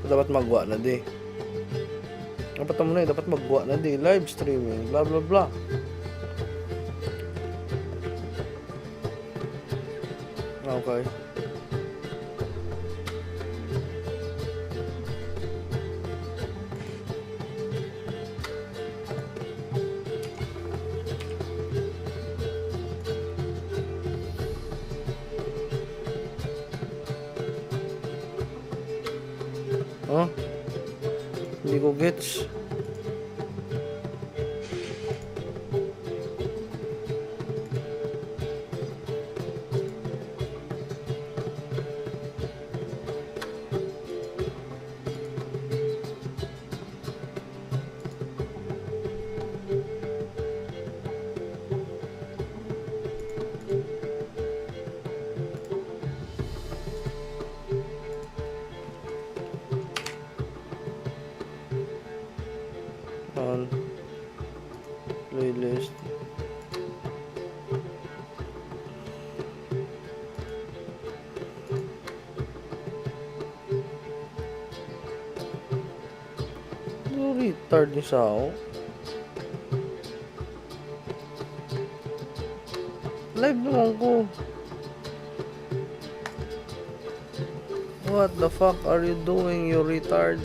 Dapat magwa na di. Dapat mo na dapat magwa na di. Live streaming, blah blah blah. Okay. Huh? Hindi ko gets. On playlist. Retard ni Sao. Live naman ko. What the fuck are you doing, you retard?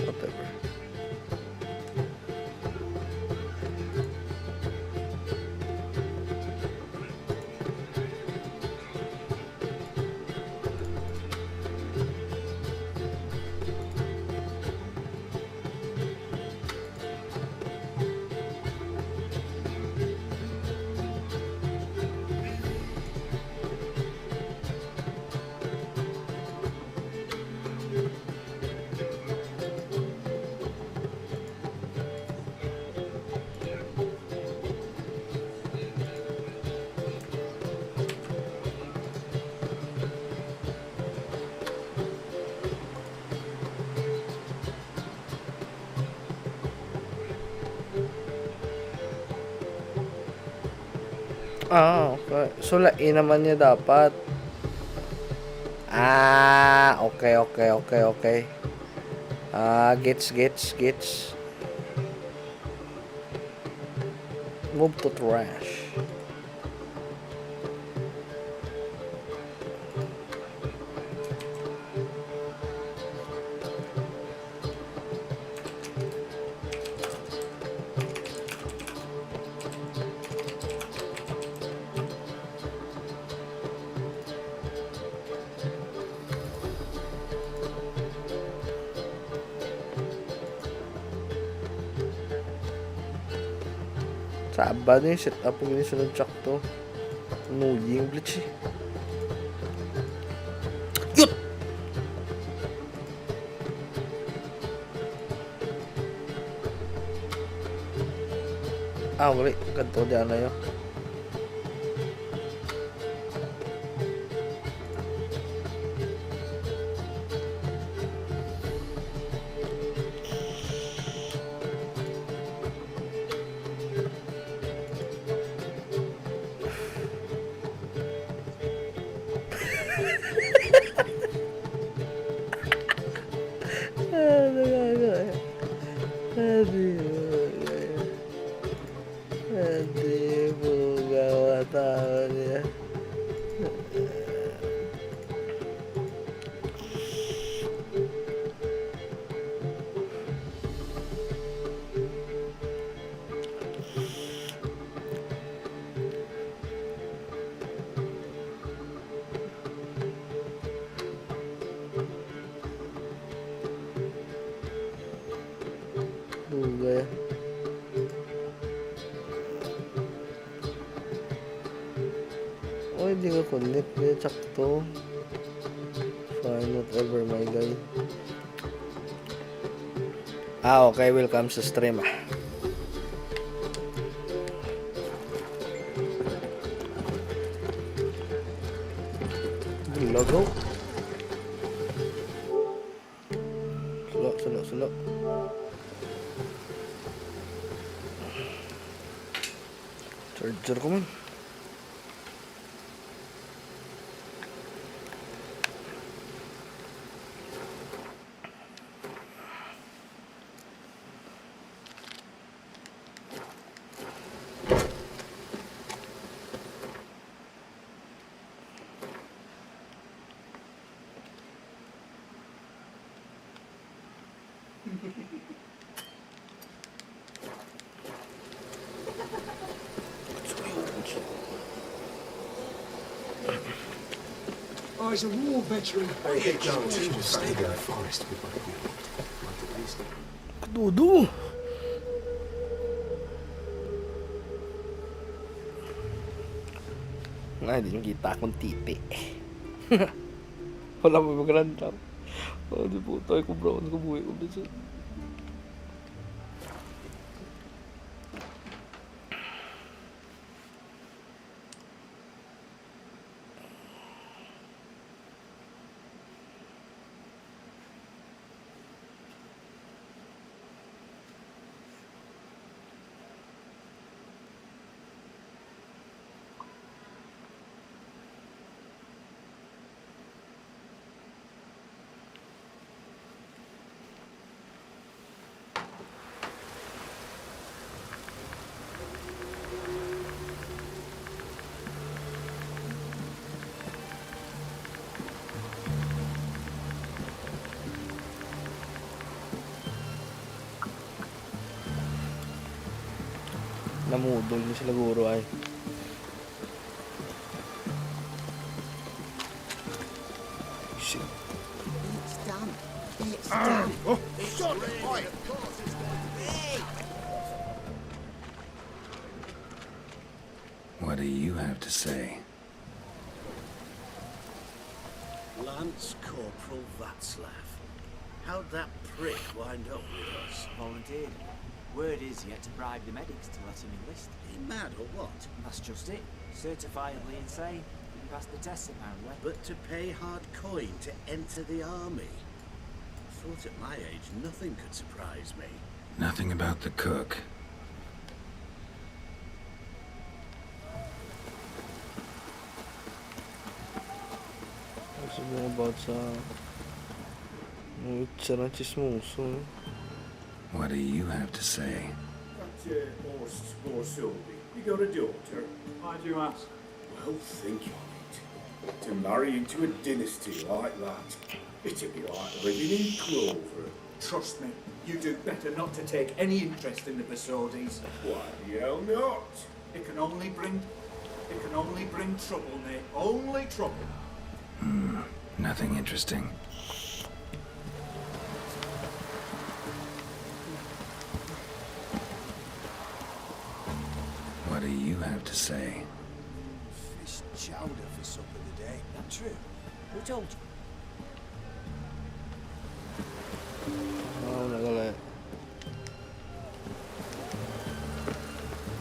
Whatever. Okay. So, lain naman niya dapat. Okay. Gets. Move to trash. Sabado yung setup yung sunod check to. Annoying glitch eh. Yut! Wala. Ganto di ano yun. Hindi po gawa tao niya. Bugay. Hindi ka connect. Hindi sakto. Fine, whatever my guy. Okay. Welcome sa stream. Logo. Sulok. Charger ko man. Oh, he's a war veteran. Hey, don't just stay in the forest with my Dudu. Ay, di nakita akong titi. Wala mo mag-random. Oh, di po tayo ko bro. Ano ko buhay ko dito. Namudol na sila guro ay. Shit. It's done. It's done. Shut the fire. Hey! What do you have to say? Lance Corporal Václav. How'd that prick wind up with us? Volunteered. Word is he had to bribe the medics to let him enlist. He mad or what? That's just it. Certifiably insane. He passed the test apparently. But to pay hard coin to enter the army? I thought at my age nothing could surprise me. Nothing about the cook. Sabi mo about sa Withcer na chismoso. What do you have to say? That horse or Sylvie, you got a daughter? Why do you ask? Well, think of it. To marry into a dynasty like that, it'd be like living in clover. Trust me, you do better not to take any interest in the Besodis. Why the hell not? It can only bring trouble, Nate. Only trouble. Nothing interesting. What do you have to say? Fish chowder for supper today. That true? Who told you? Ah, nagala.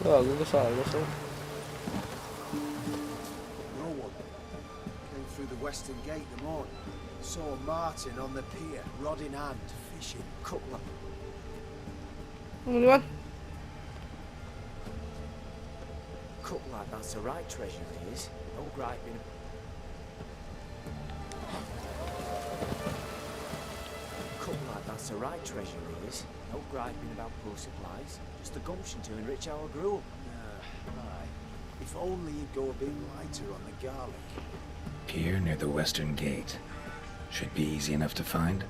Gago ka sa alas oh. No one. Came through the western gate the morning. Saw Martin on the pier, rod in hand, fishing. Cutler. Ano naman? Cut like that's the right treasure he is. No griping. Cut like that's the right treasure he is. No griping about poor supplies. Just the gumption to enrich our gruel. Aye. If only you'd go a bit lighter on the garlic. Pier near the western gate. Should be easy enough to find.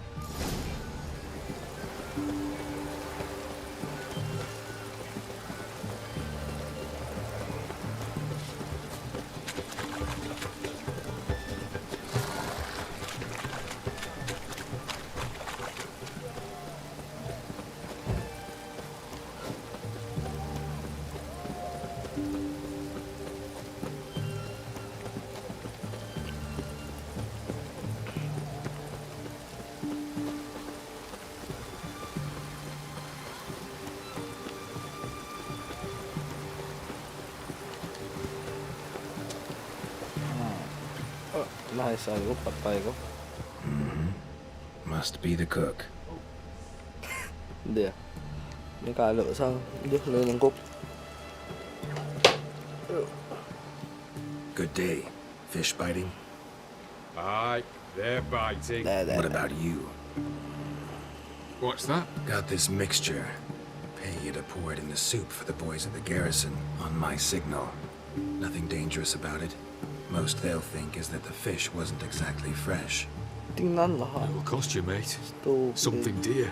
Nice, ay ko, patay ko. Must be the cook. Hindi ah. May kalo sa... Hindi, wala ng cook. Good day. Fish biting? Aye, they're biting. What about you? What's that? Got this mixture. Pay you to pour it in the soup for the boys at the garrison on my signal. Nothing dangerous about it. Most they'll think is that the fish wasn't exactly fresh. Tingnan lahat. It'll cost you, mate. Stupid. Something dear.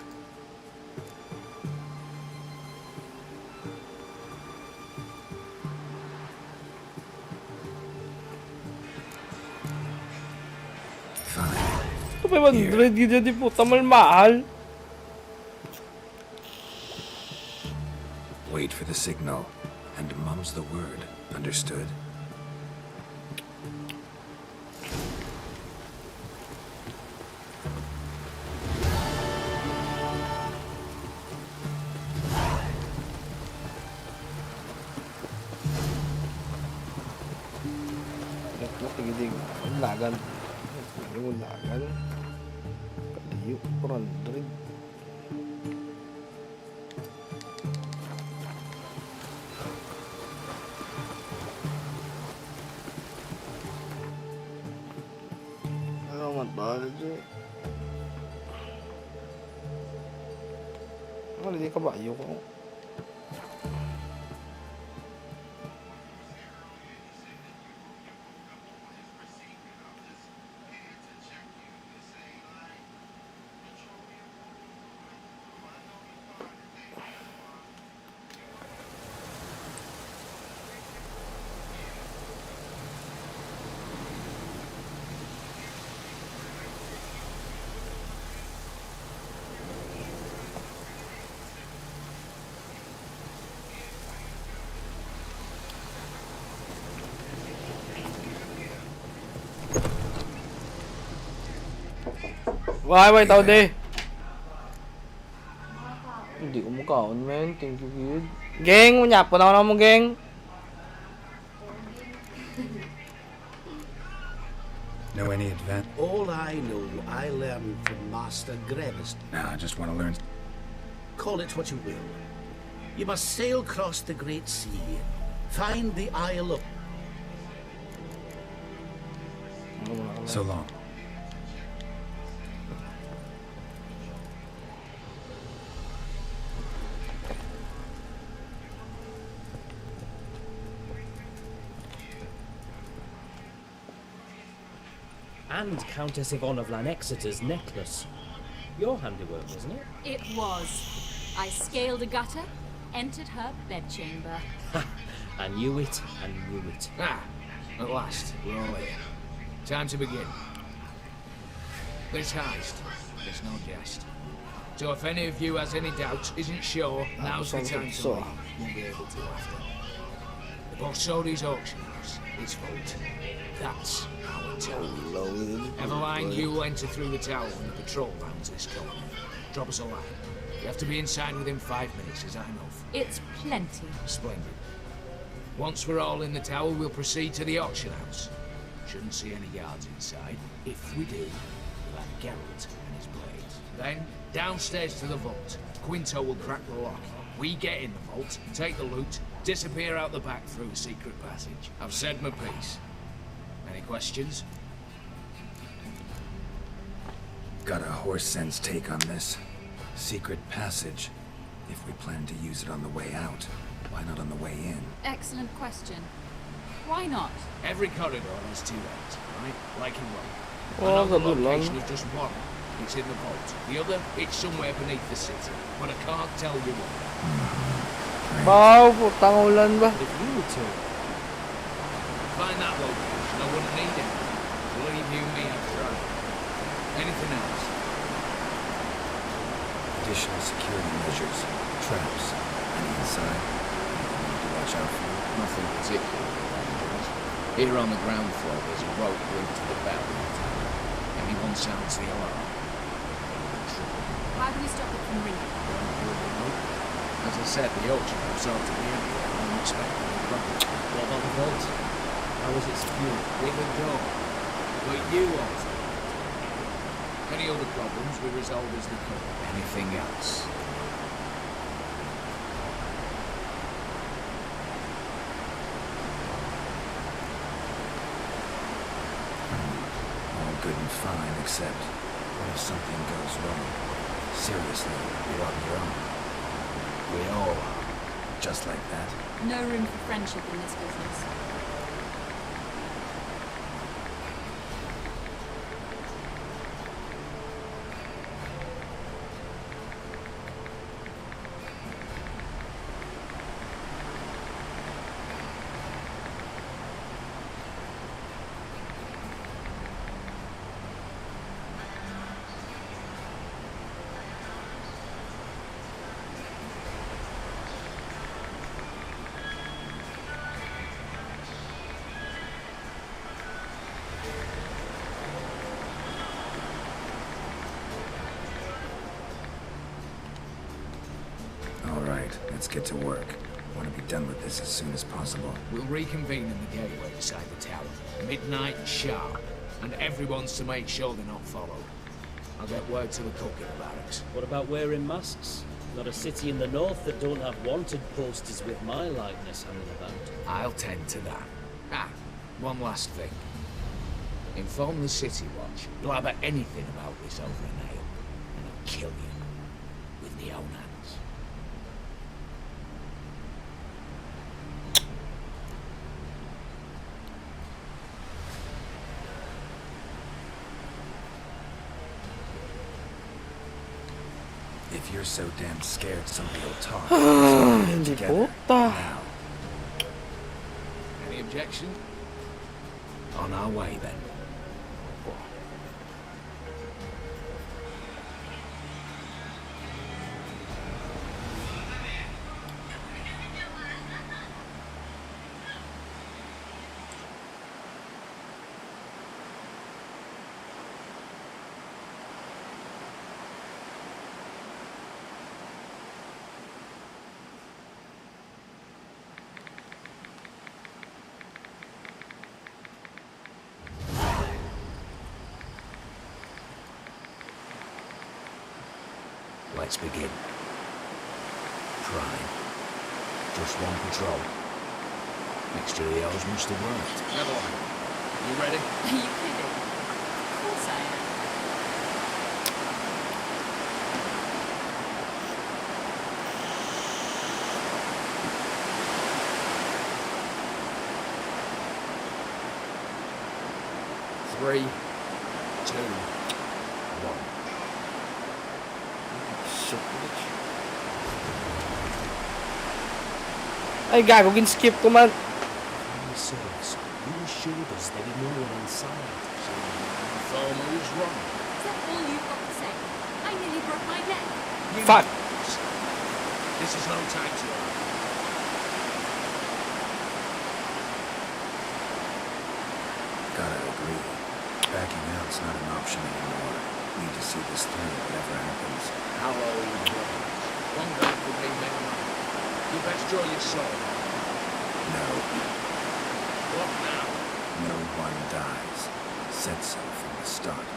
fine. Ito 500 gid di puta mahal. Wait for the signal, and mum's the word. Understood? Natigiding lagan. Yung lagan. Kaliyo 400. Ano di kabayo ko? Wait, tao de. Hindi ko mukhaon, man. Thank you, kid. Geng, unyap po na mo, geng. Know any advance? All I know, I learned from Master Grevis. Nah, I just want to learn. Call it what you will. You must sail across the Great Sea, find the Isle of... So long. And Countess Yvonne of Lanexeter's necklace. Your handiwork, wasn't it? It was. I scaled a gutter, entered her bedchamber. I knew it, and knew it. Ah, at last, we're all here. Time to begin. This heist is no jest. So if any of you has any doubts, isn't sure, now's the time to leave. Won't be able to after. The Borsodi's auction house is vault. That's our town. Eveline, you'll enter through the tower when the patrol rounds this corner. Drop us a line. You have to be inside within 5 minutes, as I know. It's plenty. Splendid. Once we're all in the tower, we'll proceed to the auction house. Shouldn't see any guards inside. If we do, we'll have Geralt and his blades. Then, downstairs to the vault. Quinto will crack the lock. We get in the vault, take the loot, disappear out the back through a secret passage. I've said my piece. Any questions? Got a horse sense take on this. Secret passage. If we plan to use it on the way out, why not on the way in? Excellent question. Why not? Every corridor has two ends, right? Like in Rome. Oh, Another good location lord. is just one. It's in the vault. The other, it's somewhere beneath the city. But I can't tell you what. Wow, putang ulan ba? But if you were to... Find that location, I wouldn't need it. Believe you me, I've tried. Anything else? Additional security measures, traps, and inside. Anything to watch out for. Nothing particular. Here on the ground floor, there's a rope linked to the bell in the tower. Anyone sounds the alarm. How do we stop it from ringing? As I said, the auction house ought to be empty. I'm expecting a problem. What about the vault? How was it secured? With a door. But you also. Any other problems we resolve as they come. Anything else? All good and fine, except what if something goes wrong? Seriously, you're on your own. We all are. Just like that. No room for friendship in this business. Let's get to work. I want to be done with this as soon as possible. We'll reconvene in the gateway beside the tower. Midnight sharp. And everyone's to make sure they're not followed. I'll get word to the cook in the barracks. What about wearing masks? Not a city in the north that don't have wanted posters with my likeness hanging about. I'll tend to that. Ah, one last thing. Inform the City Watch. Blabber anything about this over an ale, and I'll kill you with my own hands. If you're so damn scared somebody will talk, Hindi together puta. now. Any objection? On our way then. Let's begin. Prime. Just one patrol. Mixture of the O's must have worked. Evelyn, you ready? Are you kidding? Of course I am. Three, two, one. Ay, gago, gin-skip ko man. Serves. You assured us there be no one inside. So, Farmer was wrong. Is that all you've got to say? I nearly broke my neck. You Fuck. know this. This is no time to argue. Gotta agree. Backing out's not an option anymore. Need to see this through, whatever happens. How old was one guy could be many more. You best draw your sword. No, What now? no one dies. Said so from the start.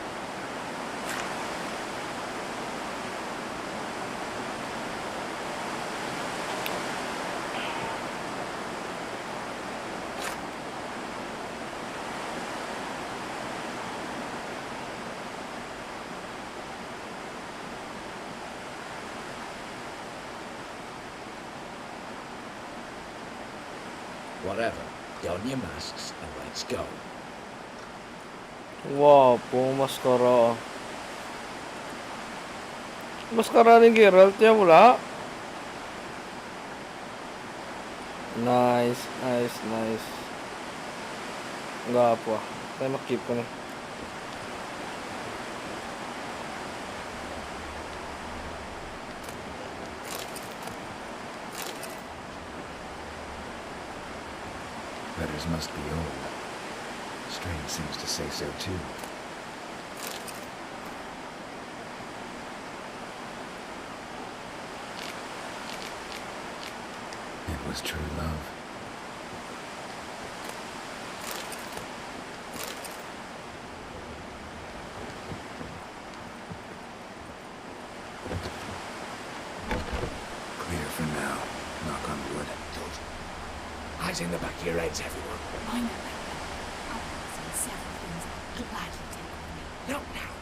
Whatever. Don your masks and let's go. Wow, pumaskara. Maskara ni Geralt niya wala. Nice, nice, nice. Gapo ah. Tayo makip ko na. Letters must be old. Strange seems to say so too. It was true love. Clear for now. Knock on wood. Good. Eyes in the back of your heads, everyone. I know that. I'll pass on several things I'll gladly take with me. Not now.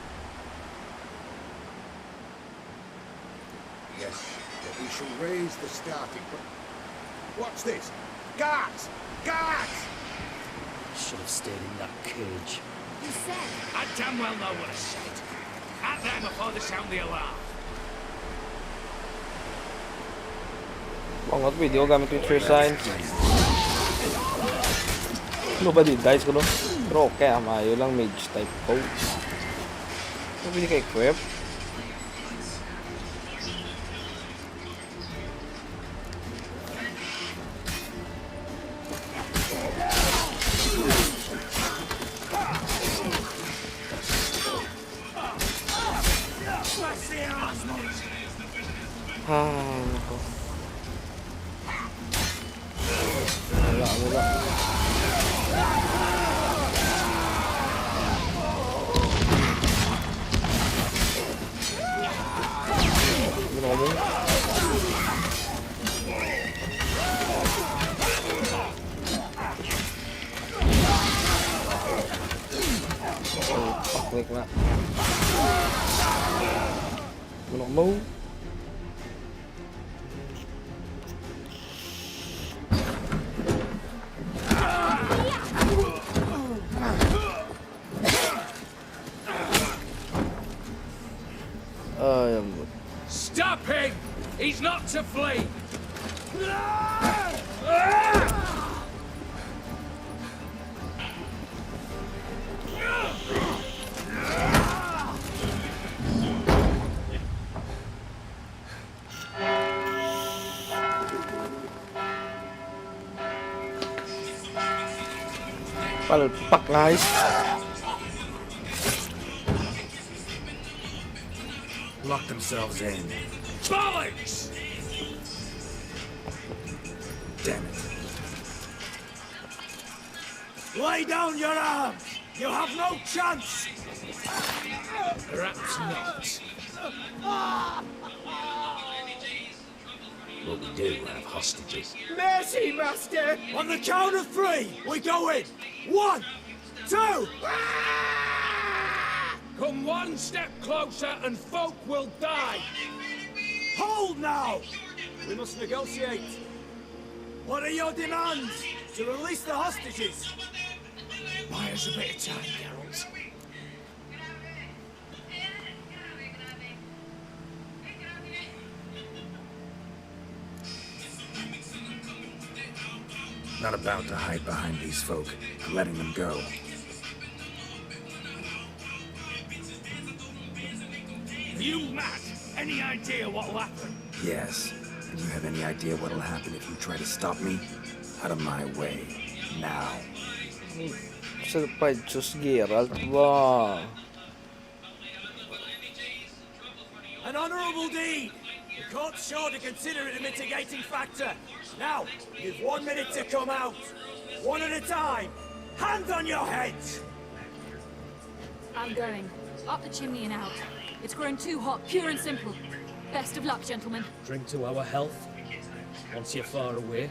Yes, but we shall raise the starting point. What's this? Guards! Guards! Should have stayed in that cage. You said. I damn well know what I said. At them before they sound the alarm. Pangat video gamit Withcer signs. Nobody dies ko no. Pero okay, mayo lang mage type ko. Nobody ka equip. Ah, nako. Will not move. Stop him! He's not to flee! Palpak guys. Lock themselves in. Bollocks! Damn it. Lay down your arms! You have no chance! Perhaps not. But we do have hostages. Mercy, master! On the count of 3, we go in! 1, 2! Come one step closer and folk will die! Hold now! We must negotiate. What are your demands? To release the hostages? Buy us a bit of time, Geralt. Not about to hide behind these folk. I'm letting them go. Are you mad? Any idea what'll happen? Yes. And you have any idea what'll happen if you try to stop me? Out of my way. Now. Serpejos Geralt. Wow. An honourable deed! The court's sure to consider it a mitigating factor. Now, you've 1 minute to come out. One at a time. Hands on your heads! I'm going. Up the chimney and out. It's grown too hot, pure and simple. Best of luck, gentlemen. Drink to our health. Once you're far away.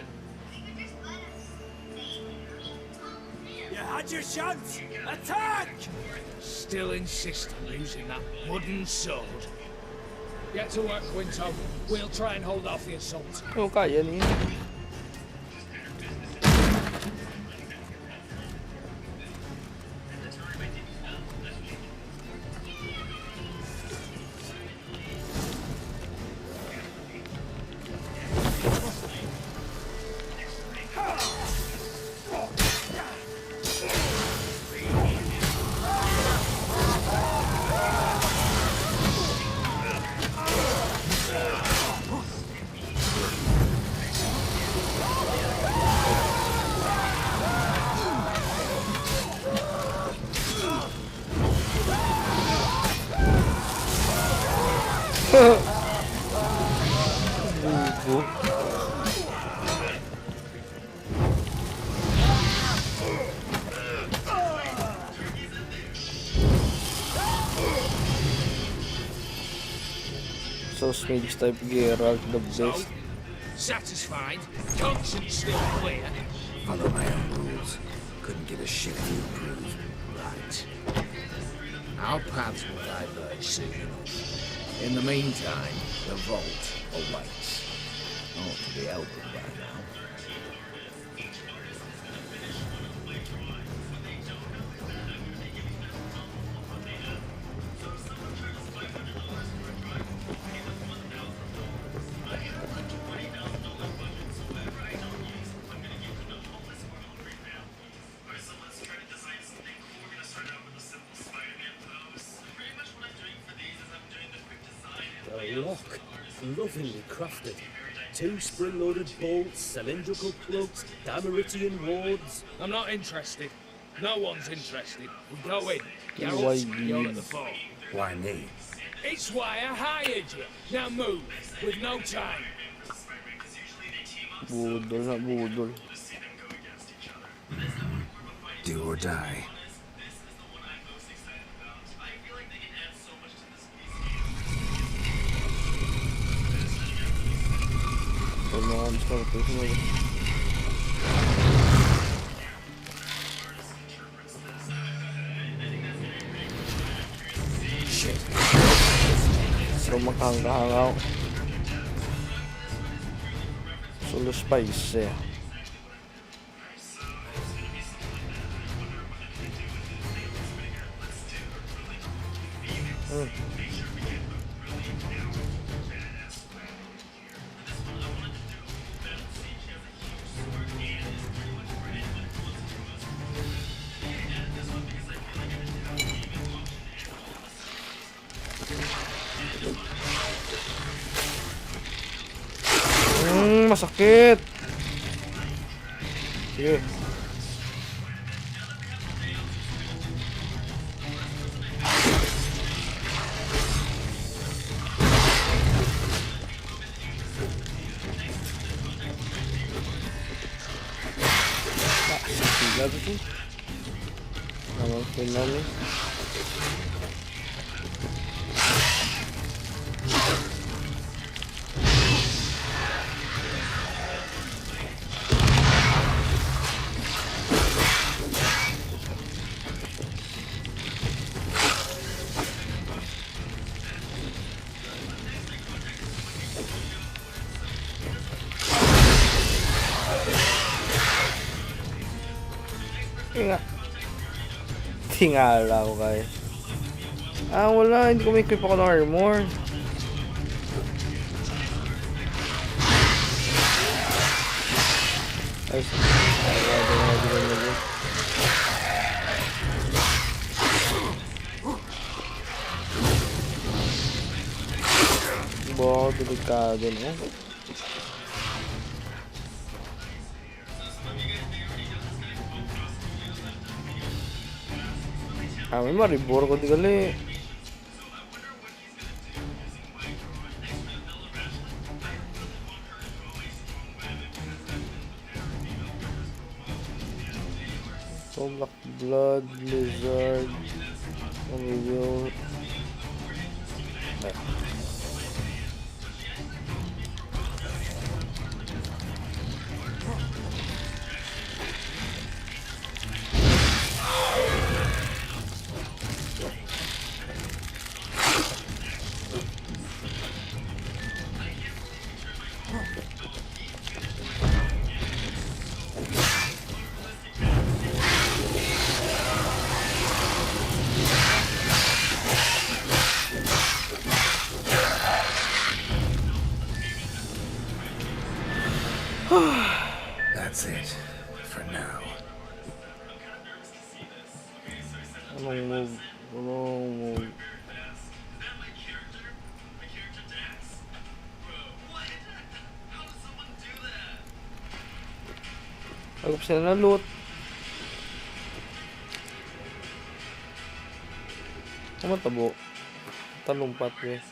You had your chance. Attack! Still insist on using that wooden sword. Get to work, Quinto. We'll try and hold off the assault. Oh, kaya ni. So Mage type Geralt the best. Satisfied? Conscience still clear? Follow my own rules. Couldn't give a shit if you approved. Right. Our paths will diverge soon enough. In the meantime, the vault awaits. Ought to be open by now. The lock. Lovingly crafted. 2 spring-loaded bolts, cylindrical plugs, Dameritian wards. I'm not interested. No one's interested. We go in. Why Geralt, you're at the fort. Why me? It's why I hired you. Now move, with no time. Budol na budol. Do or die. Tulungan sa kapatid. Maghang-hangaw. Solo spice. Masakit. Sige. Lagi sih. Naman final nih. Tingala ako kay. Wala, hindi ko may equip ako ng armor. Ay, wow, delikado no. Kami maribor ko di gali. So Black Blood, Lizard, Familiar. That's it, for now. Anong move? Agap sila na loot. Matabo. Talumpat eh.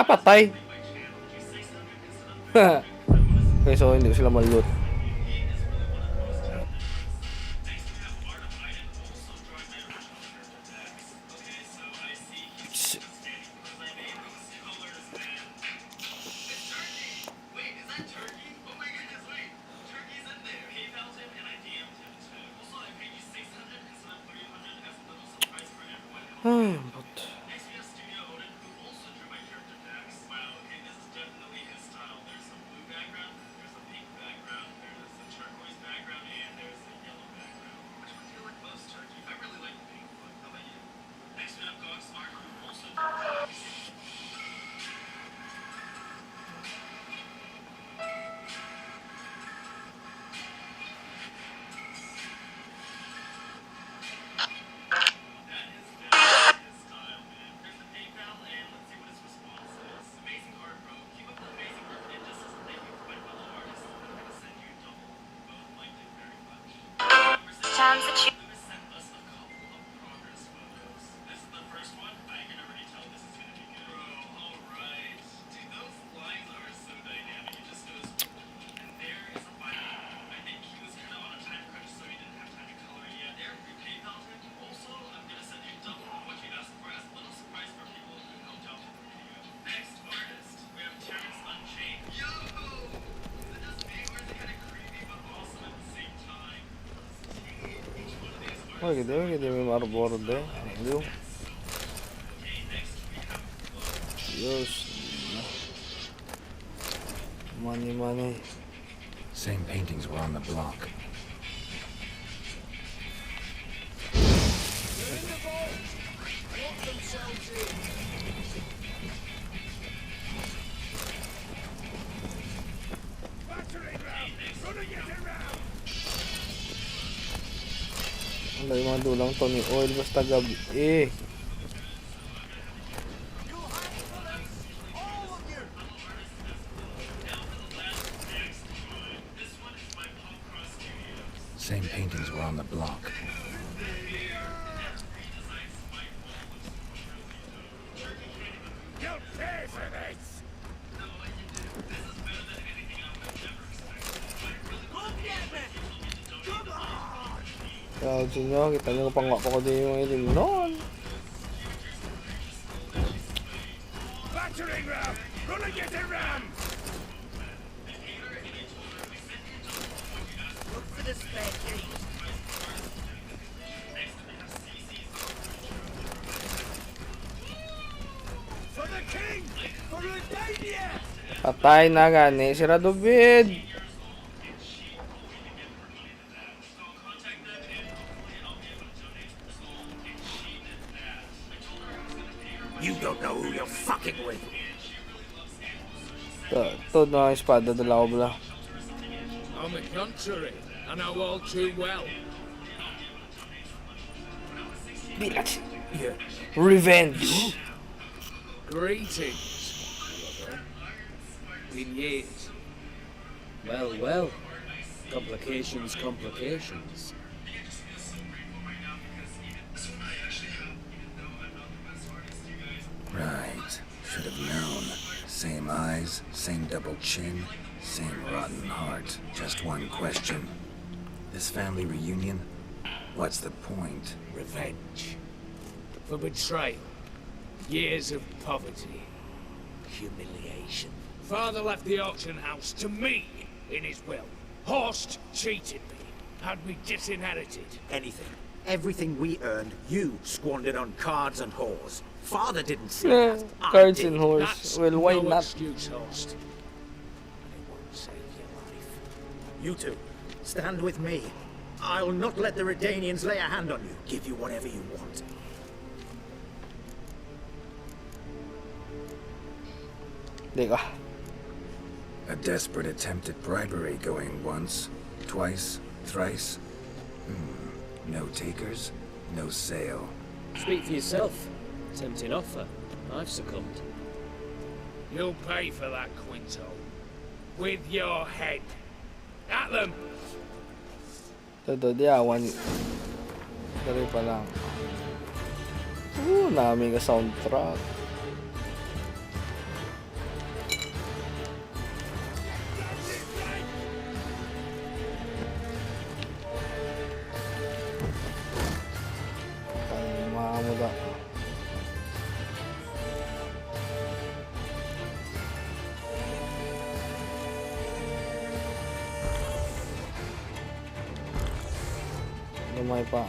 Patay. Okay, so hindi ko sila mal-loot. gede may marborde. Ano? Diyos. Money. Same paintings were on the block. Wala yung mga dulang to ni oil basta gabi eh. Same paintings were on the block. You'll pay for this! Come get me! Come on! Kaya nyo, kita nyo pangwako ko din yung ilim noon. Battering ram! Run and get a ram! Look for the spare key. For the king! For Albania! Patay na gani si Radovid. You don't know who you're fucking with. To na yung espada dala ko bala. On the contrary, I know all too well. Bilat. Revenge. Greetings. Been years. Well. Complications. Right. Should have known. Same eyes, same double chin, same rotten heart. Just one question. This family reunion? What's the point? Revenge. For betrayal. Years of poverty. Humiliation. Father left the auction house to me in his will. Horst cheated me. Had me disinherited. Anything. Everything we earned, you squandered on cards and whores. Father didn't say that. I Cards did. and horse. That's Well, why no not? excuse, Horst. And it won't save your life. You two, stand with me. I'll not let the Redanians lay a hand on you. Give you whatever you want. Di ka. A desperate attempt at bribery going once, twice, thrice. No takers, no sale. Speak for yourself. Tempting offer. I've succumbed. You'll pay for that, Quinto. With your head. At them! Ito, di awan. Dari pa lang. Namin ka soundtrack. Mamuda. Lumay pa.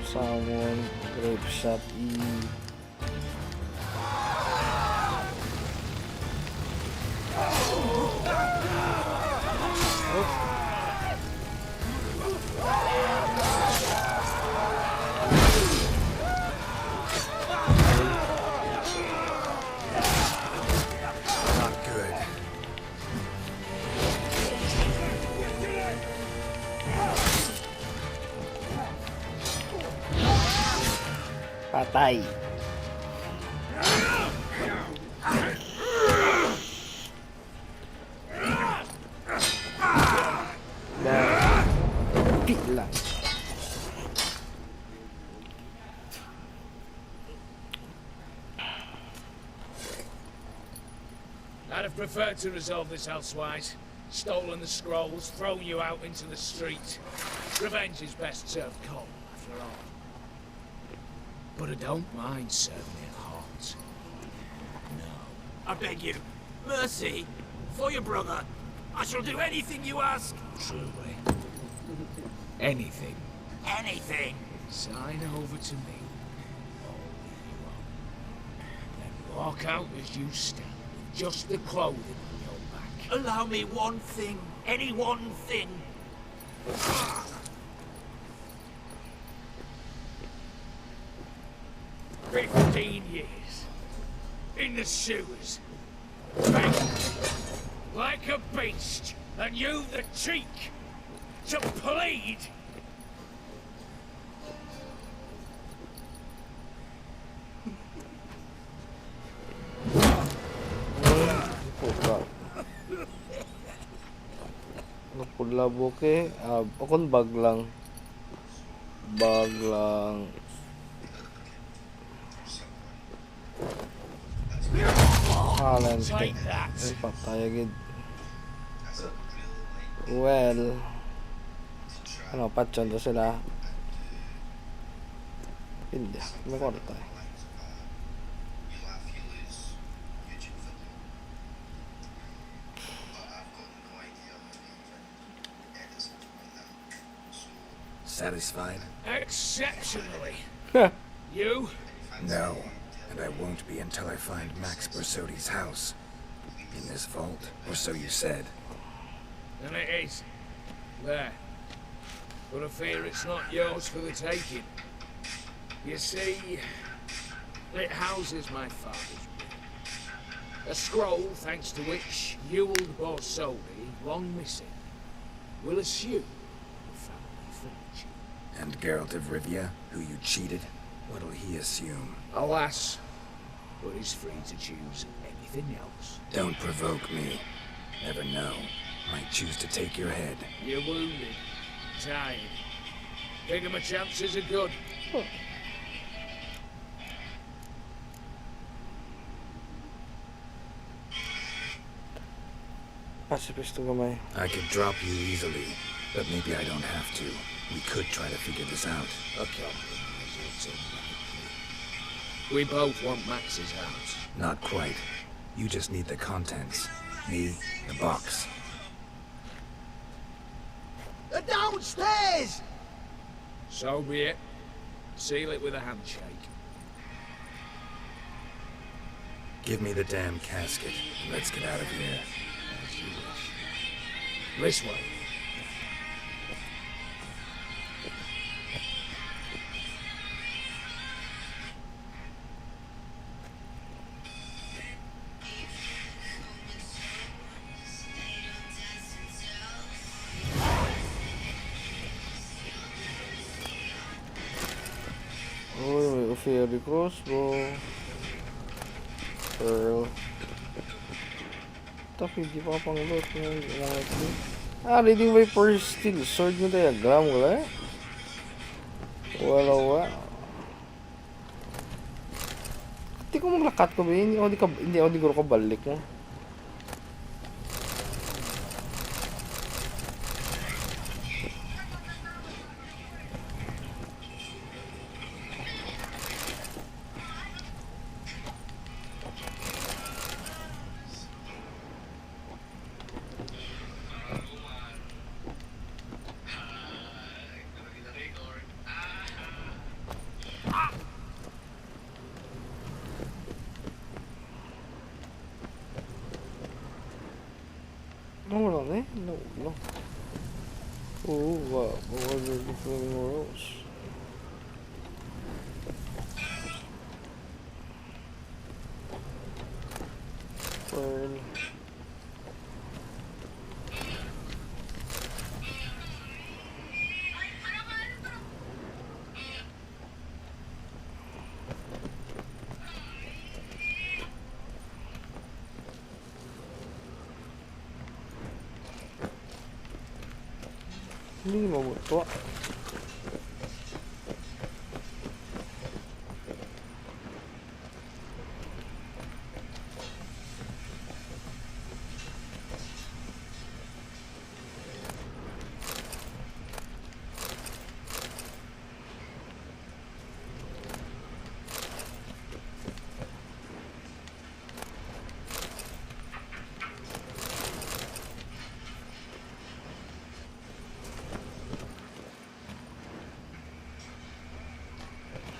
Salmon, grape shot, Not good. patay. Lang. I'd have preferred to resolve this elsewise. stolen the scrolls, thrown you out into the street. Revenge is best served cold, after all. But I don't mind serving it hot. No. I beg you, mercy, for your brother. I shall do anything you ask. Truly. Anything. Anything. Sign over to me. All that you own. Then walk out as you stand, with just the clothing on your back. Allow me one thing. Any one thing. 15 years. In the sewers. Begging. Like a beast. And you the cheek to plead. Pula buke, akon bag lang. Landscape. Ay, patay agad. Well, ano, patson to sila. Hindi, may kwarta eh. Satisfied? Exceptionally. You? No, and I won't be until I find Max Bersodi's house. In this vault, or so you said. And it is. There. But I fear it's not yours for the taking. You see, it houses my father's will. A scroll, thanks to which you, old Borsodi, long missing, will assume the family fortune. And Geralt of Rivia, who you cheated, what'll he assume? Alas, but he's free to choose anything else. Don't provoke me. Never know. Might choose to take your head. You're wounded, tired. Figure my chances are good. Pacifist to gamay. I could drop you easily, but maybe I don't have to. We could try to figure this out. A compromise, it's unlikely. We both want Max's house. Not quite. You just need the contents. Me, the box. They're downstairs! So be it. Seal it with a handshake. Give me the damn casket, and let's get out of here. As you wish. This way. Oh, may fairy crossbow. Pearl. Tapi di pa pang loot ng reading by first steel sword yung diagram wala eh. Wala. Hindi ko maglakat ko ba hindi ako di ko balik mo. No. Oh, wow. What was it between worlds? Pearl. Hindi mabuto.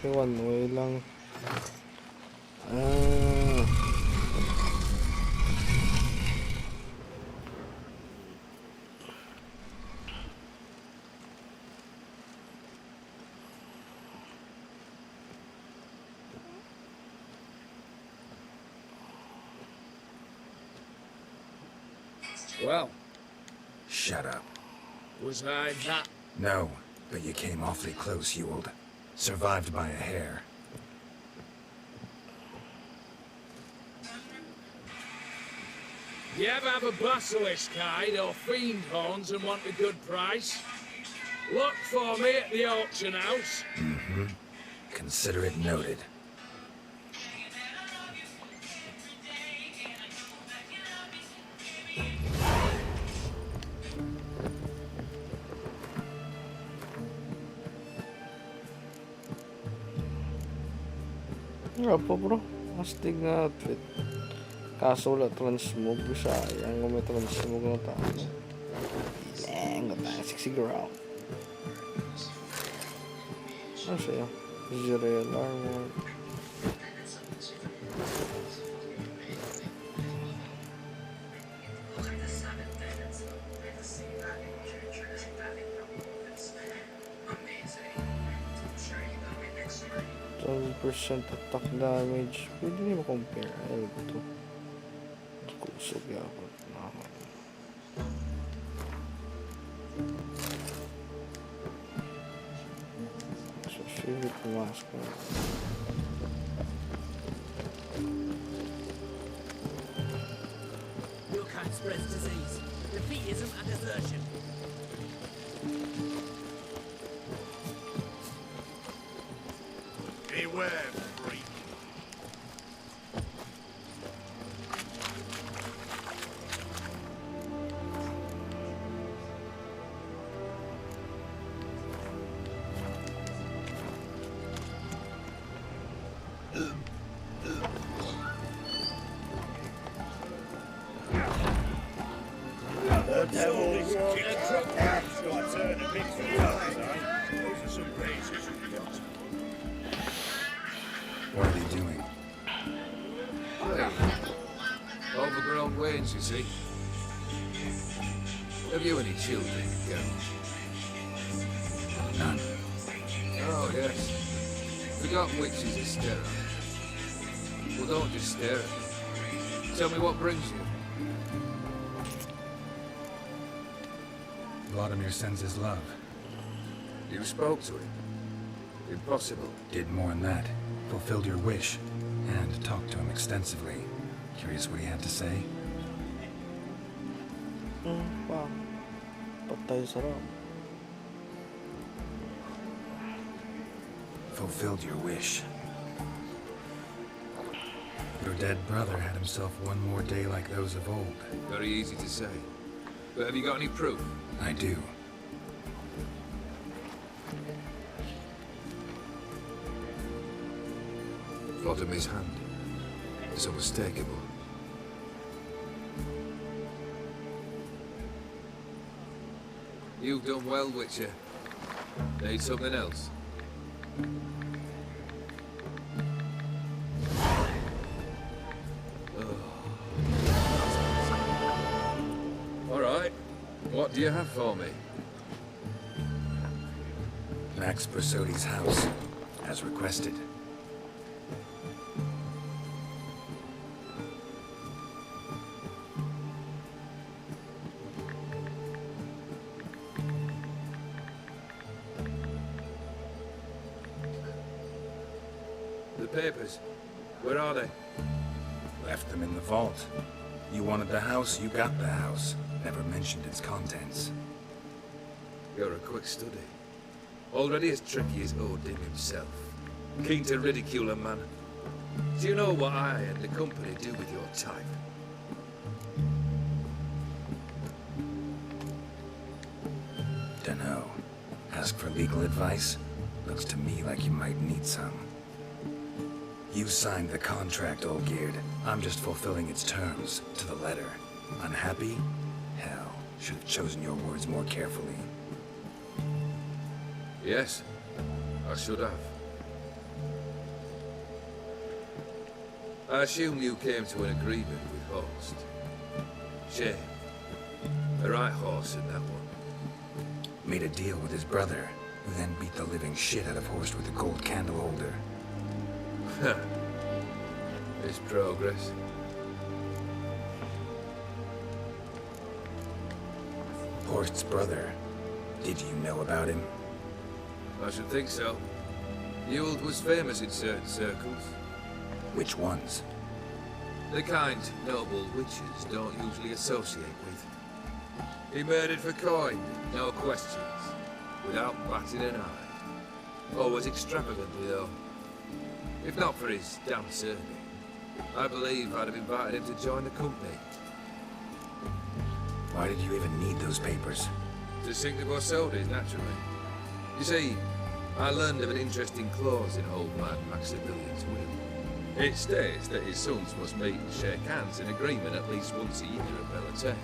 One way lang. Ah. Well, Shut up. was I that? No, but you came awfully close, Ewald. Survived by a hair. You ever have a basilisk hide or fiend horns and want a good price? Look for me at the auction house. Mm-hmm. Consider it noted. Nga po bro, astig nga outfit. Kaso wala transmog, sayang kung may transmog na tayo. Lang, tayo 60 ground. Ano siya? Zero armor. Percent attack damage. Pwede niyo ma-compare. Ay, ito. Kusog ako. So, favorite mask ko. Your kind spreads disease, defeatism and desertion. Beware, freak. The devil's got turn a bit for guys, eh? Those are some razors you've got. What are they doing? Hey, overgrown wains, you see. Have you any children, girls? None. Oh, yes. Forgotten witches are sterile. Well, don't just stare at me. Tell me what brings you. Vladimir sends his love. You spoke to him? Impossible. Did more than that. Fulfilled your wish. And talked to him extensively. Curious what he had to say? Wow. Patay sarap. Fulfilled your wish. Your dead brother had himself one more day like those of old. Very easy to say. But have you got any proof? I do. Vladimir's hand. It's unmistakable. You've done well, Witcher. Need something else? All right. What do you have for me? Max Brasodi's house, as requested. The papers. Where are they? Left them in the vault. You wanted the house, you got the house. Never mentioned its contents. You're a quick study. Already as tricky as Odin himself. Keen to ridicule a man. Do you know what I and the company do with your type? Dunno. Ask for legal advice? Looks to me like you might need some. You signed the contract, Olgierd. I'm just fulfilling its terms, to the letter. Unhappy? Hell, should have chosen your words more carefully. Yes, I should have. I assume you came to an agreement with Horst. Shame. A right horse in that one. Made a deal with his brother, who then beat the living shit out of Horst with a gold candle holder. Huh. It's progress. Horst's brother. Did you know about him? I should think so. Ewald was famous in certain circles. Which ones? The kind noble witches don't usually associate with. He murdered for coin, no questions, without batting an eye. Always extravagantly, though. If not for his damn surname, I believe I'd have invited him to join the company. Why did you even need those papers? To sink the Borsodis, naturally. You see, I learned of an interesting clause in old man Maximilian's will. It states that his sons must meet and shake hands in agreement at least once a year at Bellatane.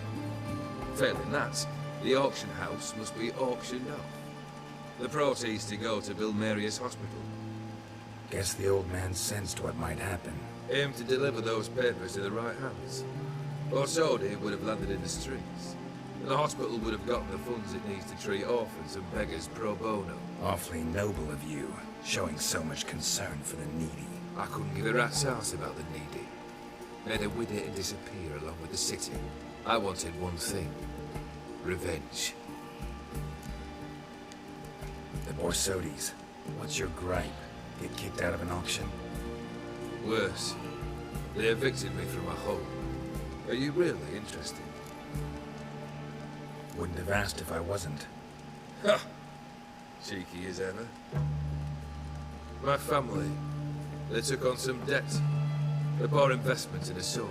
Failing that, the auction house must be auctioned off. The proceeds to go to Bill Marius Hospital. Guess the old man sensed what might happen. Aimed to deliver those papers to the right hands. Borsodi would have landed in the streets, and the hospital would have gotten the funds it needs to treat orphans and beggars pro bono. Awfully noble of you, showing so much concern for the needy. I couldn't give a rat's ass about the needy. Made her with it and disappear along with the city. I wanted one thing. Revenge. The Borsodis. What's your gripe? Get kicked out of an auction? Worse. They evicted me from my home. Are you really interested? Wouldn't have asked if I wasn't. Ha! Cheeky as ever. My family, they took on some debt. A poor investment in a sawmill.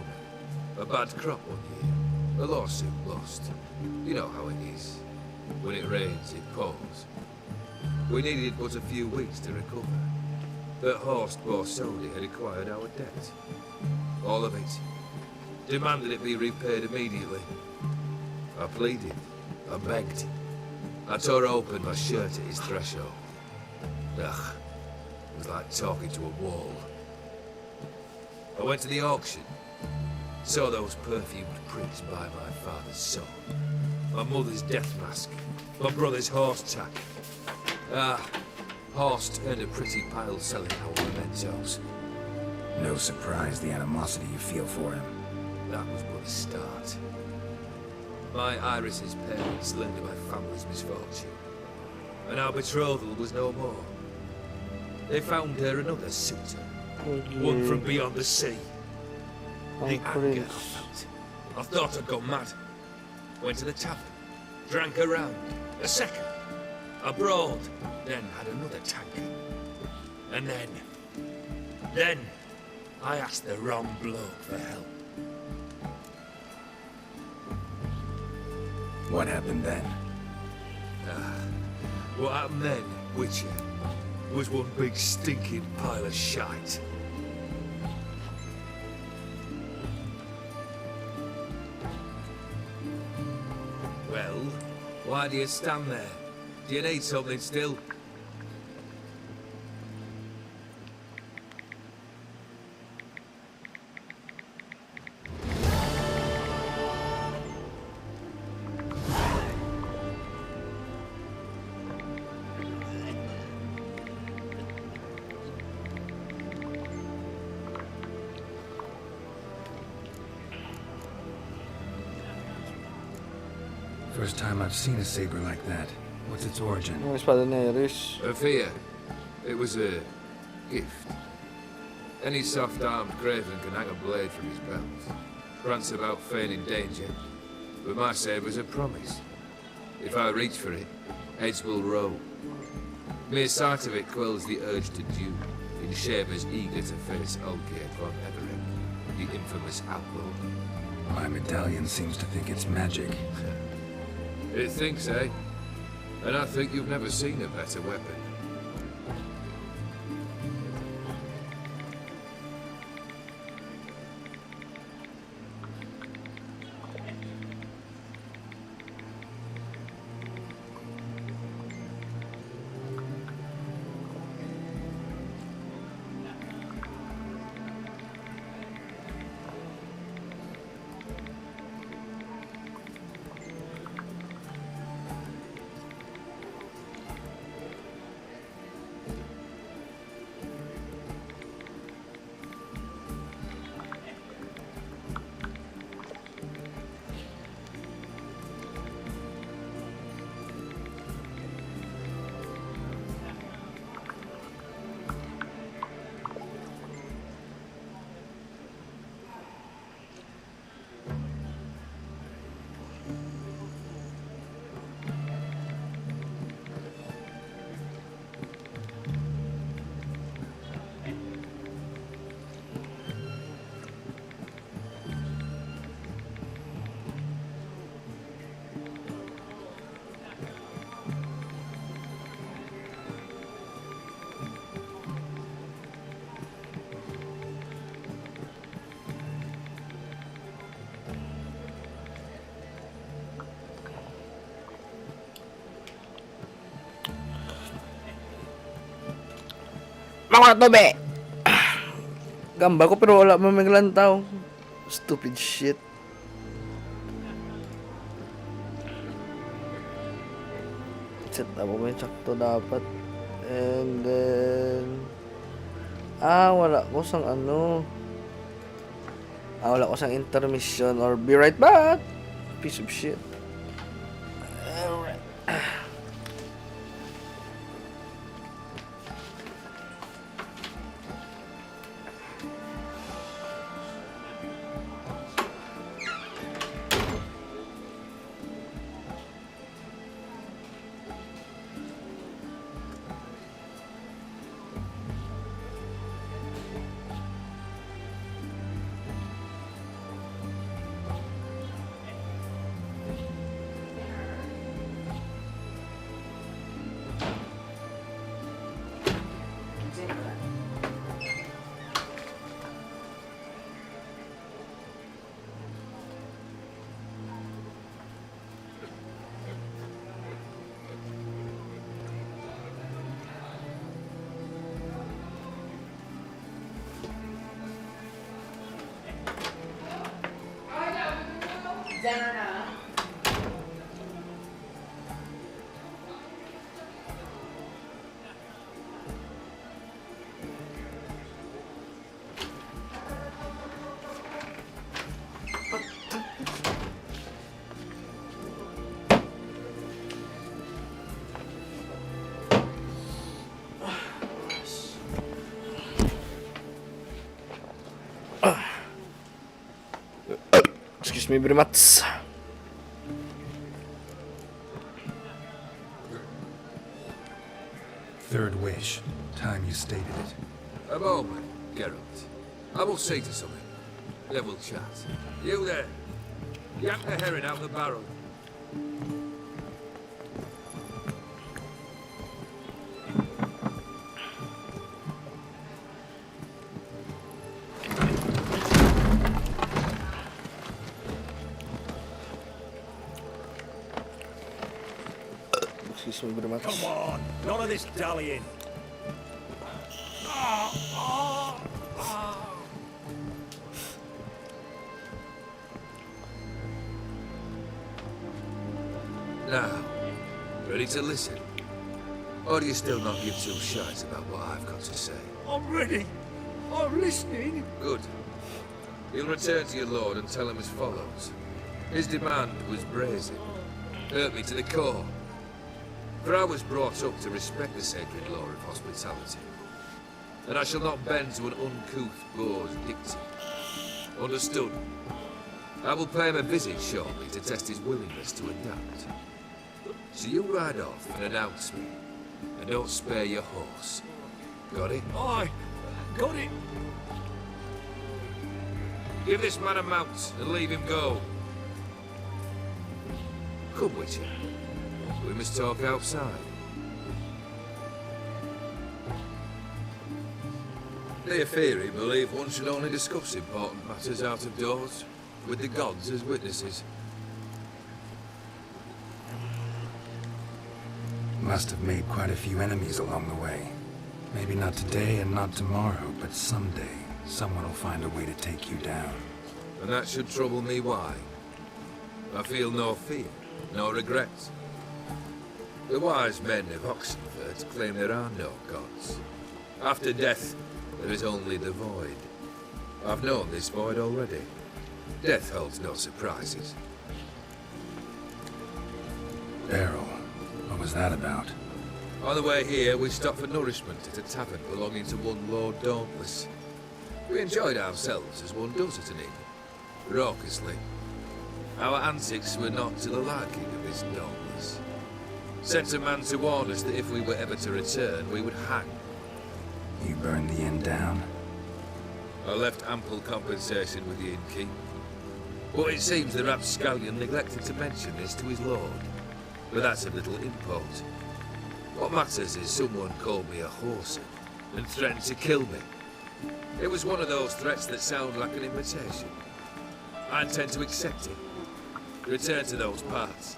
A bad crop one year. A lawsuit lost. You know how it is. When it rains, it pours. We needed but a few weeks to recover. But Horst Borsodi had acquired our debt. All of it. Demanded it be repaid immediately. I pleaded. I begged. I tore open my shirt at his threshold. Ugh. It was like talking to a wall. I went to the auction. Saw those perfumed prints by my father's soul. My mother's death mask. My brother's horse tack. Ah, Horst earned a pretty pile selling our mementos. No surprise the animosity you feel for him. That was but the start. My Iris's parents learned of my family's misfortune, and our betrothal was no more. They found her another suitor, one from beyond the sea. The anger I felt. I thought I'd gone mad. Went to the tavern, drank a round, a second, a broad, then had another tank. And then, I asked the wrong bloke for help. What happened then? What happened then, Witcher, was one big stinking pile of shite. Well, why do you stand there? Do you need something still? First time I've seen a saber like that. What's its origin? Uma espada nerish. A fear. It was a gift. Any soft-armed craven can hang a blade from his belt. Prance about feigning danger. But my saber's a promise. If I reach for it, heads will roll. Mere sight of it quells the urge to duel, in shavers eager to face Olgierd von Everett, the infamous outlaw. My medallion seems to think it's magic. It thinks, eh? And I think you've never seen a better weapon. Mga tobe! Gamba ko pero wala mamiglantaw. Stupid shit. Set up mo yung sakto dapat. And then... wala ko sang ano. Wala ko sang intermission or be right back. Piece of shit. Alright. Excuse me very much. Third wish. Time you stated it. A moment, Geralt. I will say to something. Then we'll chat. You there. Yank the herring out the barrel. Excuse me very much. Come on, none of this dallying. Now, ready to listen? Or do you still not give two shites about what I've got to say? I'm ready. I'm listening. Good. You'll return to your lord and tell him as follows. His demand was brazen. Hurt me to the core. For I was brought up to respect the sacred law of hospitality. And I shall not bend to an uncouth boor's dictate. Understood? I will pay him a visit shortly to test his willingness to adapt. So you ride off and announce me. And don't spare your horse. Got it? Aye, got it. Give this man a mount and leave him go. Come, Witcher. We must talk outside. Theophary believe one should only discuss important matters out of doors, with the gods as witnesses. Must have made quite a few enemies along the way. Maybe not today and not tomorrow, but someday, someone will find a way to take you down. And that should trouble me why? I feel no fear, no regret. The wise men of Oxenford claim there are no gods. After death, there is only the void. I've known this void already. Death holds no surprises. Beryl, what was that about? On the way here, we stopped for nourishment at a tavern belonging to one Lord Dauntless. We enjoyed ourselves as one does at an inn, raucously. Our antics were not to the liking of his nobles. Sent a man to warn us that if we were ever to return, we would hang. You burned the inn down? I left ample compensation with the innkeep. But it seems the rapscallion neglected to mention this to his lord. But that's of little import. What matters is someone called me a whoreson and threatened to kill me. It was one of those threats that sound like an invitation. I intend to accept it. Return to those parts.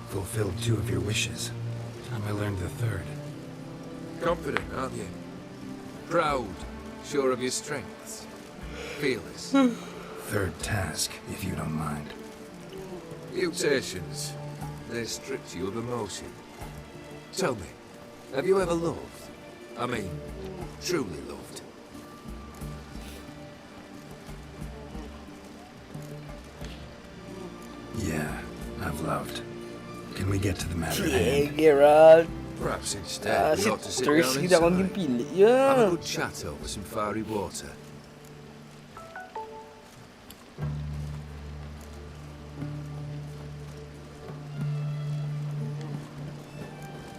Fulfilled 2 of your wishes. Time I learned the 3rd. Confident, aren't you? Proud, sure of your strengths. Fearless. 3rd task, if you don't mind. Mutations. They strip you of emotion. Tell me, have you ever loved? I mean, truly loved? Yeah, I've loved. Can we get to the matter at Yeah, hand? Geralt. Perhaps instead we ought to sit down Thirsty na akong inside. gipili. Have a Yeah. good chat over some fiery water.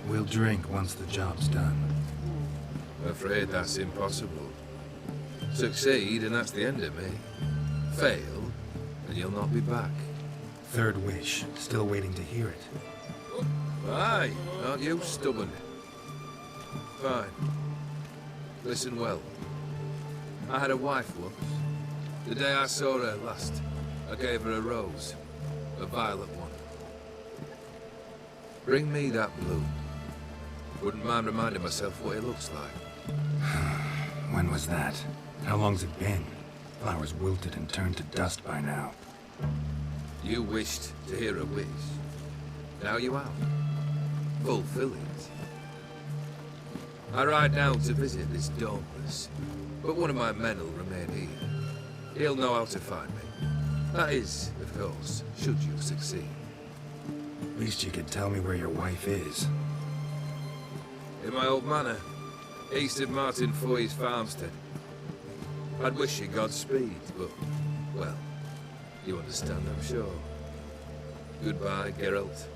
We'll drink once the job's done. Afraid that's impossible. Succeed, and that's the end of me. Fail, and you'll not be back. 3rd wish. Still waiting to hear it. Aye, aren't you stubborn? Fine. Listen well. I had a wife once. The day I saw her last, I gave her a rose. A violet one. Bring me that bloom. Wouldn't mind reminding myself what it looks like. When was that? How long's it been? Flowers wilted and turned to dust by now. You wished to hear a wish. Now you have. Fulfill it. I ride down to visit this Dauntless, but one of my men will remain here. He'll know how to find me. That is, of course, should you succeed. At least you could tell me where your wife is. In my old manor, east of Martin Foy's farmstead. I'd wish you Godspeed, but, well, you understand, I'm sure. Goodbye, Geralt.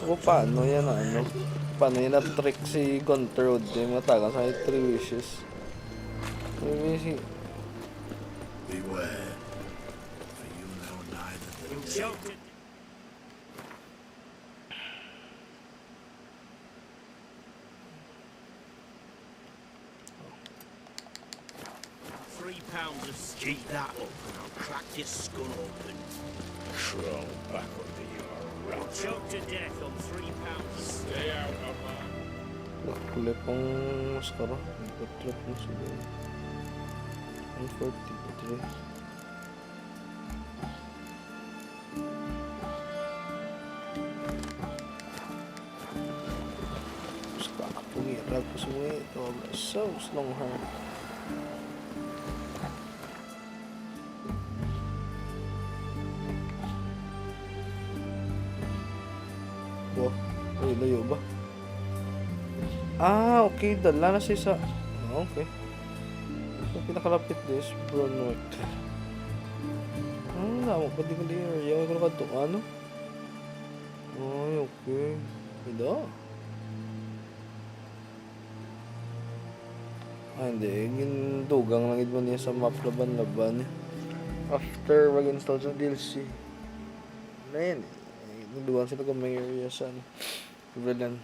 Gusto ko paano yan ano? Paano yan na-trick si Gunter yung matagal sa 3 wishes. Maybe Beware, for you know neither the day. £3 of skeet that up and I'll crack your skull open. Crawl back under your rat. Choke to death on £3. Stay out of my... Kulit pang maskara. Nagpa-trip mo siguro. 140 pa 3. Pumira po semua itu so long hair. Wah, ay layo ba? Ah, okay, dala na siya sa... Ah, okay. Ang pinakalapit this, Brunwick. Ah, naman pa di ko di area. Ano ka ito? Ano? Ay, okay. Ito. Ah, hindi. Gindugang lang ito niya sa map laban-laban. After mag-install sa DLC. Na yan eh. Naduwan sila kung may area sa Villain.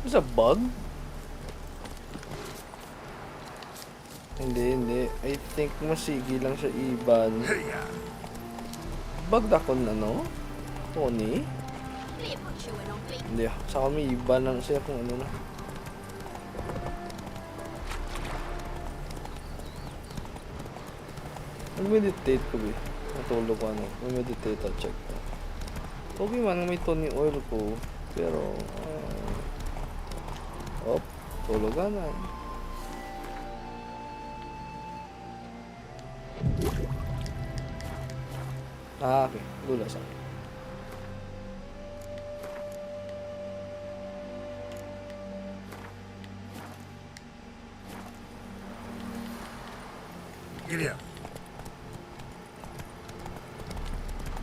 Is a bug? Hindi. I think masigi lang siya iban. Bug ako na, no? Pony? Hindi. Sa akin may iban lang siya kung ano na. Mag-meditate ko, be. Natulog ko, ano. Mag-meditate at check ko. Okay man, may Tony oil ko. Pero, tulog ka na. Okay. Lula sa akin. Giddy up.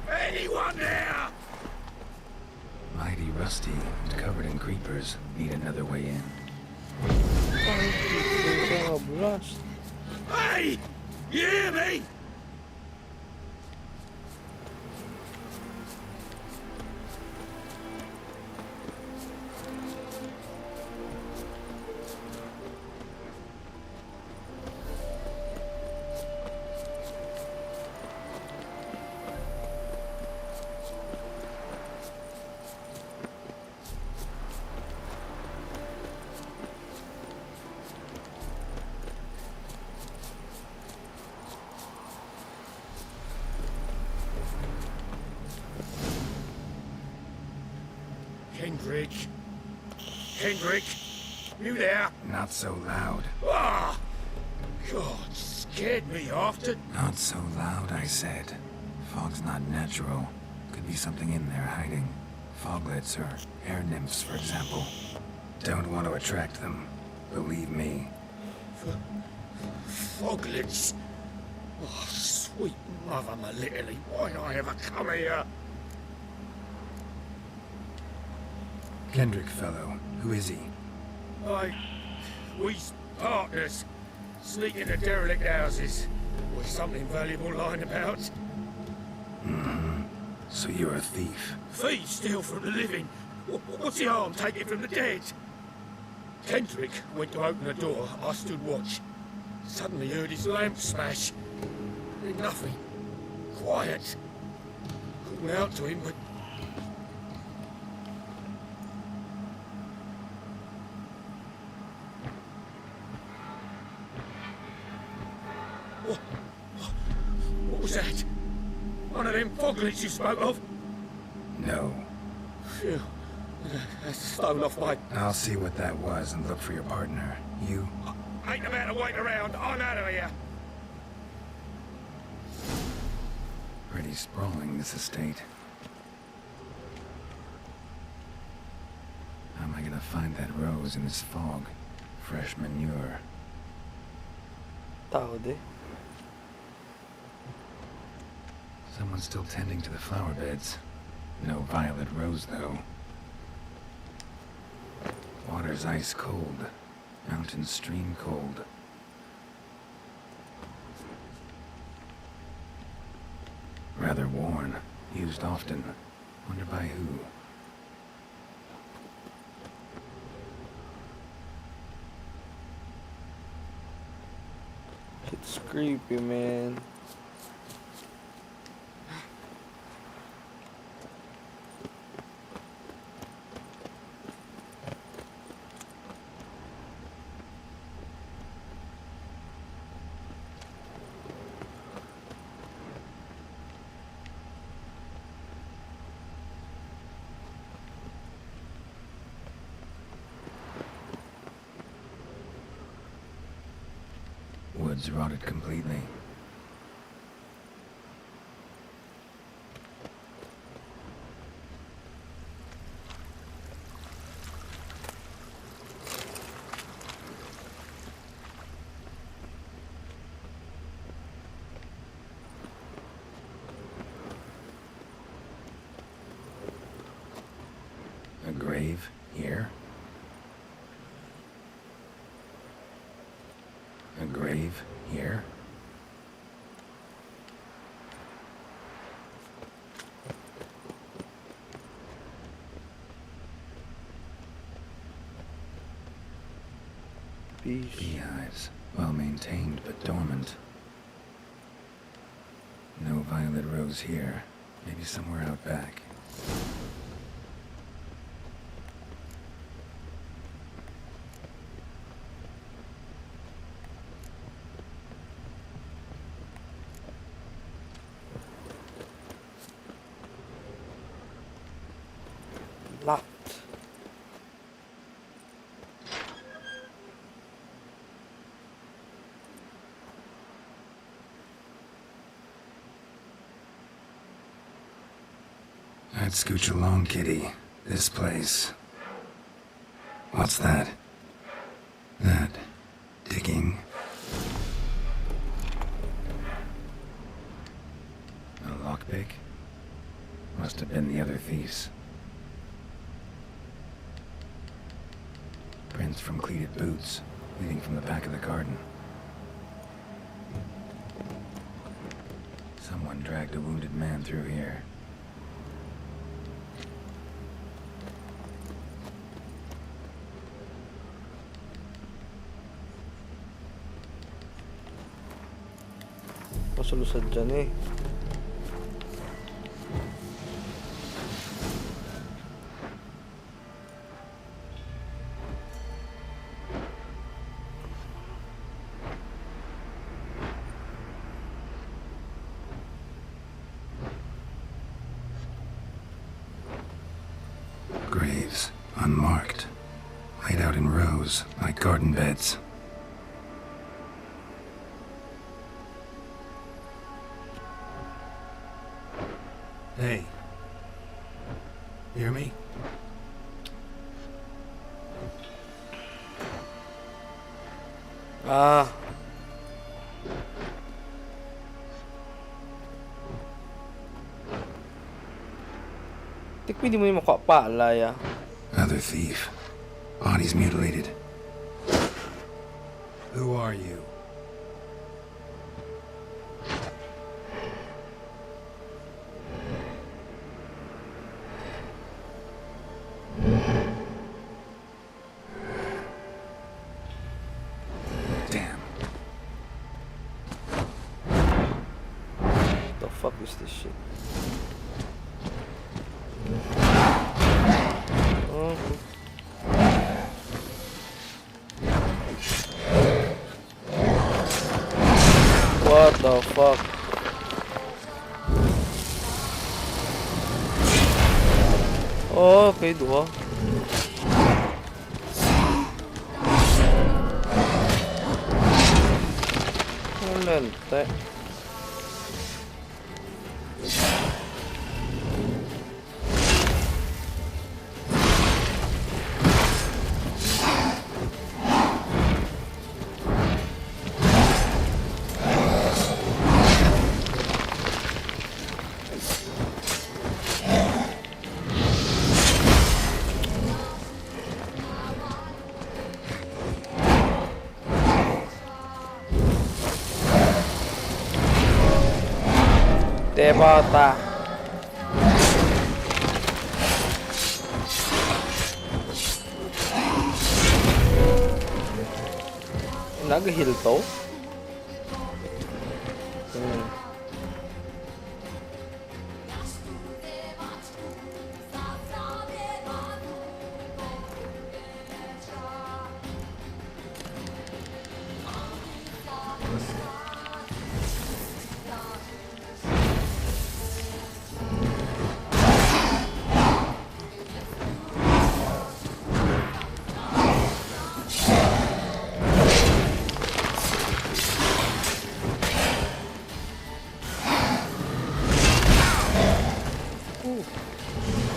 Anyone there? Mighty rusty and covered in creepers. Need another way in. Blast. Hey! You hear me? Kendrick, you there? Not so loud. Ah! God, scared me after. Not so loud, I said. Fog's not natural. Could be something in there hiding. Foglets or air nymphs, for example. Don't want to attract them. Believe me. Foglets? Oh, sweet mother, my little, why I ever come here? Kendrick fellow. Who is he? We's partners. Sneak into derelict houses. With something valuable lying about. Mm-hmm. So you're a thief. Thieves steal from the living. What's the harm taking from the dead? Kendrick went to open the door. I stood watch. Suddenly heard his lamp smash. Then nothing. Quiet. Called out to him, but... What was that? One of them foglets you spoke of? No. Phew. That's thrown off my... I'll see what that was and look for your partner. You? Ain't about to wait around. I'm out of here. Pretty sprawling, this estate. How am I gonna find that rose in this fog? Fresh manure. Tao de. Someone's still tending to the flower beds. No violet rose, though. Water's ice cold. Mountain stream cold. Rather worn. Used often. Wonder by who. It's creepy, man. Woods rotted completely. A grave here? A grave here? Peace. Beehives, well maintained but dormant. No violet rose here. Maybe somewhere out back. Locked. I'd scooch along, kitty. This place. What's that? That digging. A lockpick? Must have been the other thieves. Prints from cleated boots, leading from the back of the garden. Someone dragged a wounded man through here. Masulusad dyan eh. Graves, unmarked, laid out in rows like garden beds. Hey. Hear me? Ah. Pwede mo yung mukha pa, alaya. Another thief. Body's mutilated. Who are you? Damn. What the fuck is this shit? What the fuck? Oh, okay, dua. Lente. Bata. Nag-heal to?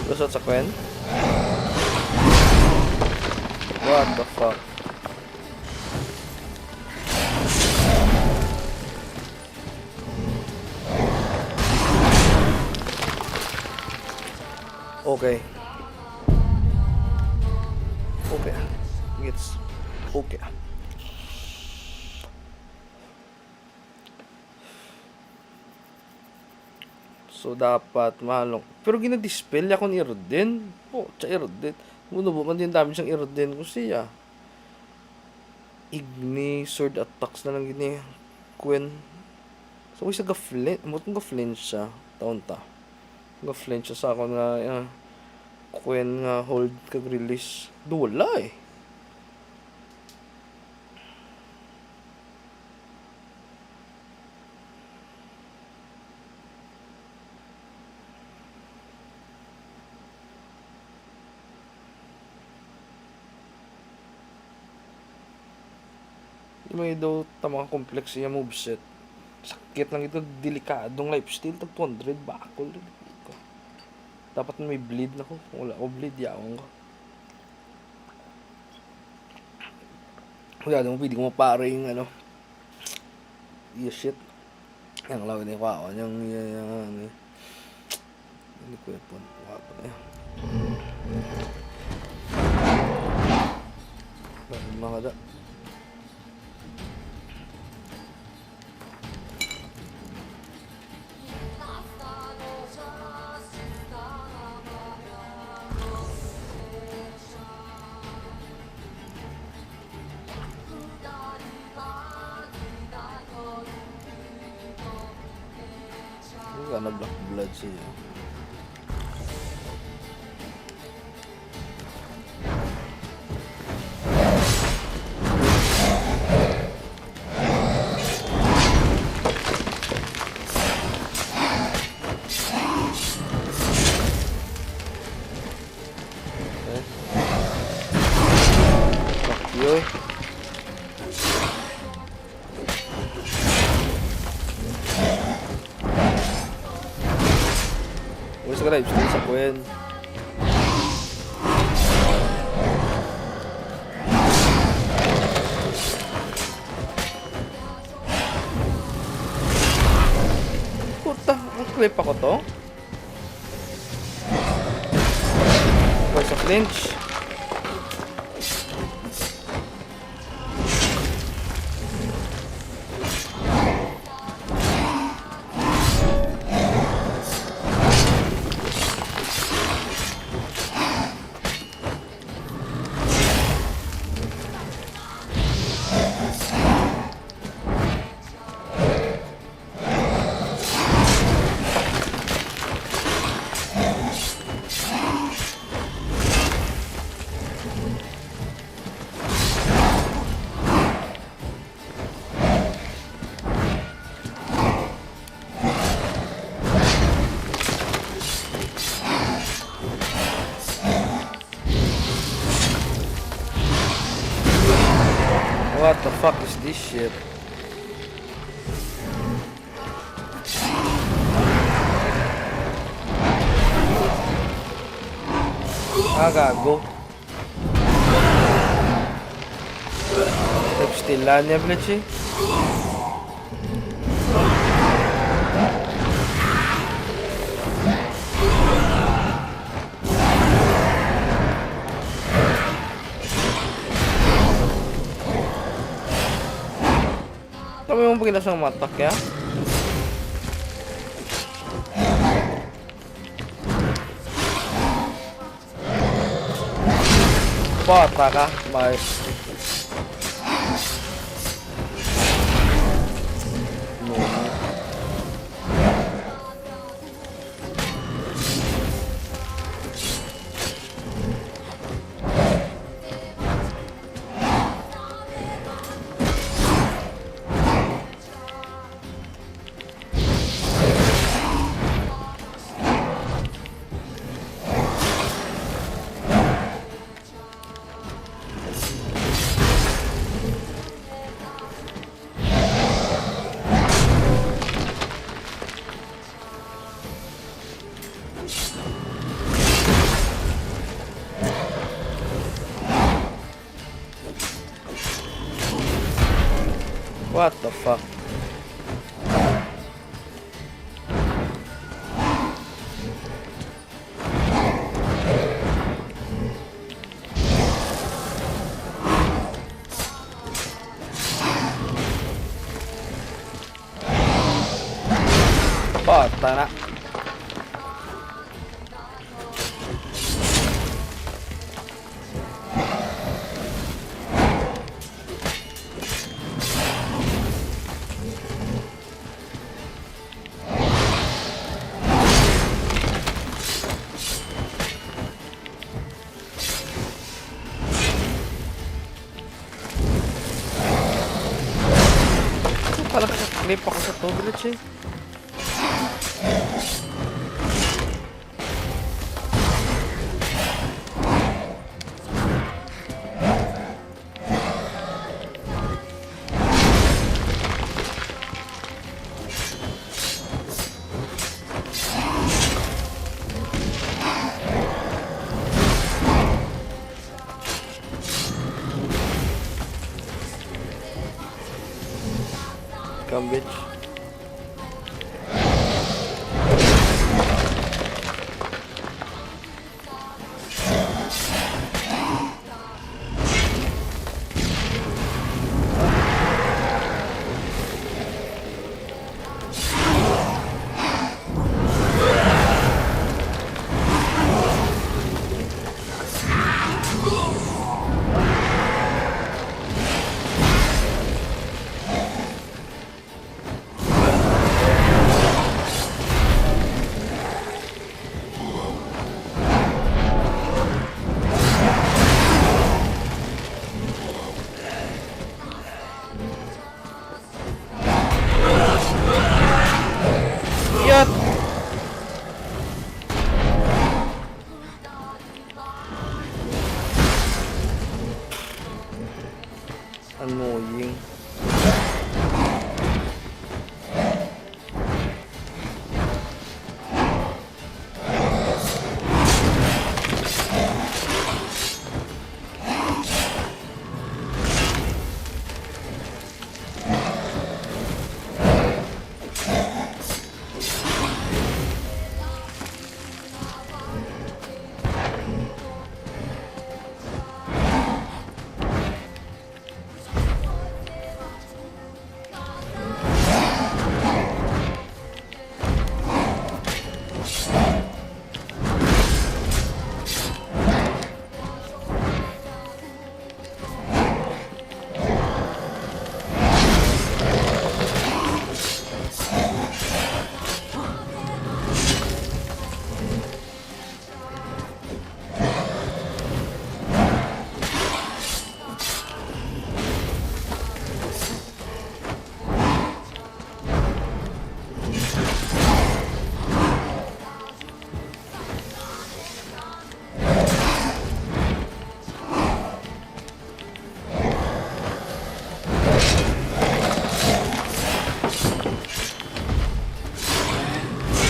Lusot sa Quen? What the fuck? Okay. Okay. Gets okay. So, dapat mahalong. Pero ginadispel ako ni Irodin. Po, sa Irodin. Muna ba man din dami siyang Irodin ko siya. Igni sword attacks na lang gini Queen. So isa ga-flinch, mo tong ga-flinch siya taon ta. Ga-flinch siya sa ako nga Queen nga hold kag release. Wala eh. May daw tamang complex siya moveset. Sakit lang ito, delikadong lifesteal. Tag 200, bakol. Dapat may bleed na ko. Kung wala ko bleed, yawang ko. Wala naman, pwede ko mapara yung ano. Yeah, shit. Yang lawin yung kawan. Yung hindi ko yung wako na yan. Mga da. Karena black blood sih ya. Subscribe sa Queen. Puta, ang clip ako to. Voice of Lynch. What the fuck is this shit? Ah, gago. Nagstilan niya, Bleachy. Kami mo pagkilas ng matak ya? Bota ka, mas what the fuck? Bota na. Baka nakaklip ako sa to, Glitch eh. Come, bitch. Yat! Annoying.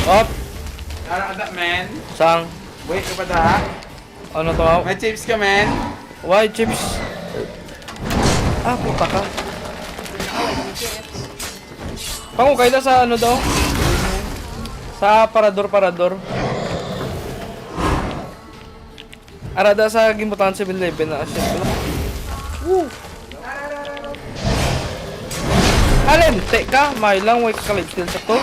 Up! Nakakada, man. Sang? Wait ka pa da? Ano to? May chips ka, man. Why chips? Ah, puta ka. Pango kayo sa ano daw? Sa parador. Arada sa gimutan 7-Eleven na shit ko. Woo! Alin, ka, may lang way ka college still sa to.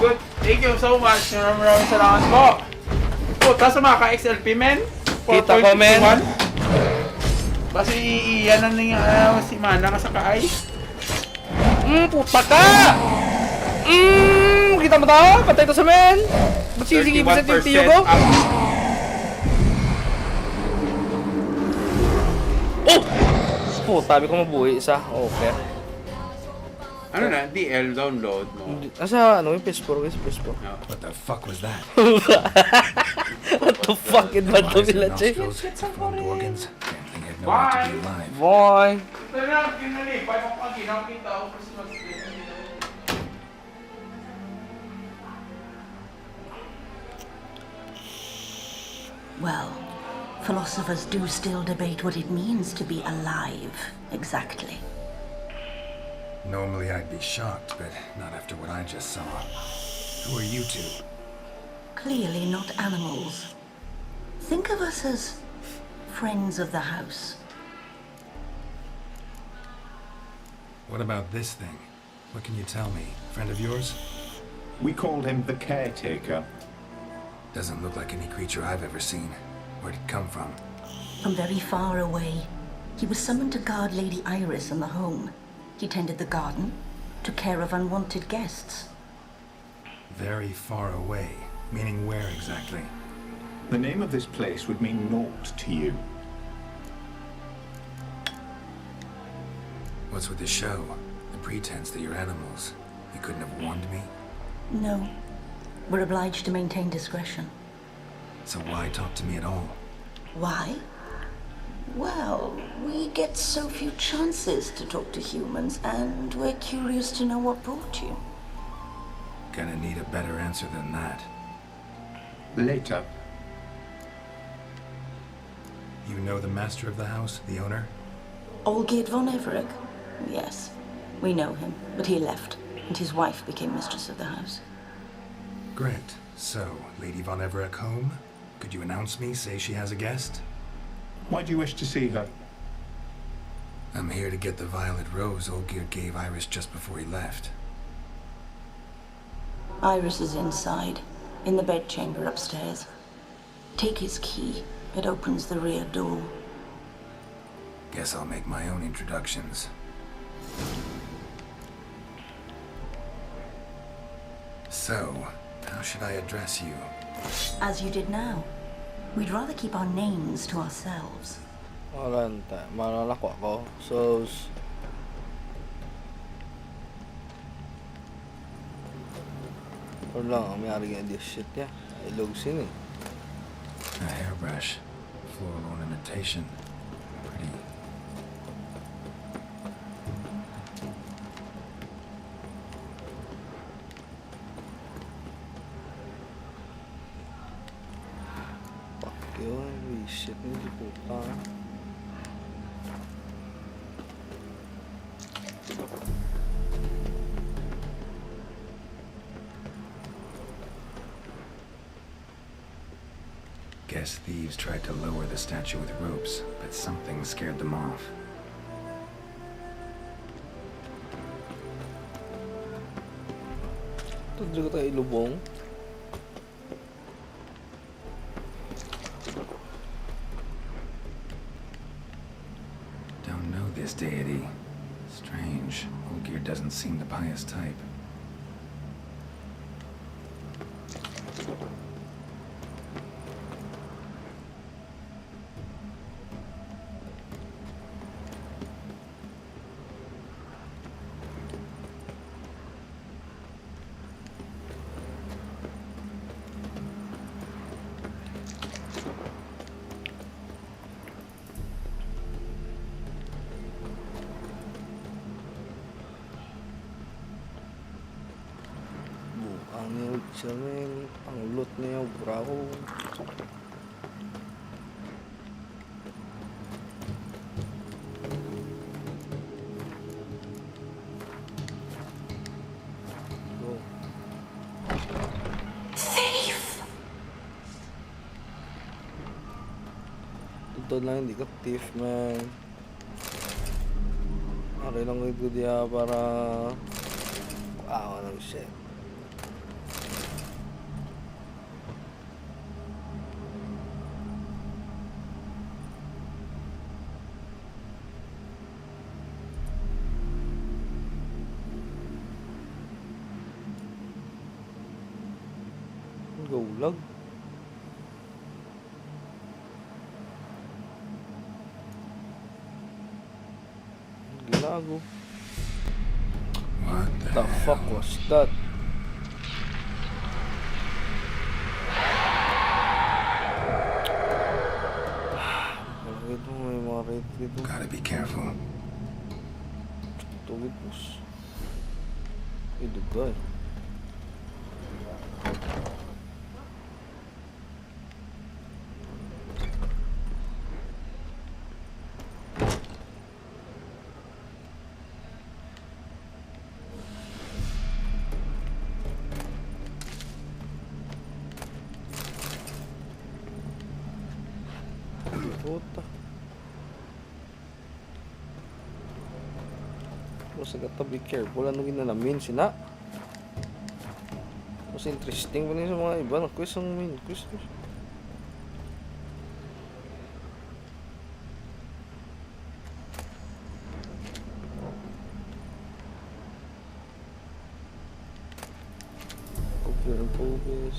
Good. Thank you so much. Maraming salamat po. Puta sa mga ka-XLP, men. Kita ko, men. Basi iyan na si Mana ka sa kaay. Puta ka! Kita mo tao? Patay to sa men! Ba't sisigibig sa titiyo ko? Oh! Puta, sabi ko mabuhay isa. Okay. Ano na? DL download mo. Asa ano yung PS4? What the fuck was that? What the fuck? Ba ito sila, Che? Deformed organs. Damn thing had no Bye. right to be alive. Boy! Ito na, kinalipay mo pag ginakita ako kasi mag-split. Well, philosophers do still debate what it means to be alive, exactly. Normally I'd be shocked, but not after what I just saw. Who are you two? Clearly not animals. Think of us as friends of the house. What about this thing? What can you tell me? Friend of yours? We called him the Caretaker. Doesn't look like any creature I've ever seen. Where'd it come from? From very far away. He was summoned to guard Lady Iris and the home. He tended the garden, took care of unwanted guests. Very far away. Meaning where exactly? The name of this place would mean naught to you. What's with the show? The pretense that you're animals. You couldn't have warned me? No. We're obliged to maintain discretion. So why talk to me at all? Why? Well, we get so few chances to talk to humans, and we're curious to know what brought you. Gonna need a better answer than that. Later. You know the master of the house, the owner? Olgierd von Everett? Yes, we know him, but he left, and his wife became mistress of the house. Great. So, Lady von Everett home? Could you announce me, say she has a guest? Why do you wish to see her? I'm here to get the violet rose Olgierd gave Iris just before he left. Iris is inside, in the bedchamber upstairs. Take his key. It opens the rear door. Guess I'll make my own introductions. So, how should I address you? As you did now. We'd rather keep our names to ourselves. Wala nta. Malalako ako. So... Wala lang, may ari nga this shit niya. Ilog sini. A hairbrush. Floral ornamentation. Pretty. Yun, shit ni puta. Guess thieves tried to lower the statue with ropes, but something scared them off. Tudlo ko tayo ilubong. Don't know this deity. Strange. Olgierd doesn't seem the pious type. Ang Withcer men, ang loot niya, bravo. Thief! Ito lang, hindi ka thief, man. Aray lang ito diya para... Wow, ng shit. Gaulag. Ginago. What The fuck was that? May mga raid dito. Gotta be careful. Tugid pus. Idugay. Puta. Basta gata be careful. Ano ginanamin sina? Mas interesting pa rin sa mga iba. Quiz ang main quiz. Pure and focus.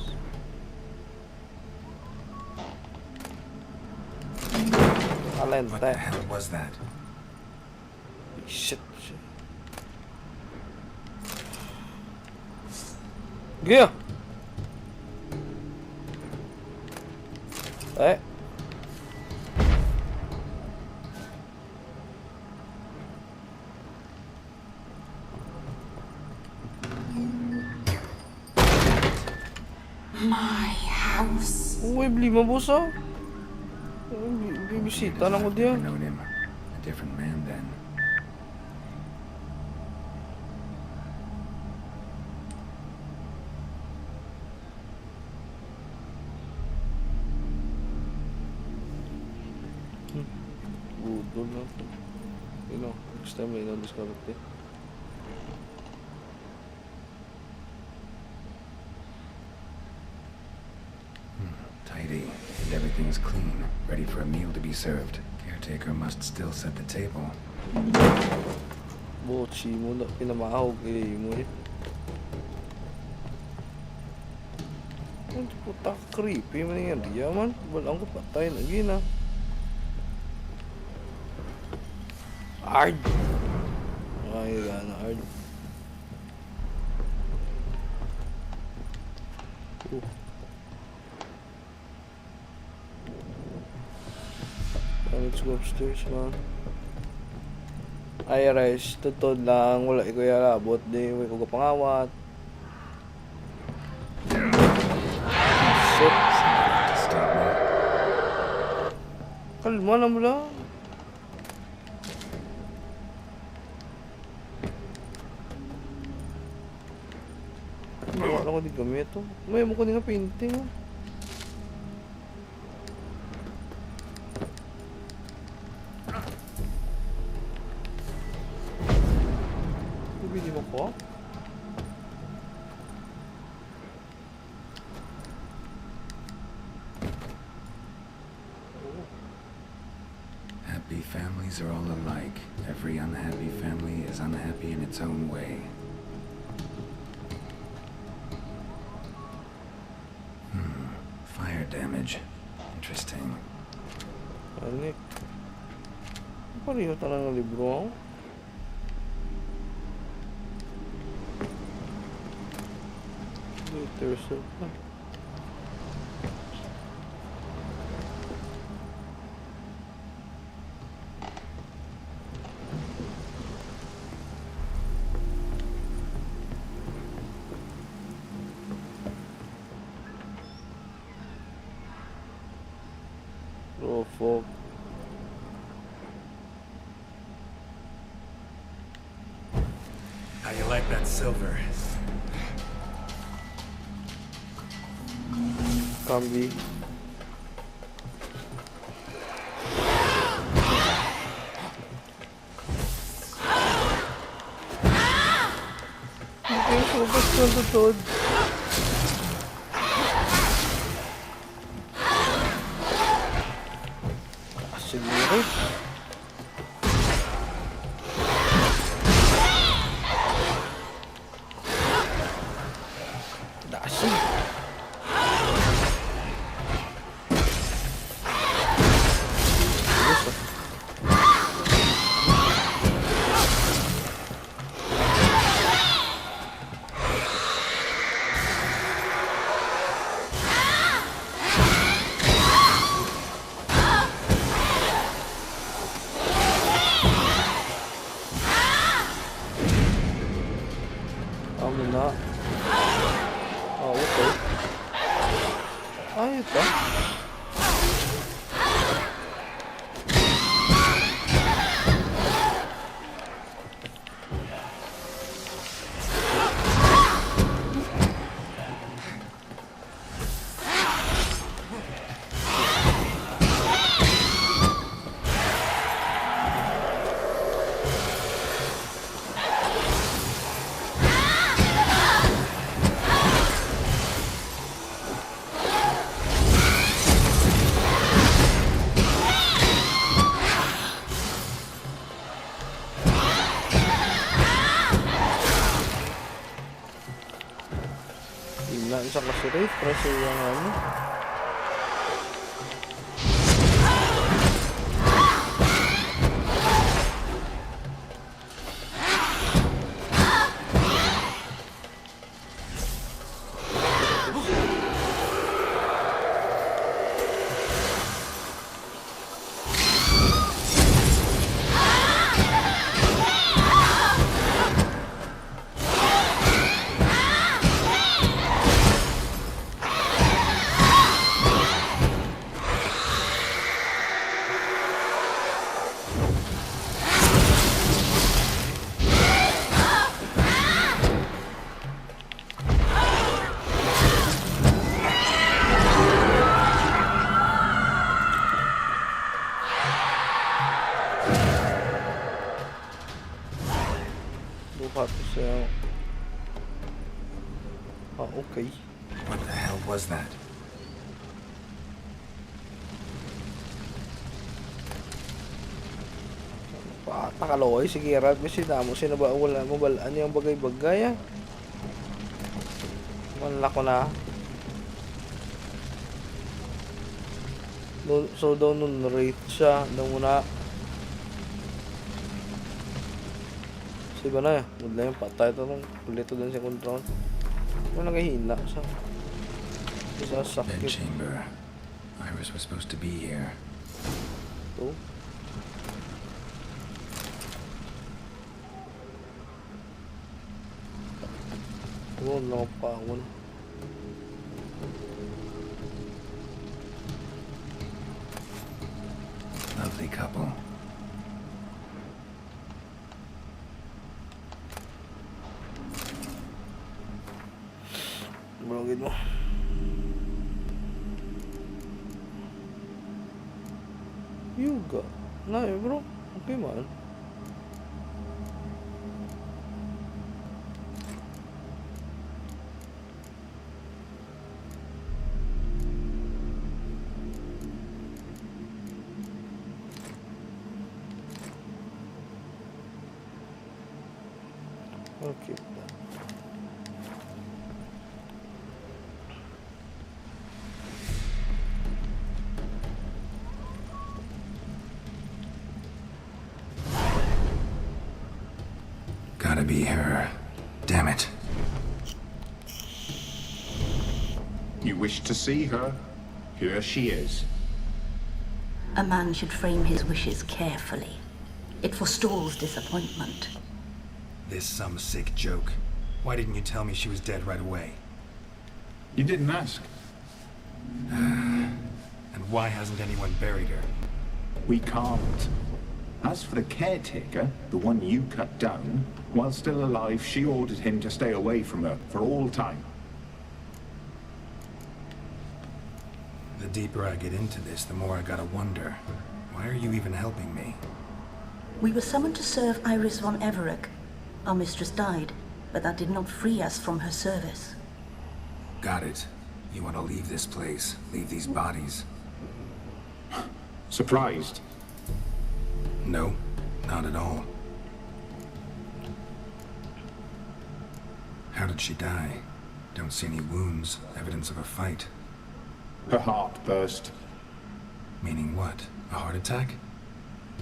What the hell was that? Shit. Gaya! Eh? My house. Uy, beli mo bosa. Bibisita lang ko diyan. Known him. A different man then. Budol na to. You know, next time na discover it. Tidy. And everything's clean. Ready for a meal to be served. Caretaker must still set the table. Bochi mo na pinamahog mo eh. Ang puta creepy man yan dia man. Walang ko patay na gina. Ard. Ay gana ard. Let's go upstairs man. Ay res, tutod lang, wala ko yara, abot di, wala ko pangawat. Shit. Kalma na mo lang. Wala ko di gamit to. May mo ko di nga painting. Bibili mo ko? Happy families are all alike. Every unhappy family is unhappy in its own way. Fire damage. Interesting. Ano? Pareho talaga ng libro ako. Withcer pa. Fog. How you like that silver? Kambi. Okay, focus ko sa tod. Siguro. Dasi. Na. Oh, okay. Ayos ba? mahina sa kasi rate kasi yung ano. Okay. What the hell was that? Nakaloy, sige rat, kasi damo sinaba wala mo balaan yung bagay-bagay ah. Wala ko na. So daw nun rate siya, daw muna. Siba na, mula yung patay ito nung kulito dun sa control. Ano nangihina siya? Dead chamber. Iris was supposed to be here. Oh. Oh, nakapawon. Lovely couple. Bulogin mo. Yuga. Nah, bro. Okay man. Okay. Gotta be her. Damn it. You wish to see her? Here she is. A man should frame his wishes carefully. It forestalls disappointment. This some sick joke. Why didn't you tell me she was dead right away? You didn't ask. And why hasn't anyone buried her? We can't. As for the caretaker, the one you cut down, while still alive, she ordered him to stay away from her for all time. The deeper I get into this, the more I gotta wonder. Why are you even helping me? We were summoned to serve Iris von Everett. Our mistress died, but that did not free us from her service. Got it. You want to leave this place, leave these bodies. Surprised? No, not at all. How did she die? Don't see any wounds, evidence of a fight. Her heart burst. Meaning what? A heart attack?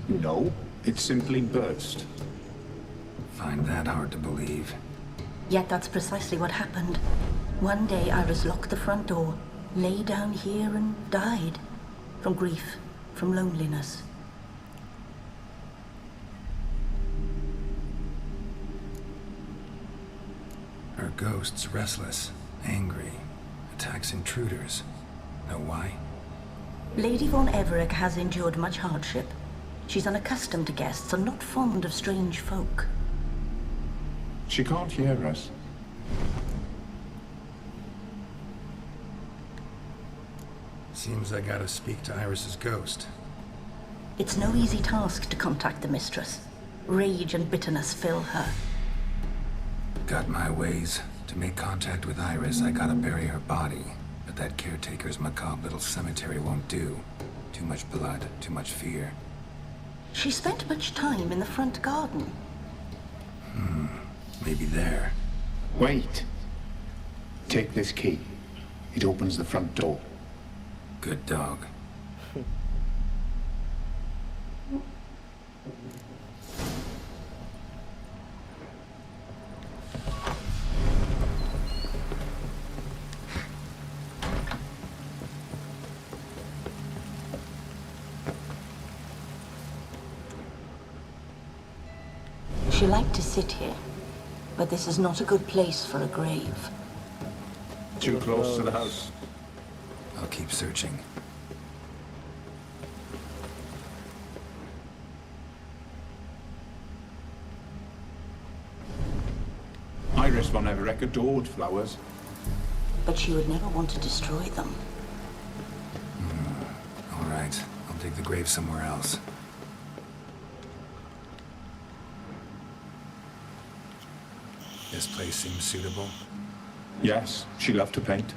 No, it simply burst. Find that hard to believe. Yet that's precisely what happened. One day Iris locked the front door, lay down here and died. From grief, from loneliness. Her ghost's restless, angry, attacks intruders. Know why? Lady von Everett has endured much hardship. She's unaccustomed to guests and not fond of strange folk. She can't hear us. Seems I gotta speak to Iris's ghost. It's no easy task to contact the mistress. Rage and bitterness fill her. Got my ways. To make contact with Iris, I gotta bury her body. But that caretaker's macabre little cemetery won't do. Too much blood, too much fear. She spent much time in the front garden. Maybe there. Wait. Take this key. It opens the front door. Good dog. She liked to sit here, but this is not a good place for a grave. Too close to the house. I'll keep searching. Iris von Everett adored flowers. But she would never want to destroy them. All right, I'll dig the grave somewhere else. This place seems suitable. Yes, she loved to paint.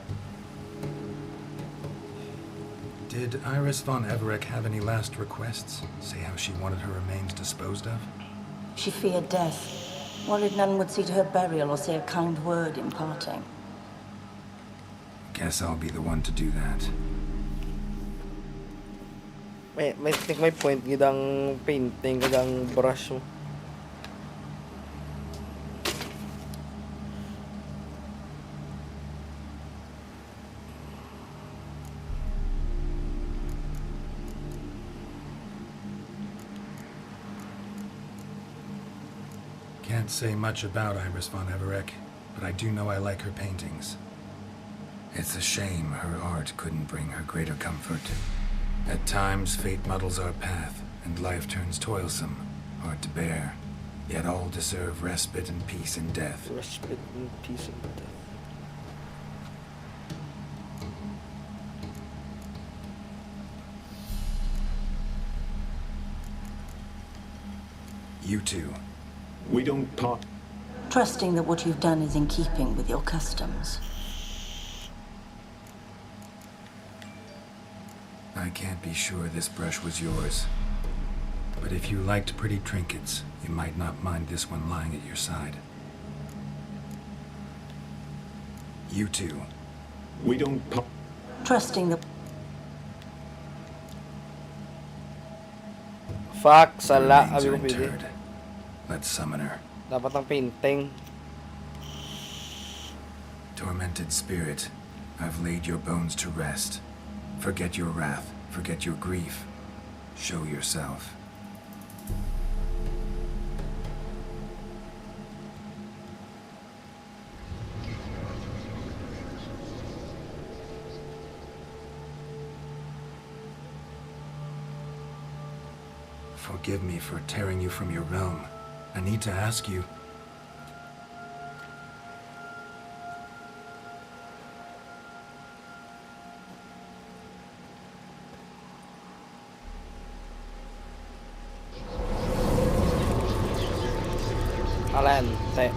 Did Iris von Everett have any last requests? Say how she wanted her remains disposed of? She feared death. Worried none would see to her burial or say a kind word in parting. Guess I'll be the one to do that. May point gidang painting kadang brush mo. Can't say much about Iris von Everett, but I do know I like her paintings. It's a shame her art couldn't bring her greater comfort. At times, fate muddles our path, and life turns toilsome, hard to bear. Yet all deserve respite and peace in death. Respite and peace in death. You two. We don't part. Trusting that what you've done is in keeping with your customs. I can't be sure this brush was yours. But if you liked pretty trinkets, you might not mind this one lying at your side. You two. We don't part. Trusting that... Fuck, sala. Abi ko pili. Let's summon her. Dapat ang painting. Tormented spirit, I've laid your bones to rest. Forget your wrath, forget your grief. Show yourself. Forgive me for tearing you from your realm. I need to ask you. Alente.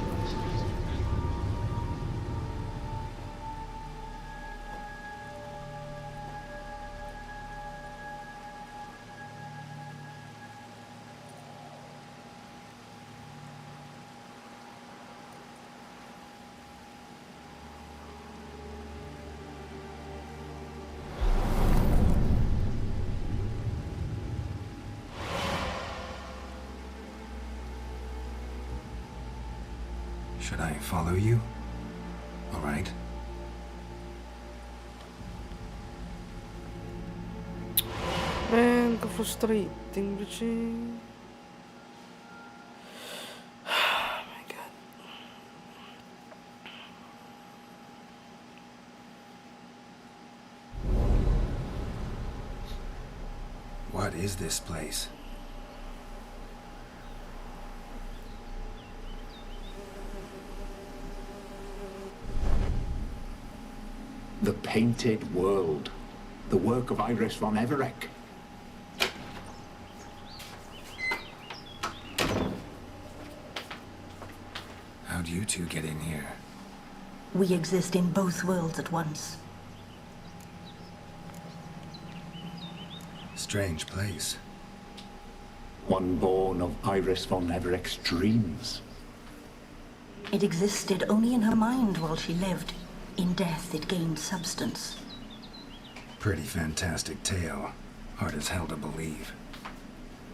Should I follow you? All right. Man, ka-frustrating, bitching. Oh my god. What is this place? The Painted World. The work of Iris von Everett. How'd you two get in here? We exist in both worlds at once. Strange place. One born of Iris von Everett's dreams. It existed only in her mind while she lived. In death, it gained substance. Pretty fantastic tale. Hard as hell to believe.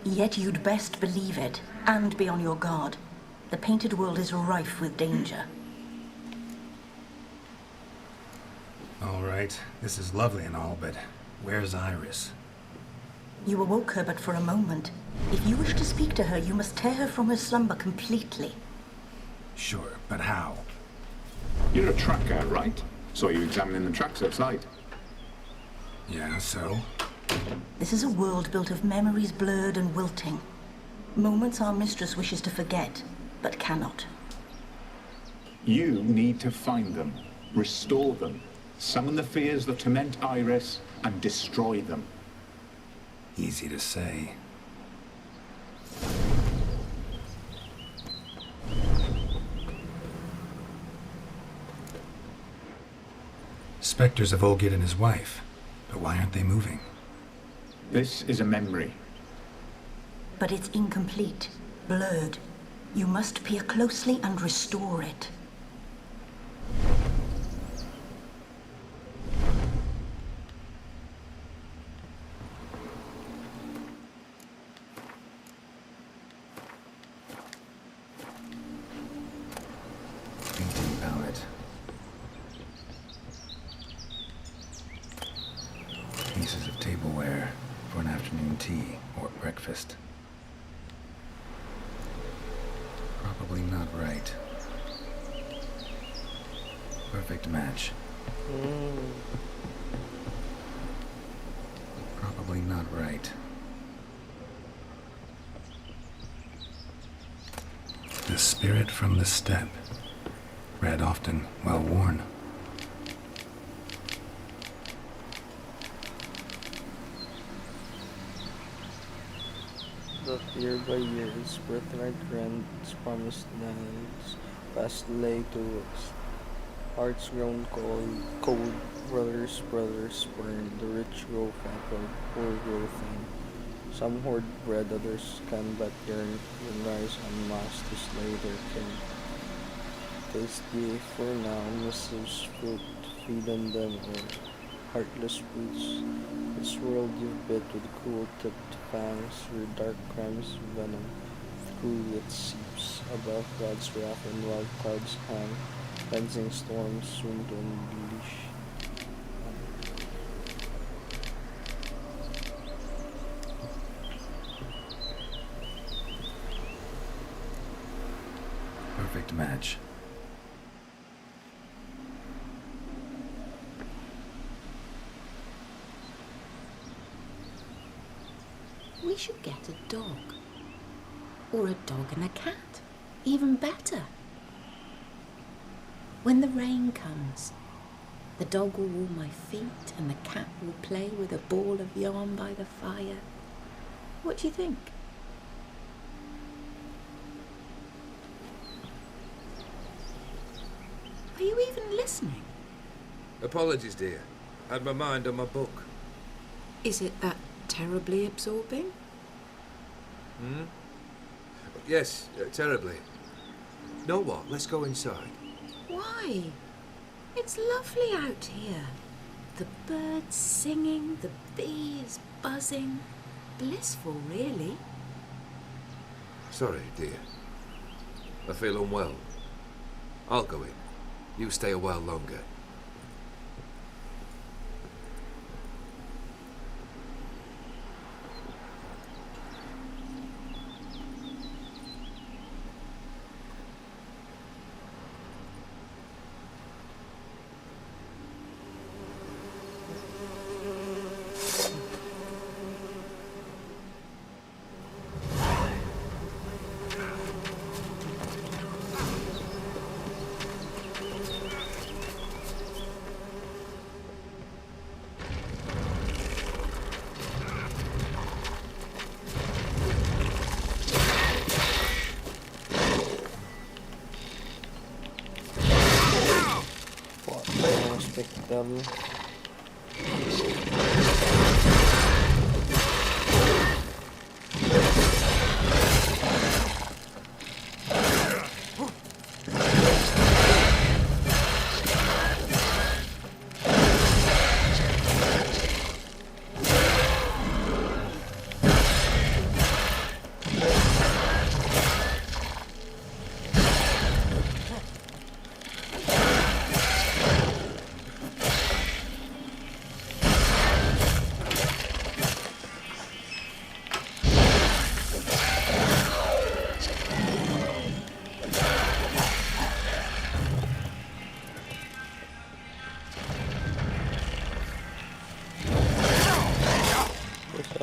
Yet you'd best believe it, and be on your guard. The painted world is rife with danger. All right, this is lovely and all, but where's Iris? You awoke her but for a moment. If you wish to speak to her, you must tear her from her slumber completely. Sure, but how? You're a tracker, right? Saw you examining the tracks outside. Yeah, so? This is a world built of memories blurred and wilting. Moments our mistress wishes to forget, but cannot. You need to find them, restore them, summon the fears that torment Iris, and destroy them. Easy to say. Spectres of Olgid and his wife. But why aren't they moving? This is a memory. But it's incomplete, blurred. You must peer closely and restore it. Painting palette. Pieces of tableware for an afternoon tea or breakfast. Probably not right. Perfect match. Probably not right. The spirit from the steppe. Read often, well worn. That year by year his birthright grants promised lands past lay to waste. Hearts grown cold, brothers burn, the rich grow fat while poor grow thin. Some hoard bread, others can but yearn, when rise en masse to slay their kin. Taste ye for now missives fruit, feed on them or heartless brutes. This world you've bit with cruel-tipped fangs, your dark crimes venom. Through it seeps above God's wrath and wild clouds hang, cleansing storms soon to unleash. Perfect match. We should get a dog. Or a dog and a cat. Even better. When the rain comes, the dog will warm my feet and the cat will play with a ball of yarn by the fire. What do you think? Are you even listening? Apologies, dear. Had my mind on my book. Is it that terribly absorbing? Hmm? Yes, terribly. Know what? Let's go inside. Why? It's lovely out here. The birds singing, the bees buzzing. Blissful, really. Sorry, dear. I feel unwell. I'll go in. You stay a while longer. Them.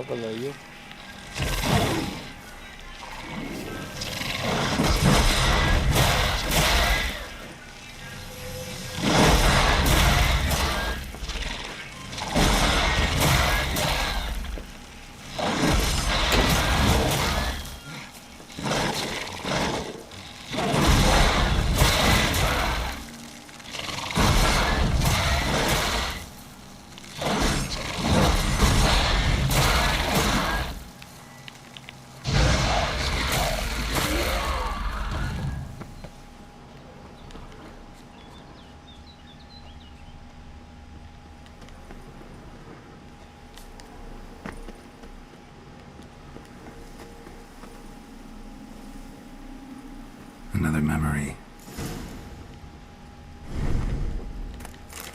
pala yun. Another memory.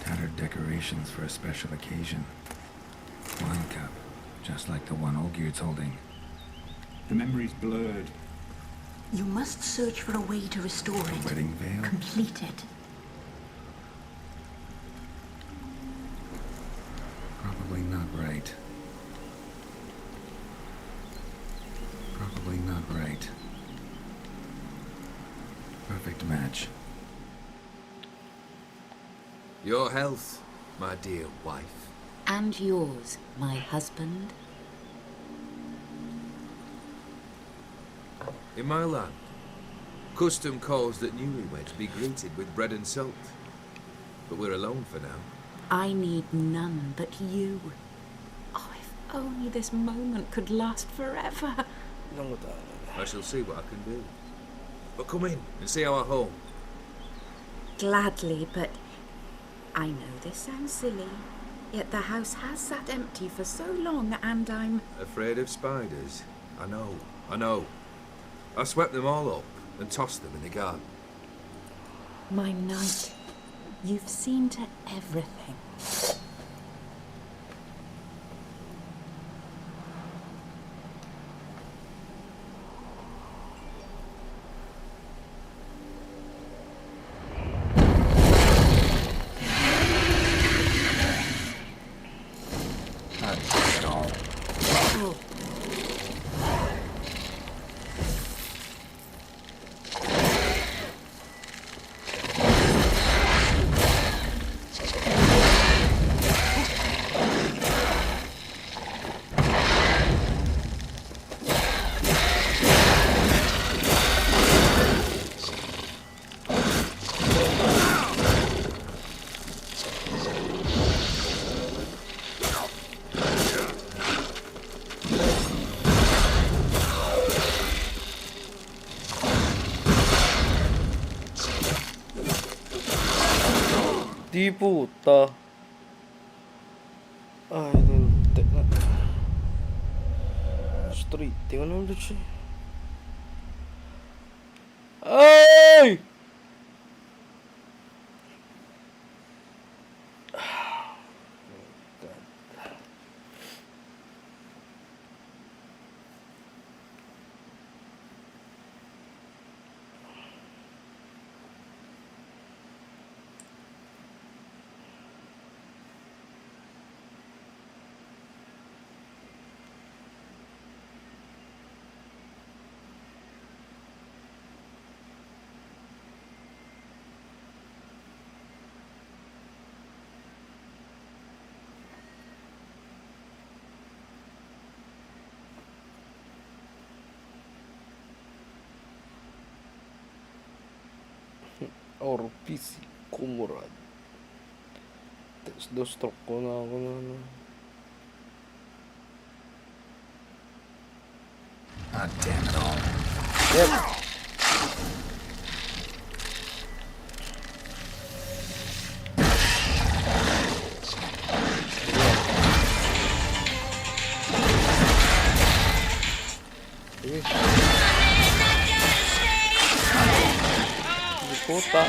Tattered decorations for a special occasion. Wine cup, just like the one Olgierd's holding. The memory's blurred. You must search for a way to restore it. Wedding veil? Complete it. Probably not right. Probably not right. Perfect match. Your health, my dear wife. And yours, my husband. In my land, custom calls that newlyweds be greeted with bread and salt. But we're alone for now. I need none but you. Oh, if only this moment could last forever. I shall see what I can do. But come in and see our home. Gladly, but I know this sounds silly, yet the house has sat empty for so long and I'm... Afraid of spiders? I know. I swept them all up and tossed them in the garden. My knight, you've seen to everything. Di puta. Ay, hindi na. Straight, tingnan mo ulit siya. Ay! Orpisi Kumurad. Tapos do-stroke ko na ako na ano. God damn it all. Yep. Puta.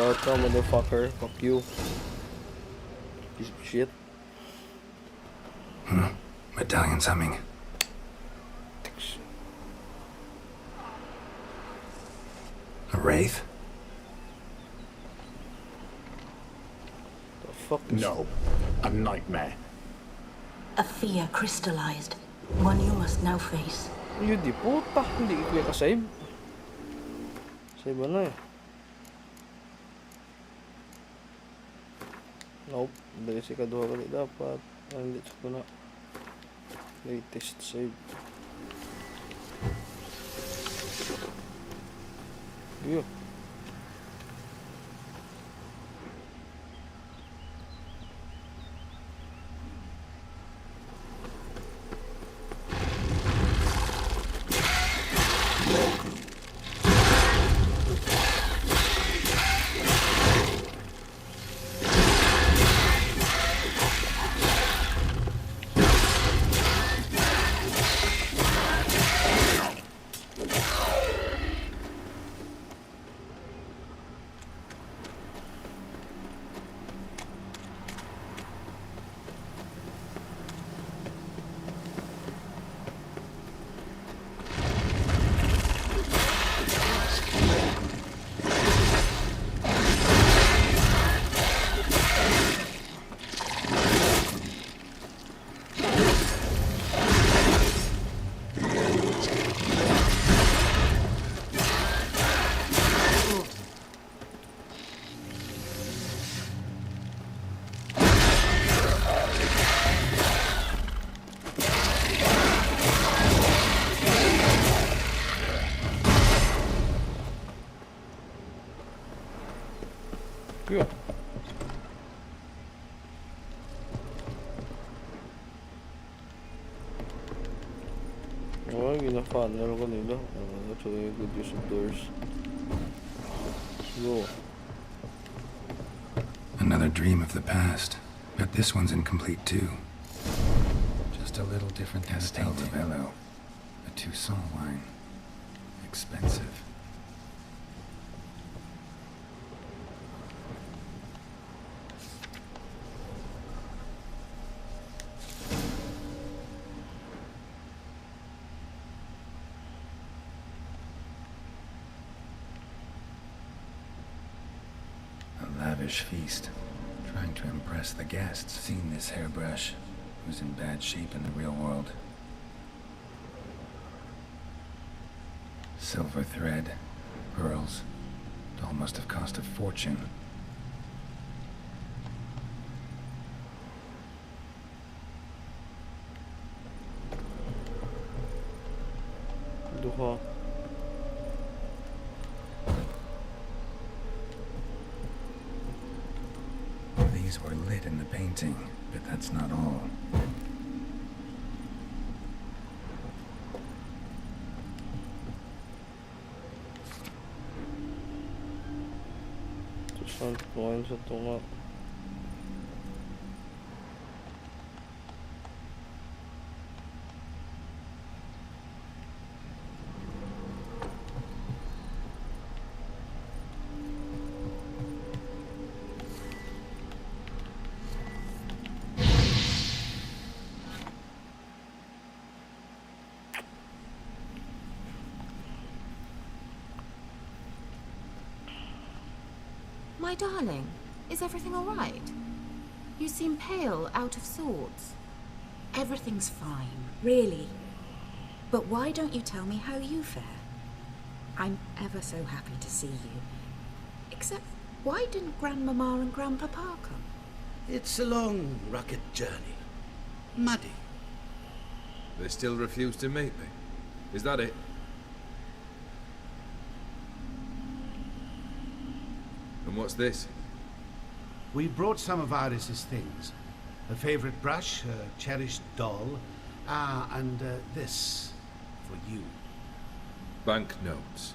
about ka, motherfucker. Fuck you. Piece of shit. Medallion's humming. A wraith? The fuck is... No. A nightmare. A fear crystallized. One you must now face. Yun di puta. Hindi ko kaya ka-save. Save mo na eh. Nope. Dahil si kaduha ka dapat. Hindi ko na. Latest save. Yeah. Yeah. Oh, gina-funnel ko nila. That's a good use of doors. Go. Another dream of the past, but this one's incomplete too. Just a little different than the painting. Bello. A Toussaint wine. Expensive. Feast, trying to impress the guests. Seen this hairbrush. It was in bad shape in the real world. Silver thread, pearls. It all must have cost a fortune. Duha. Were lit in the painting, but that's not all. Saan kumain sa tunga? My darling, is everything all right? You seem pale, out of sorts. Everything's fine, really. But why don't you tell me how you fare? I'm ever so happy to see you. Except, why didn't Grandmama and Grandpapa come? It's a long, rugged journey. Muddy. They still refuse to meet me. Is that it? And what's this? We brought some of Iris's things. Her favorite brush, her cherished doll, and this for you. Banknotes.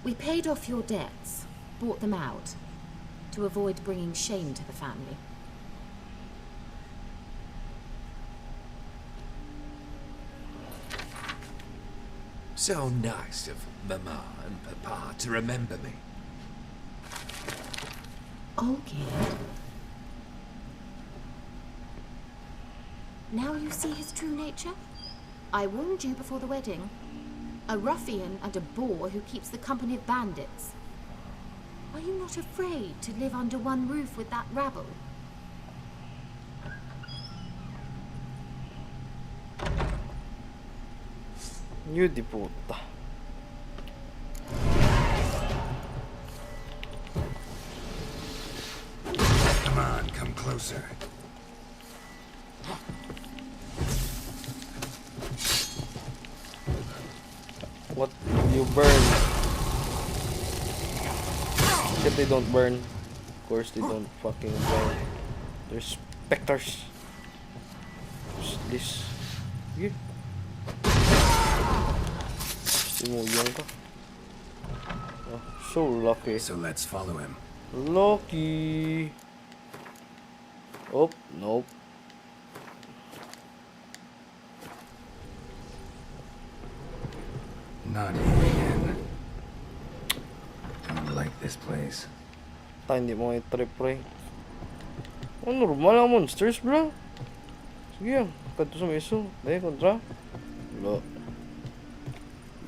We paid off your debts, bought them out, to avoid bringing shame to the family. So nice of Mama and Papa to remember me. Olgierd? Now you see his true nature? I warned you before the wedding. A ruffian and a boor who keeps the company of bandits. Are you not afraid to live under one roof with that rabble? You di puta. Come on, come closer. What? You burn. If they don't burn. Of course they don't fucking burn. There's specters. What's this? Yeah. Sinuyong ka. Oh, so lucky. So let's follow him. Lucky. Oh, nope. Not here again. Don't like this place. Tayo hindi mo i-trip, pre. Oh, normal ang monsters, bro. Sige yan. Kanto sa meso. Dahil, kontra. Wala.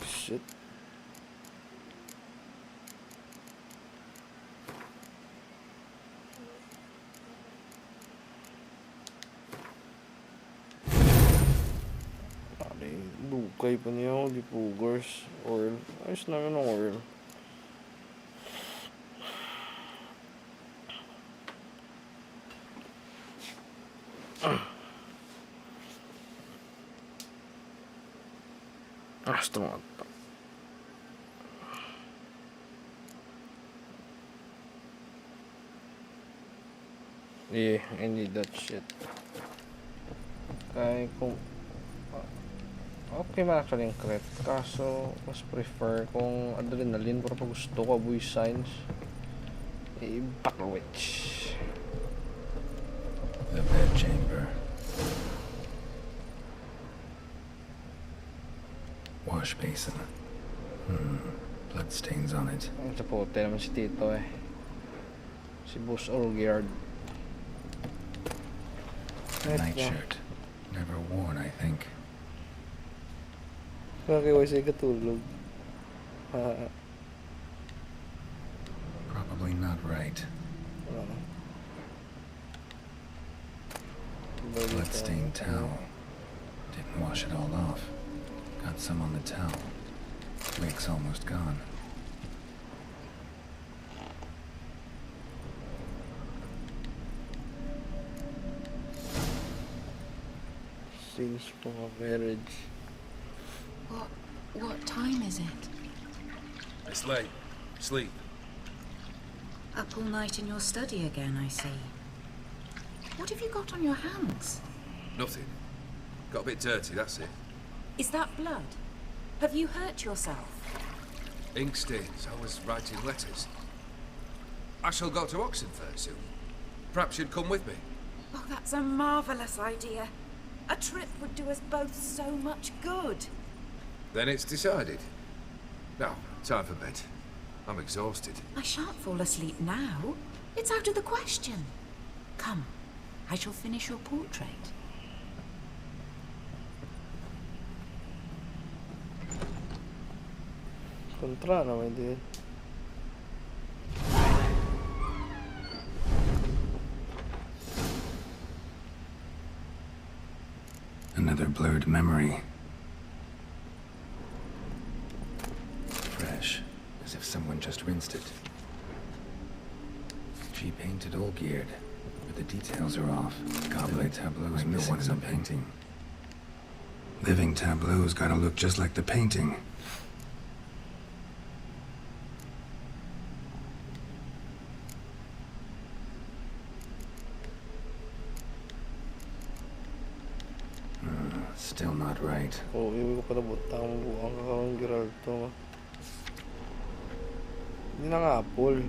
Shit. Dukay pa niya ako, di pugars. Oil. Ayos namin ang oil. Astronaut. Yeah, I need that shit. Kaya kung okay man actually yung crit, kaso mas prefer kung adrenaline pero pag gusto ko abuy signs back witch. The bed chamber. Wash basin. Blood stains on it. Ang sapote naman si Tito eh. Si Boss Olgierd. Nightshirt. Never worn, I think. Nakiwasay katulog. Probably not right. Bloodstained towel. Didn't wash it all off. Got some on the towel. Wick's almost gone. Scenes from a marriage. What time is it? It's late. Sleep. Up all night in your study again, I see. What have you got on your hands? Nothing. Got a bit dirty, that's it. Is that blood? Have you hurt yourself? Ink stains. I was writing letters. I shall go to Oxford very soon. Perhaps you'd come with me. Oh, that's a marvellous idea. A trip would do us both so much good. Then it's decided. Now, time for bed. I'm exhausted. I shan't fall asleep now. It's out of the question. Come, I shall finish your portrait. Kontra naman din. Another blurred memory. Fresh, as if someone just rinsed it. She painted Olgierd, but the details are off. Goblet tableau is missing some painting. Living tableau's gotta look just like the painting. Still not right. Oh, iwi ko pala butang buwang kakaroon Geralt to. Hindi na nga apple.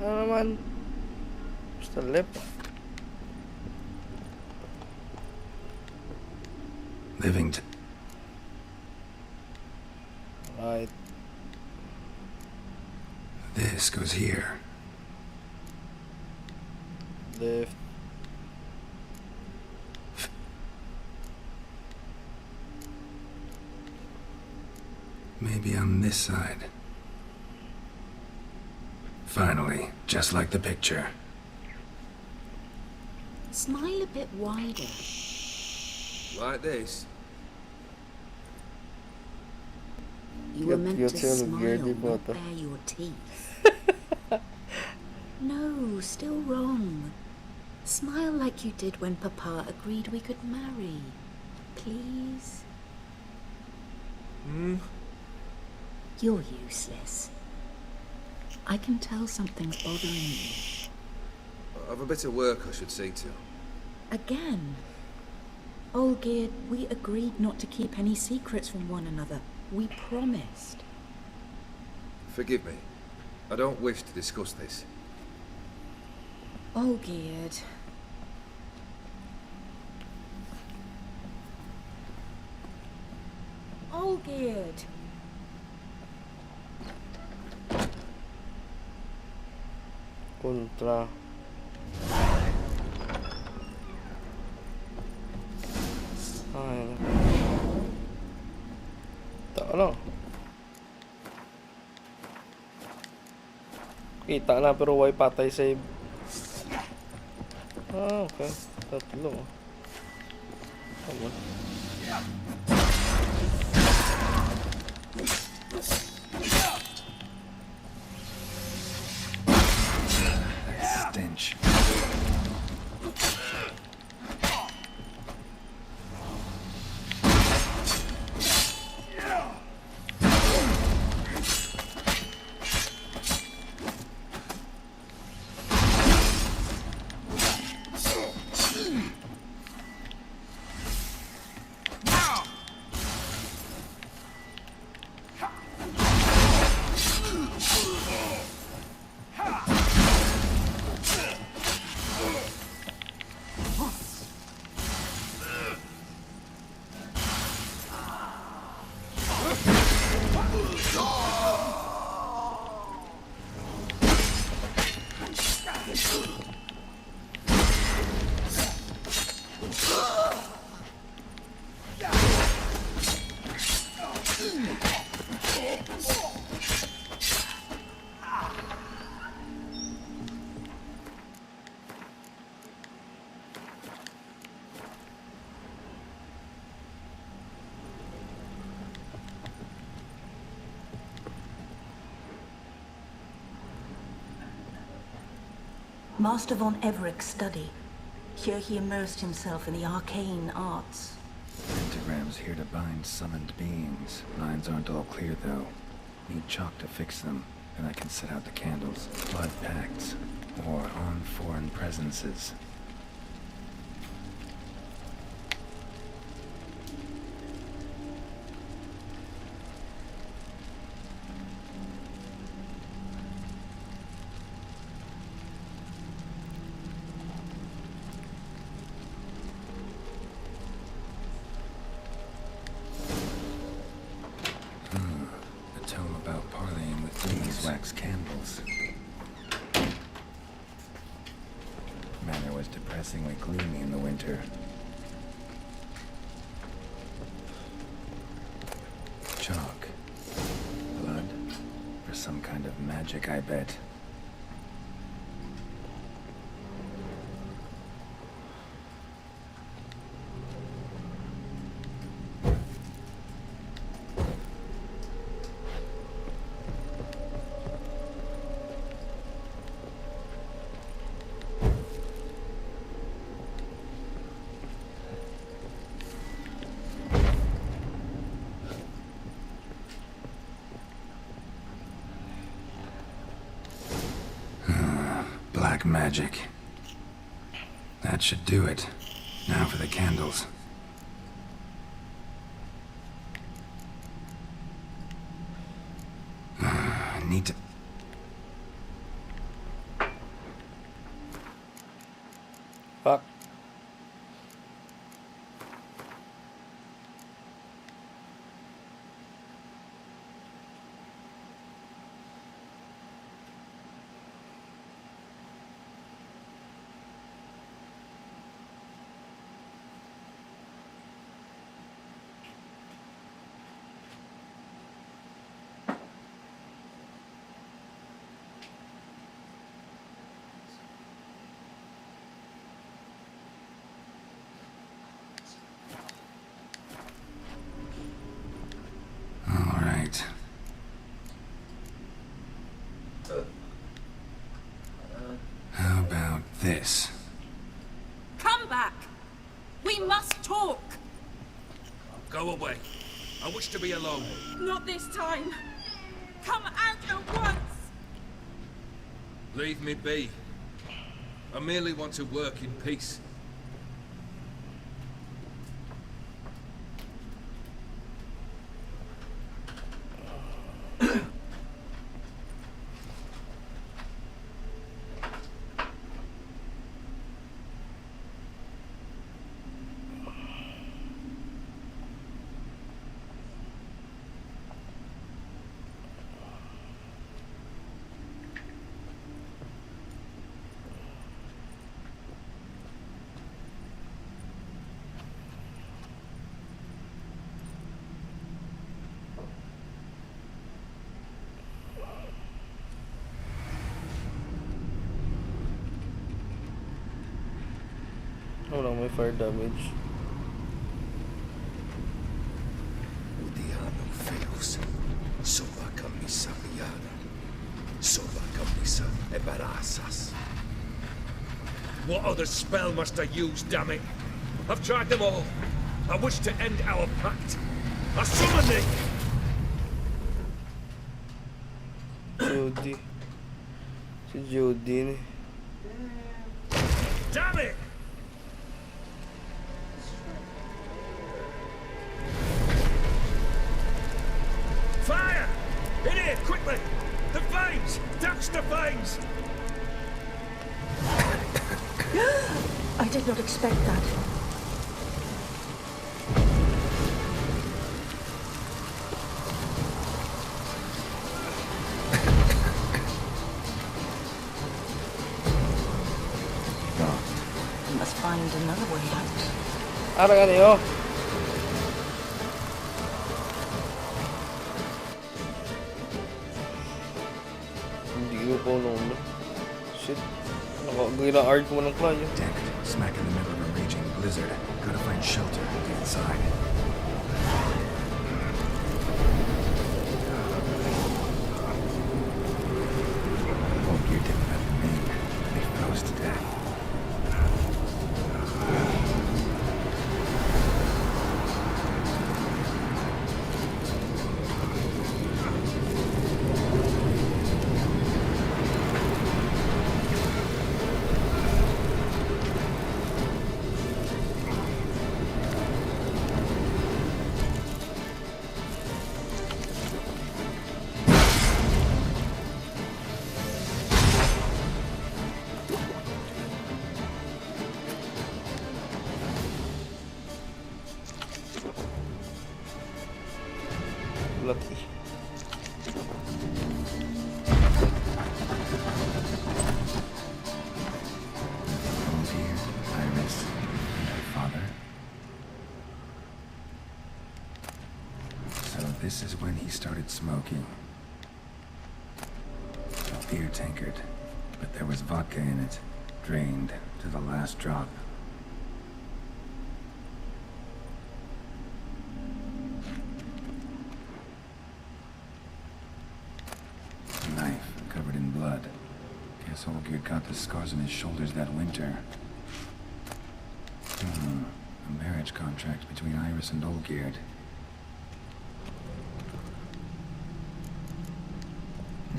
Ano naman? Basta lip. Living Right. This goes here. Left. Maybe on this side. Finally, just like the picture. Smile a bit wider. Like this? You were meant to smile, not bare your teeth. No, still wrong. Smile like you did when Papa agreed we could marry. Please? You're useless. I can tell something's bothering you. I've a bit of work I should see to. Again? Olgierd, we agreed not to keep any secrets from one another. We promised. Forgive me. I don't wish to discuss this. Olgierd. Olgierd. Kontra. Ay, tak kita na pero way patay save. Ah, okay. Tatlo. Come on. Stench. Master von Everett's study. Here he immersed himself in the arcane arts. Pentagrams here to bind summoned beings. Lines aren't all clear, though. Need chalk to fix them, and I can set out the candles. Blood pacts, or on foreign presences. A tome about parleying with beeswax candles. Manor was depressingly gloomy in the winter. Chalk. Blood. For some kind of magic, I bet. Black magic. That should do it. Now for the candles. I need to... Fuck. this. Come back! We must talk! Go away. I wish to be alone. Not this time! Come out at once! Leave me be. I merely want to work in peace. Hold on, my fire damage. Udiano feos. Soba camisa liana. Soba camisa ebarasas. What other spell must I use, damn it? I've tried them all. I wish to end our pact. I summon thee! Judy. Si Judy ni. Damn it! Fire! In here, quickly! The veins! Touch the veins! I did not expect that. We must find another way out. Ara ka niyo. Hindi ko po noon. Shit. Nakagila art mo ng klaya. Damn it. Smack in the middle of a raging blizzard. Gotta find shelter and get inside. Hope you didn't let them in. They froze to death. Lucky. Oh dear, Iris and her father. So this is when he started smoking. A beer tankard, but there was vodka in it, drained to the last drop. Knife covered in blood. Guess Olgierd got the scars on his shoulders that winter. A marriage contract between Iris and Olgierd.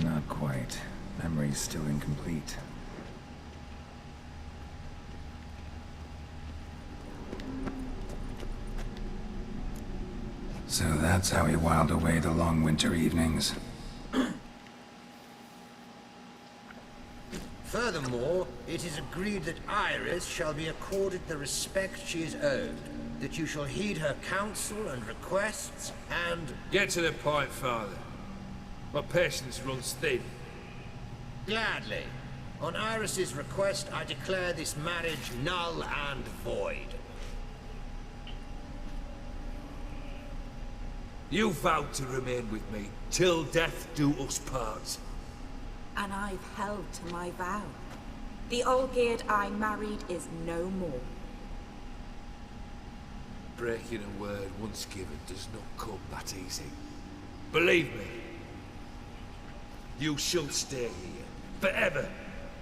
Not quite. Memory's still incomplete. So that's how he whiled away the long winter evenings. Furthermore, it is agreed that Iris shall be accorded the respect she is owed, that you shall heed her counsel and requests, and... Get to the point, Father. My patience runs thin. Gladly. On Iris's request, I declare this marriage null and void. You vowed to remain with me, till death do us part. And I've held to my vow. The Olgierd I married is no more. Breaking a word once given does not come that easy. Believe me, you shall stay here, forever.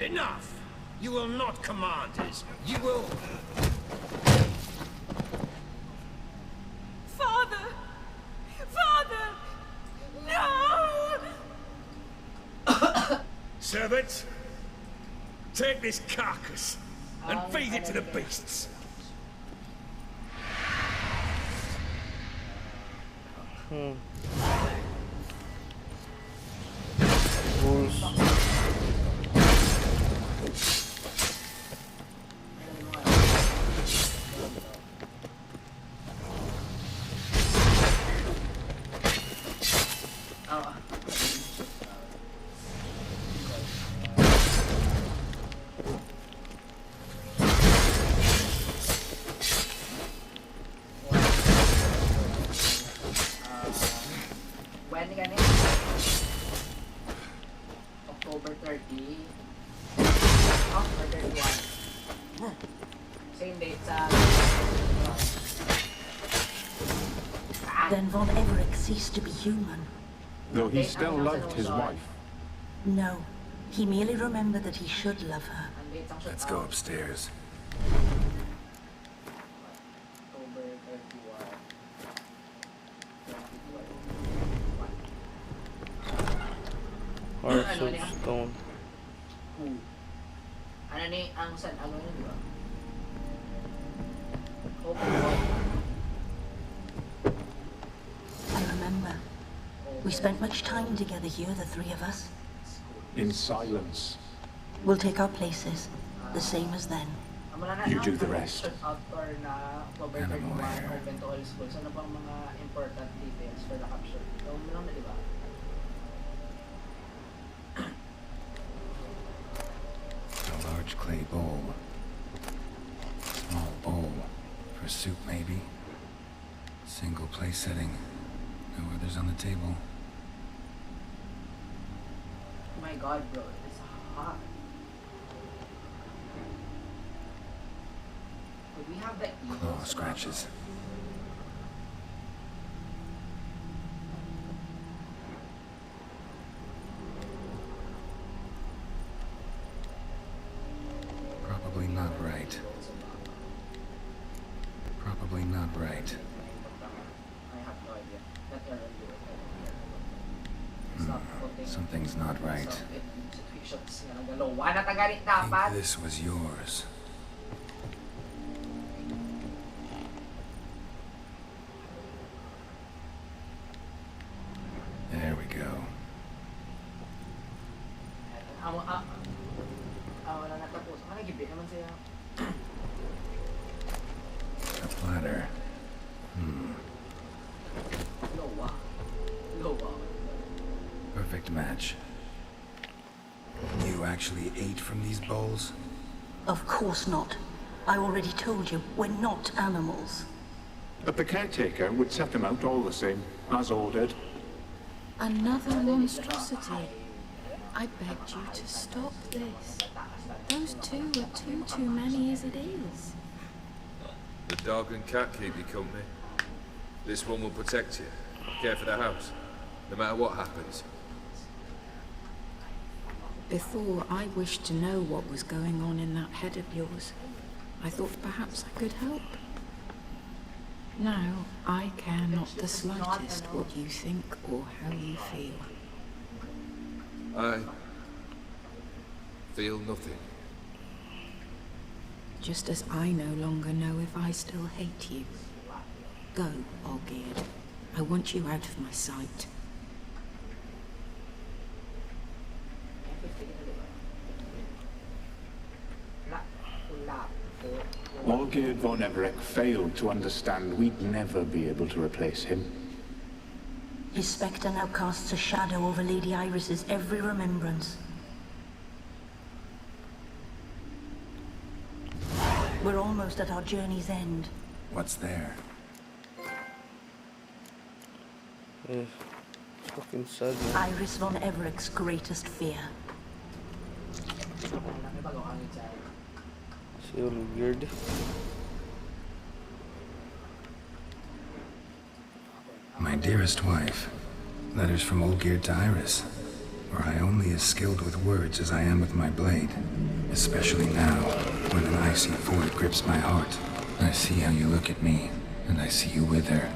Enough! You will not command us. You will... Father! Father! No! Servants, take this carcass and feed it to the beasts. Wolves. When ka October 30. October 31. Same date sa... Then Von Everett ceased to be human. Though he still loved his wife. No, he merely remembered that he should love her. Let's go upstairs. October 31. Hearts of Stone. Ano ni ang San ano ni di ba? I remember. We spent much time together here, the three of us. In silence. We'll take our places, the same as then. You do the rest. Outdoor na October 31 open to all schools. Ano bang mga important details for the capture? Gawin mo lang na di ba? A large clay bowl. Small bowl. For soup, maybe. Single place setting. No others on the table. Oh my god, bro. It's hot. Could we have the Claw scratches. Probably not right. Probably not right. I have no idea. Let her do it. Something's not right. Situations nga nagalawa na tagalit I dapat. think this was yours. There we go. Wala na tapos. Ano gibi naman siya? A platter. Lowa. Perfect match. You actually ate from these bowls? Of course not. I already told you, we're not animals. But the caretaker would set them out all the same, as ordered. Another monstrosity. I begged you to stop this. Those two are too many as it is. The dog and cat keep you company. This one will protect you. Care for the house, no matter what happens. Before, I wished to know what was going on in that head of yours. I thought perhaps I could help. Now, I care not the slightest what you think or how you feel. I feel nothing. Just as I no longer know if I still hate you. Go, Olgierd. I want you out of my sight. Olgierd von Everett failed to understand we'd never be able to replace him. His spectre now casts a shadow over Lady Iris's every remembrance. We're almost at our journey's end. What's there? Fucking sad. Iris von Everett's greatest fear. Si Olgierd. My dearest wife. Letters from Olgierd to Iris. or I only as skilled with words as I am with my blade. Especially now, when an icy void grips my heart. I see how you look at me, and I see you wither.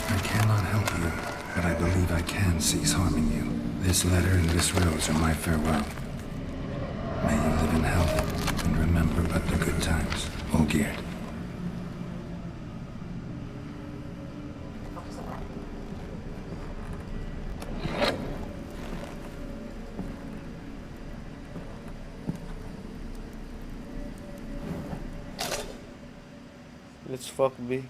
I cannot help you, but I believe I can cease harming you. This letter and this rose are my farewell. May you live in health, and remember but the good times, Olgierd. Let's fuck B.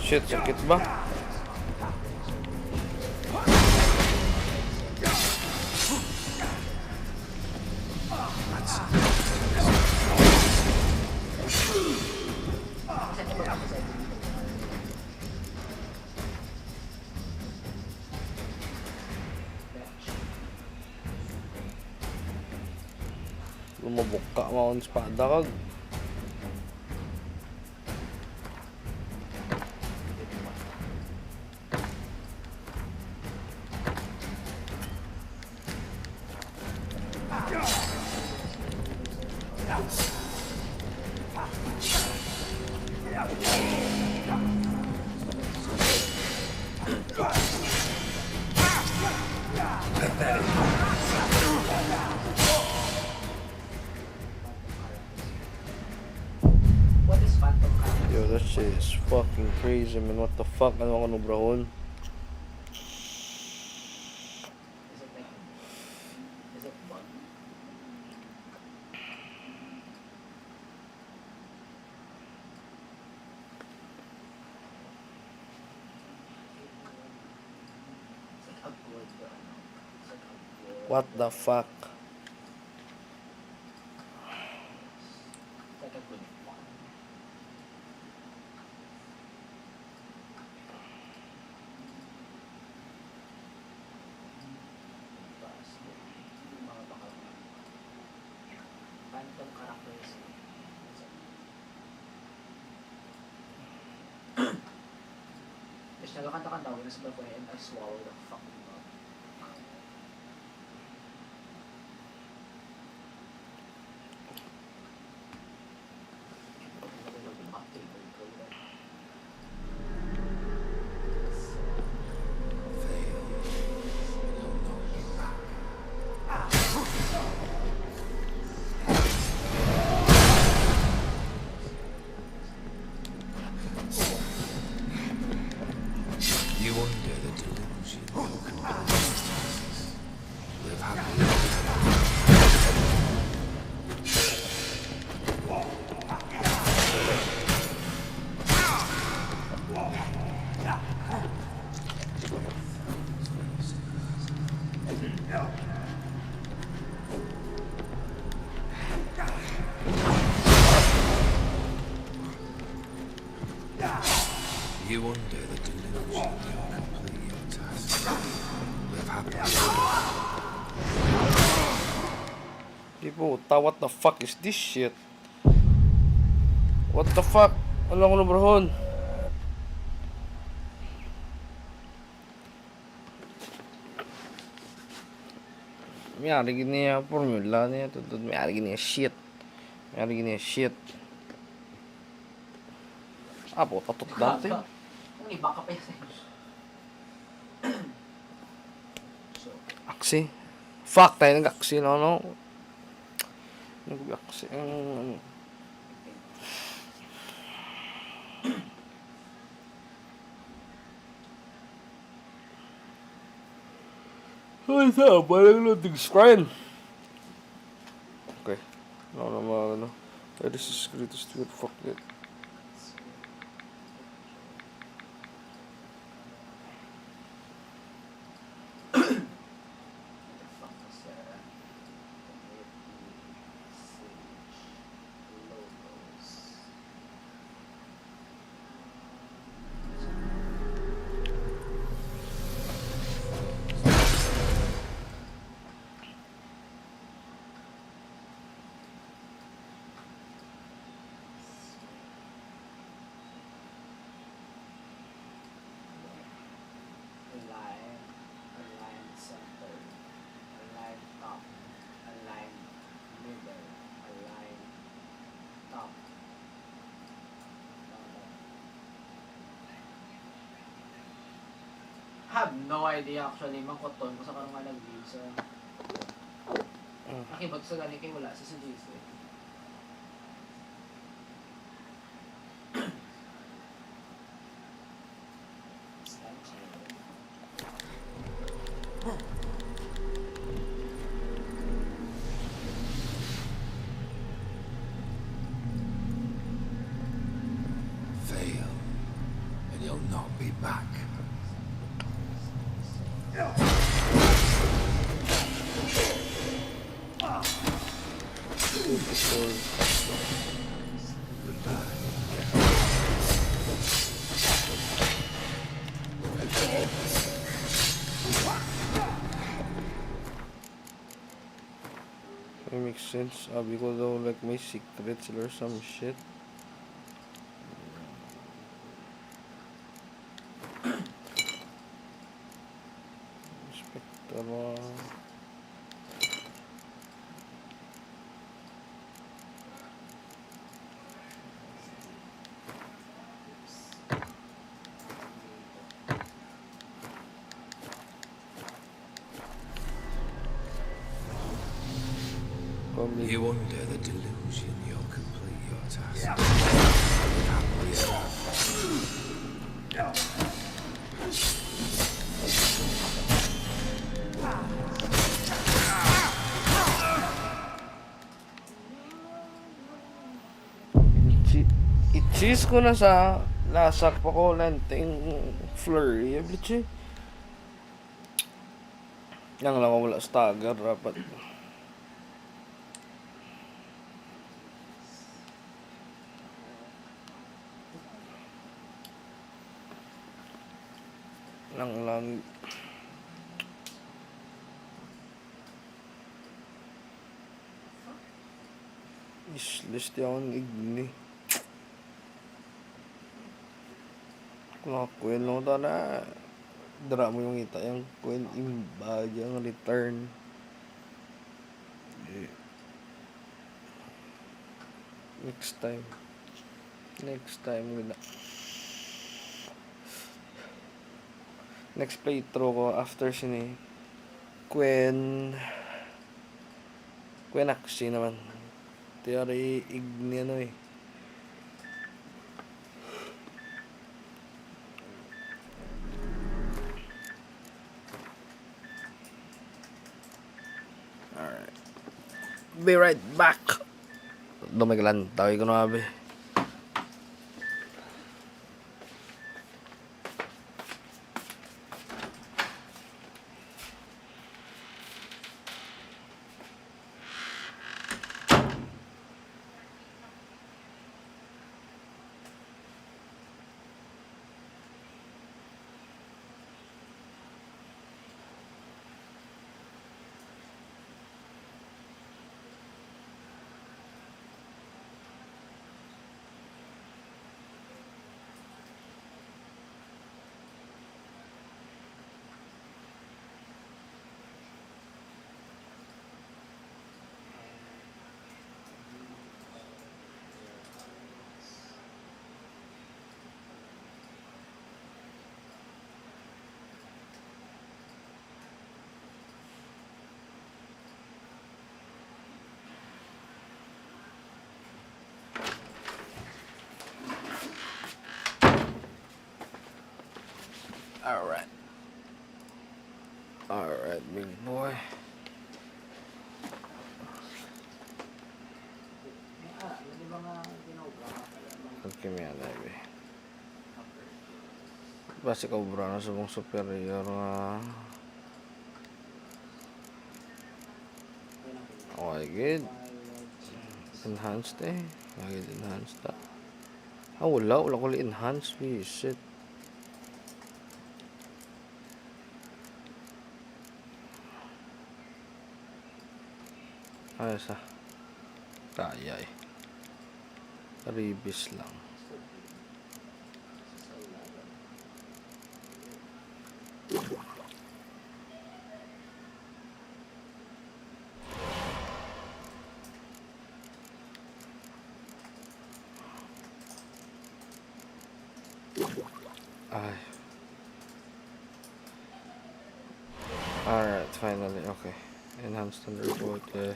Shit, sakit ba? Lumabok ka, maon espada kag. Yo, that shit is fucking crazy, man. What the fuck? Ano ako nubrahon? What the fuck? Tapos nagkakanta-kanta ko na sa baboy and I swallow the fucking mug. You wonder the delusion will comprise. Live happily. You wonder the delusion will complete your task. Live happily. Puta, what the fuck is this shit? What the fuck? Ano ako nubrahon? Mayari gini ya formula niya. Mayari gini ya shit. Mayari gini ya shit. Ah, puta tot dati. Kung iba ka pa yun. Aksi. Fuck, tayo nag-aksi, no? Nag-aksi. Ay, saan? Parang loading screen. Okay. Ano naman, ano? This is greatest weird fuck it. Align center, align top, align middle, align top. Have no idea actually mangkoton kung sa karong nga nag-view sa nakibot sa gani kay wala sa JC. Fail, and you'll not be back. It makes sense. Sabi ko daw like may secrets or some shit. Spectra. You under the delusion you'll complete your task. I-cheese ko na sa lasak pa ko lanting flurry. Ablit yang lang wala stagger rapat. Lang list yung igni kumakuin lang ito na dara mo yung ita yung kuin imba yung return next time next playthrough ko after sini Queen Axie naman teori igni ano eh alright be right back dumagalan tawag ko na abe. Alright, big boy. kimia baby. Basta Cobra na subong superior nga. Okay, good. Enhanced eh. Lagi enhanced ta. Wala ko enhanced. Shit. Ayos ah. Kaya eh. Ribis lang. Ay. Alright, finally, okay. Enhanced Thunderbolt, yeah.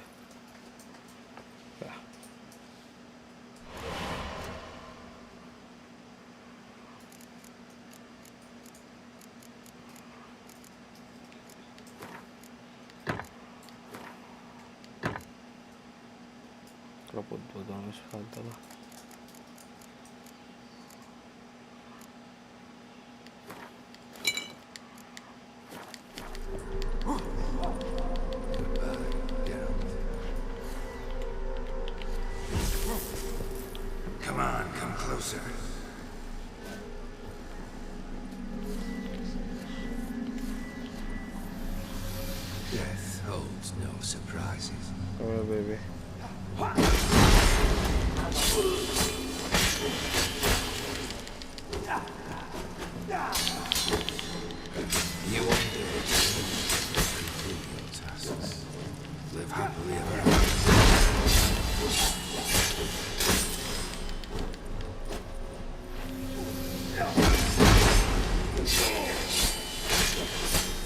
Kapod-pod ang espada ba? Come on, come closer. Death holds no surprises. Come here, baby. You won't do it. Complete your tasks. Live happily ever after.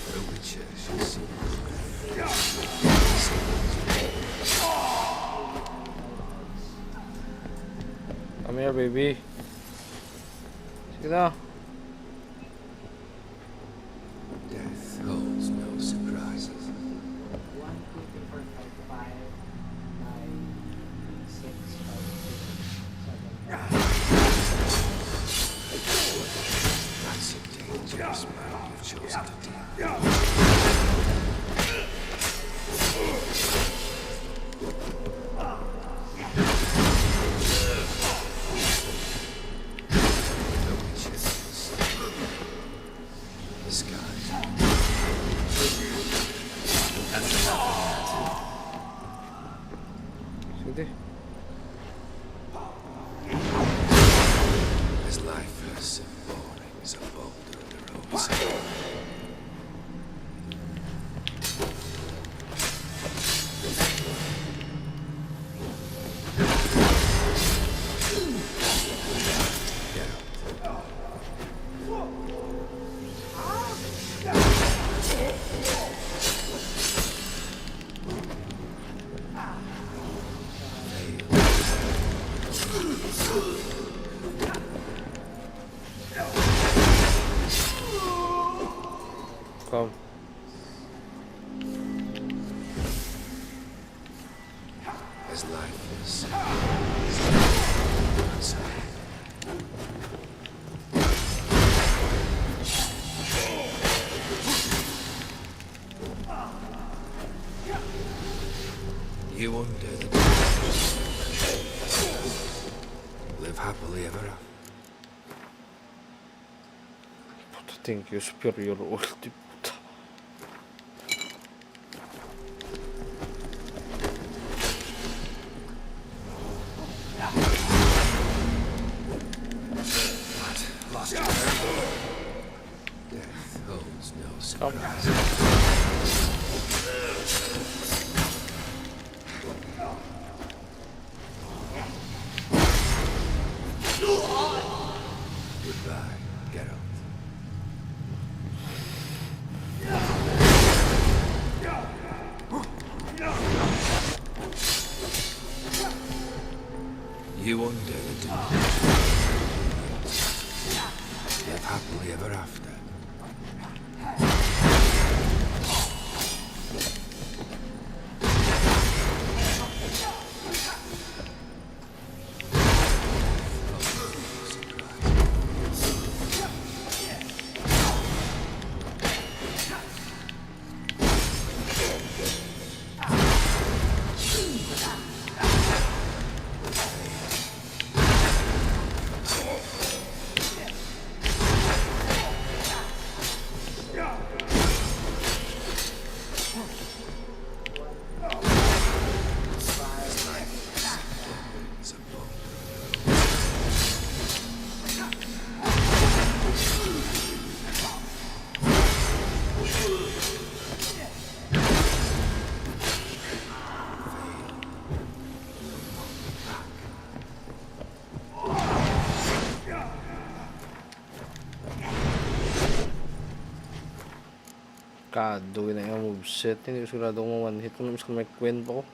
The Witcher shall see Come here, baby. Sige na. Death holds no surprises. 1, 2, 3, 4, 5, 6, 5, 6, 7. That's a dangerous man you've chosen to deal. Sige. His lifeless and boring as a boulder in the roadside. Come. His lifeless. You undo the live happily ever after. Thank you, superior ulti. Puta. Lost your death holds no surprise. Goodbye, Geralt. You undo the deed. Live happily ever after. Delikado na yung moveset. Hindi ko sigurado kung one hit mo. Mas kung may kwento ko.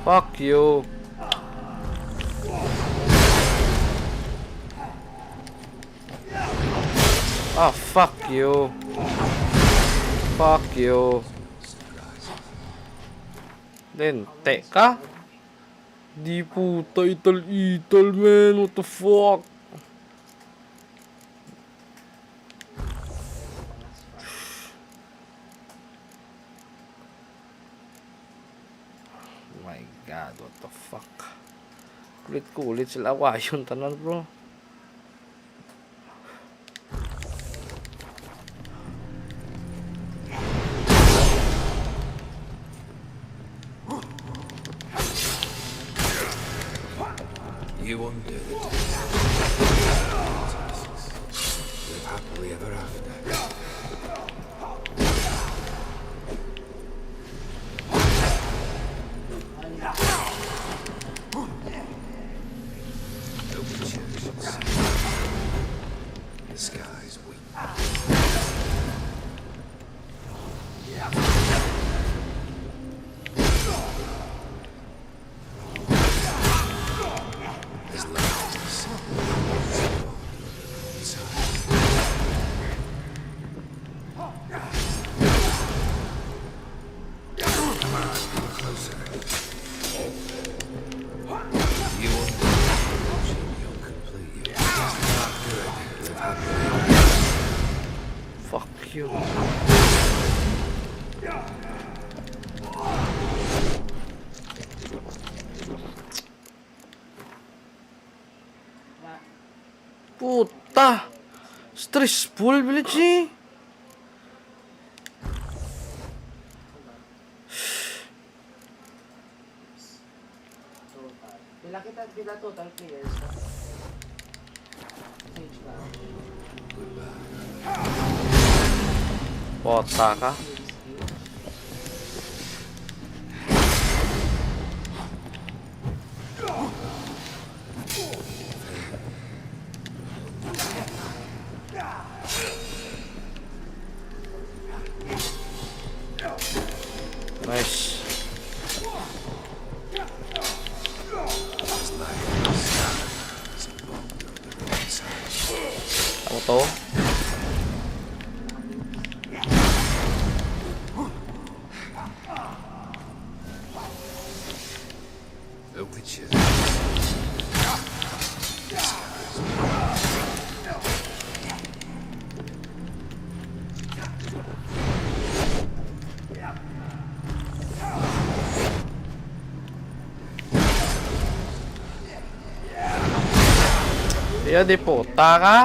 Fuck you. Ah, fuck you. Fuck you. Then, teka. Di puta, ital-ital, man. What the fuck? My god, what the fuck? Kulit sila awayon tanan, bro. You undo the deed. Live happily ever after. The skies weep. There's lies. Come on, come closer. You will you'll complete you. Not good. Live happily. Fuck you. Puta! Stressful, village. Pila total players ka? Pota ka? Nice. Ako to. The witches. Iya di puta ka?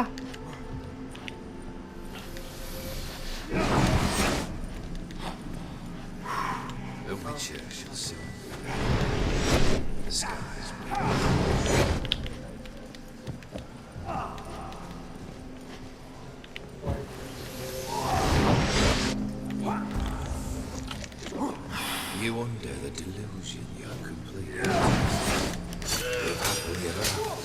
The witcher shall soon the skies You under the delusion you're completely live happily ever after.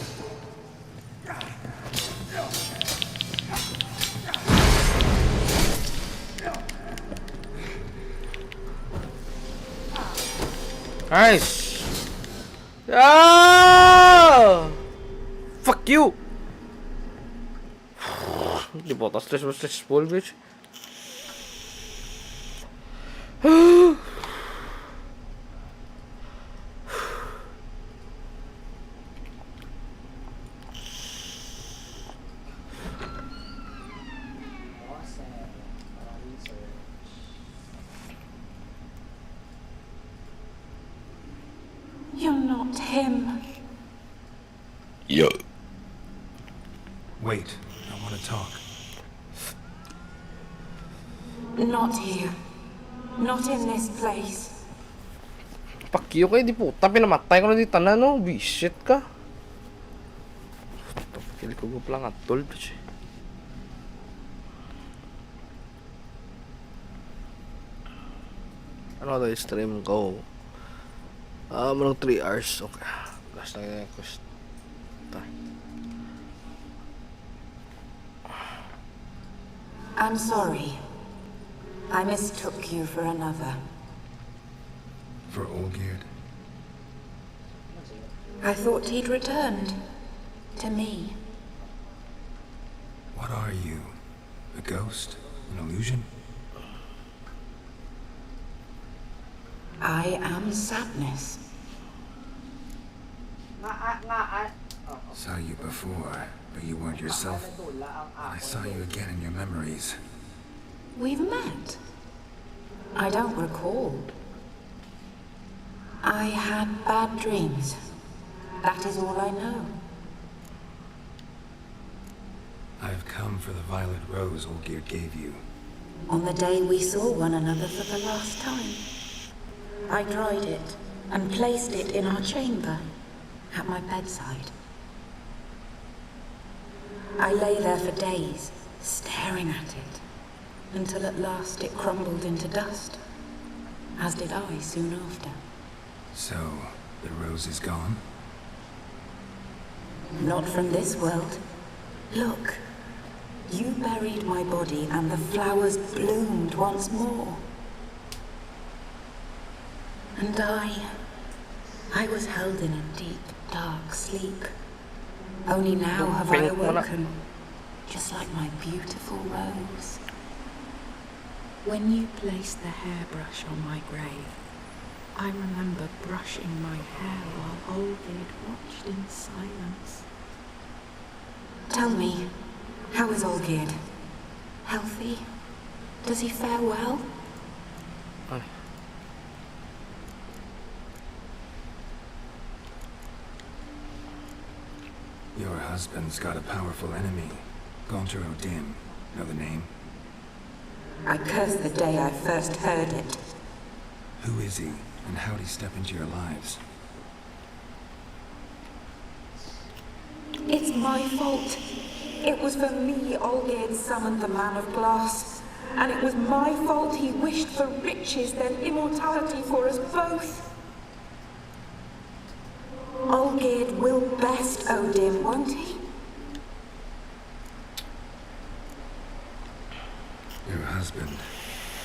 Nice. Ah! Fuck you. Di botas stressful, bitch. You're not him. Yo. Wait, I want to talk. Not here. Not in this place. Fuck you kayo, di puta. Pinamatay ko na di tanan, no? Bullshit ka. kung lang at tol to siya. Ano to stream go? Manong 3 hours. Okay. Last na yung quest. I'm sorry. I mistook you for another. For Olgierd? I thought he'd returned. To me. What are you? A ghost? An illusion? I am sadness. Saw you before, but you weren't yourself. I saw you again in your memories. We've met. I don't recall. I had bad dreams. That is all I know. I've come for the violet rose Olgierd gave you. On the day we saw one another for the last time, I dried it and placed it in our chamber at my bedside. I lay there for days, staring at it, until at last it crumbled into dust, as did I soon after. So, the rose is gone? Not from this world. Look, you buried my body and the flowers bloomed once more. And I was held in a deep, dark sleep. Only now have I awoken, just like my beautiful rose. When you placed the hairbrush on my grave, I remember brushing my hair while Olgierd watched in silence. Tell me, how is Olgierd? Healthy? Does he fare well? Your husband's got a powerful enemy. Gaunter O'Dim. Know the name? I curse the day I first heard it. Who is he, and how'd he step into your lives? It's my fault. It was for me Olgierd summoned the Man of Glass. And it was my fault he wished for riches, then immortality for us both. Olgierd will best O'Dim, won't he? Your husband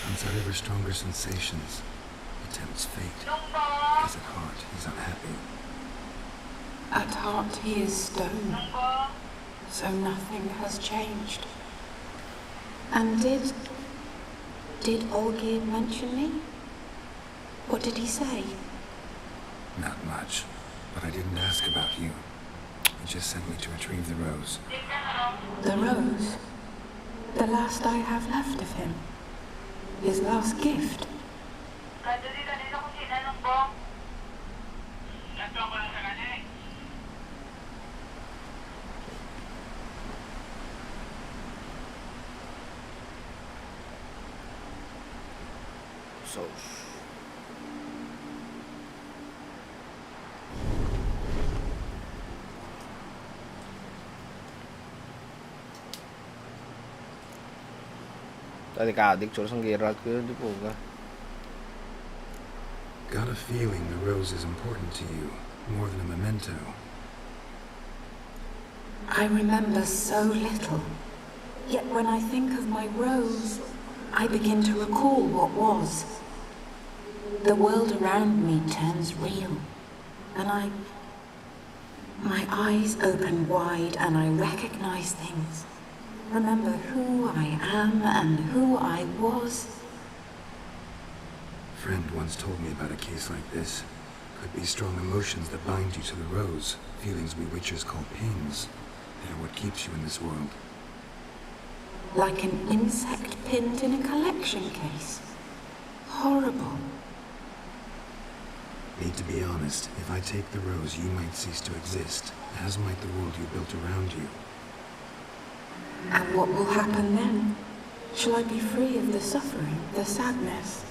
hunts out ever stronger sensations. He tempts fate. Because at heart, he's unhappy. At heart he is stone. So nothing has changed. And did Olgierd mention me? What did he say? Not much. But I didn't ask about you. He just sent me to retrieve the rose. The rose? The last I have left of him? His last gift? So adik-adik terus ang Geralt ko yun, di po ka? Got a feeling the rose is important to you, more than a memento. I remember so little. Yet when I think of my rose, I begin to recall what was. The world around me turns real, and my eyes open wide and I recognize things. Remember who I am and who I was. Friend once told me about a case like this. Could be strong emotions that bind you to the rose. Feelings we witchers call pins. They're what keeps you in this world. Like an insect pinned in a collection case. Horrible. Need to be honest. If I take the rose, you might cease to exist, as might the world you built around you. And what will happen then? Shall I be free of the suffering, the sadness?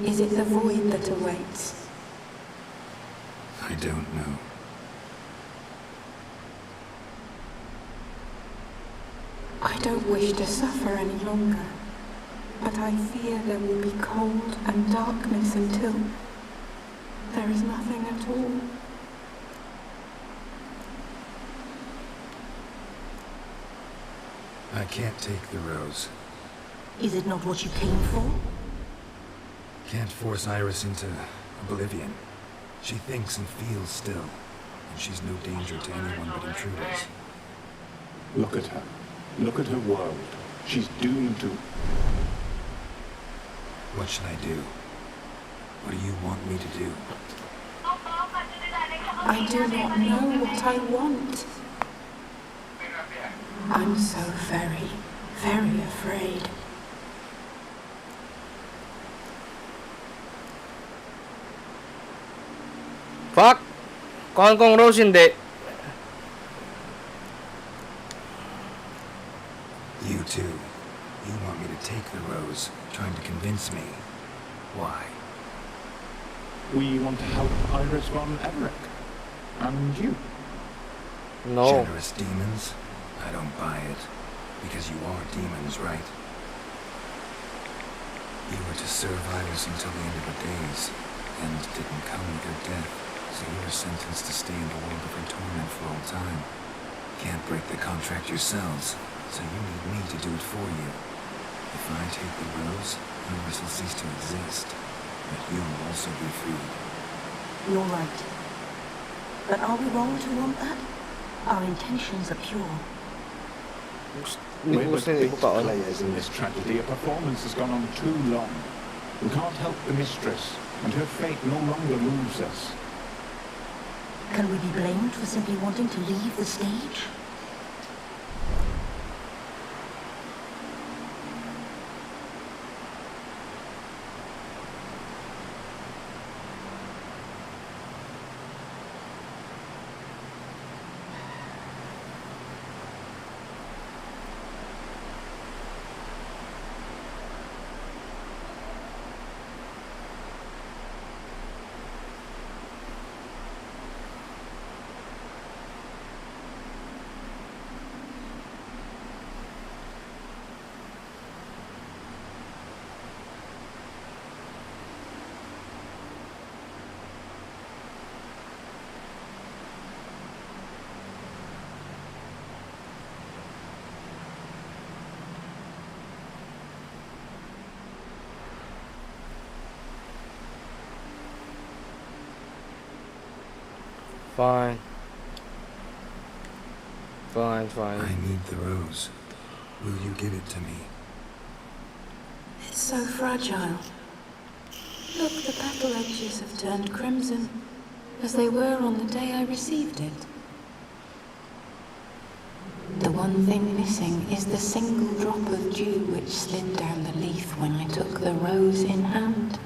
Is it the void that awaits? I don't know. I don't wish to suffer any longer, but I fear there will be cold and darkness until there is nothing at all. I can't take the rose. Is it not what you came for? Can't force Iris into oblivion. She thinks and feels still, and she's no danger to anyone but intruders. Look at her. Look at her world. She's doomed to... What should I do? What do you want me to do? I do not know what I want. I'm so very, very afraid. Fuck! Con kong Rose hindi. You too. You want me to take the rose, trying to convince me. Why? We want to help Iris von Everett. And you. No. Generous demons? I don't buy it. Because you are demons, right? You were to serve Iris until the end of her days. End didn't come with her death. So you were sentenced to stay in the world of her torment for all time. Can't break the contract yourselves, so you need me to do it for you. If I take the rose, Iris will cease to exist. But you'll also be freed. You're right. But are we wrong to want that? Our intentions are pure. We're but big players in this tragedy. A performance has gone on too long. We can't help the mistress, and her fate no longer moves us. Can we be blamed for simply wanting to leave the stage? Fine. Fine. I need the rose. Will you give it to me? It's so fragile. Look, the petal edges have turned crimson, as they were on the day I received it. The one thing missing is the single drop of dew which slid down the leaf when I took the rose in hand.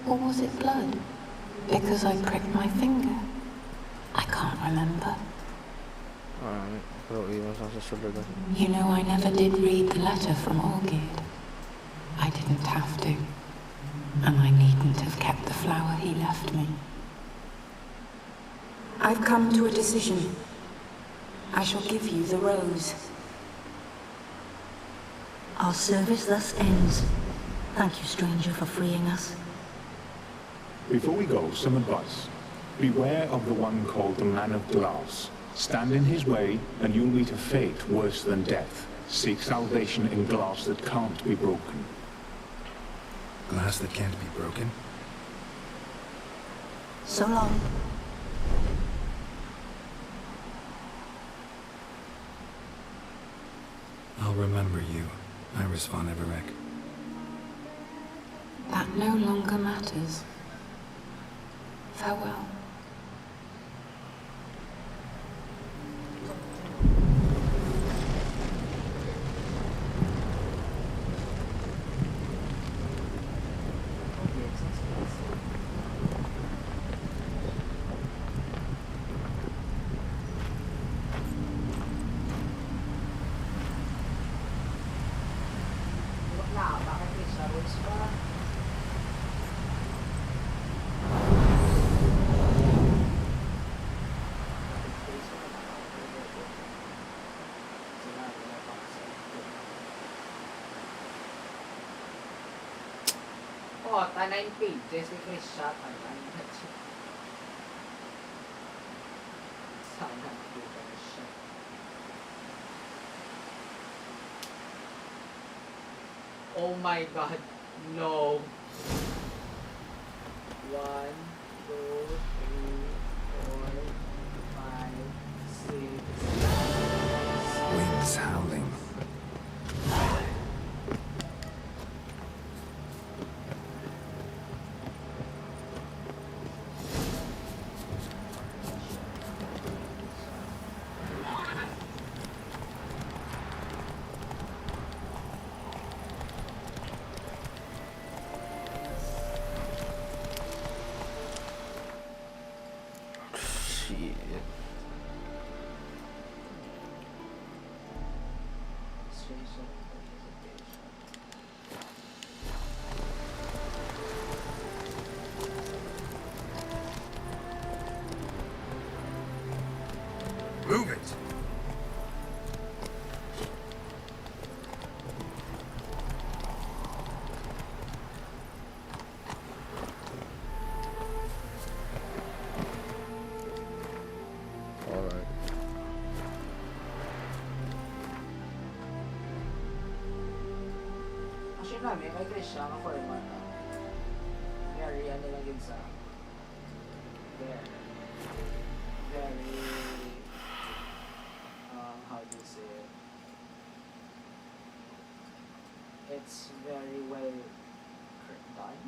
Or was it blood? Because I pricked my finger? I can't remember. You know, I never did read the letter from Olgierd. I didn't have to. And I needn't have kept the flower he left me. I've come to a decision. I shall give you the rose. Our service thus ends. Thank you, stranger, for freeing us. Before we go, some advice. Beware of the one called the Man of Glass. Stand in his way, and you'll meet a fate worse than death. Seek salvation in glass that can't be broken. Glass that can't be broken? So long. I'll remember you, Iris von Everett. That no longer matters. Farewell. Ota, 9 pages ni Chris siya. Sana nakita na siya. Oh my god, no. 1, 2, 3, 4, 5, 6. Winds howling. Move it! Alright. Actually namin, may Chris siya, ang format. Very, ano lang yun sa... Very... how do you say it? It's very well done.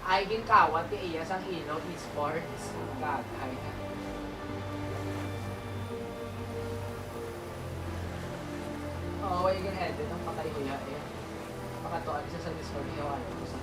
Ay, ginkawan ti iya sang ilo esports. Gagay na. Oo, wala yung edit ang patay ko ya eh. Pakatuan siya sa Discord niya. Ano ko sa...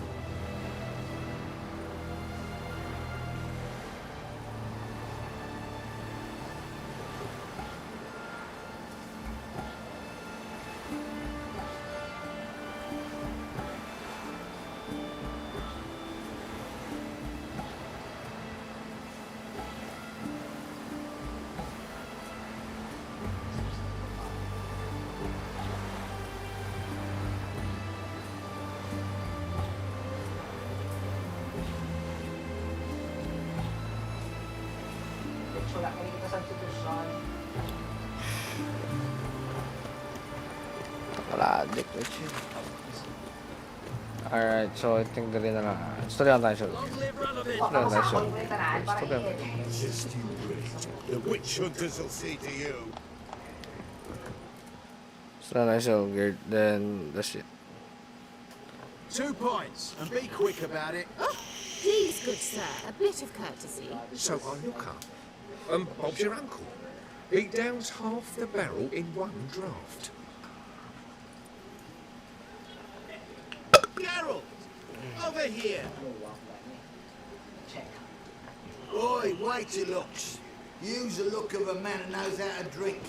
Wala kayo kita substitution. Nakaladik na siya. Alright, so I think dali na lang. Story lang tayo siya. Story lang tayo siya. Story lang. Just you wait. The witch hunters will see to you. Story lang tayo siya. Geared. Then, that's it. 2 points, and be quick about it. Please, good sir, a bit of courtesy. So I look up, and Bob's your uncle. He downs half the barrel in one draft. Geralt! Over here! Oi, wait till looks. Use the look of a man who knows how to drink.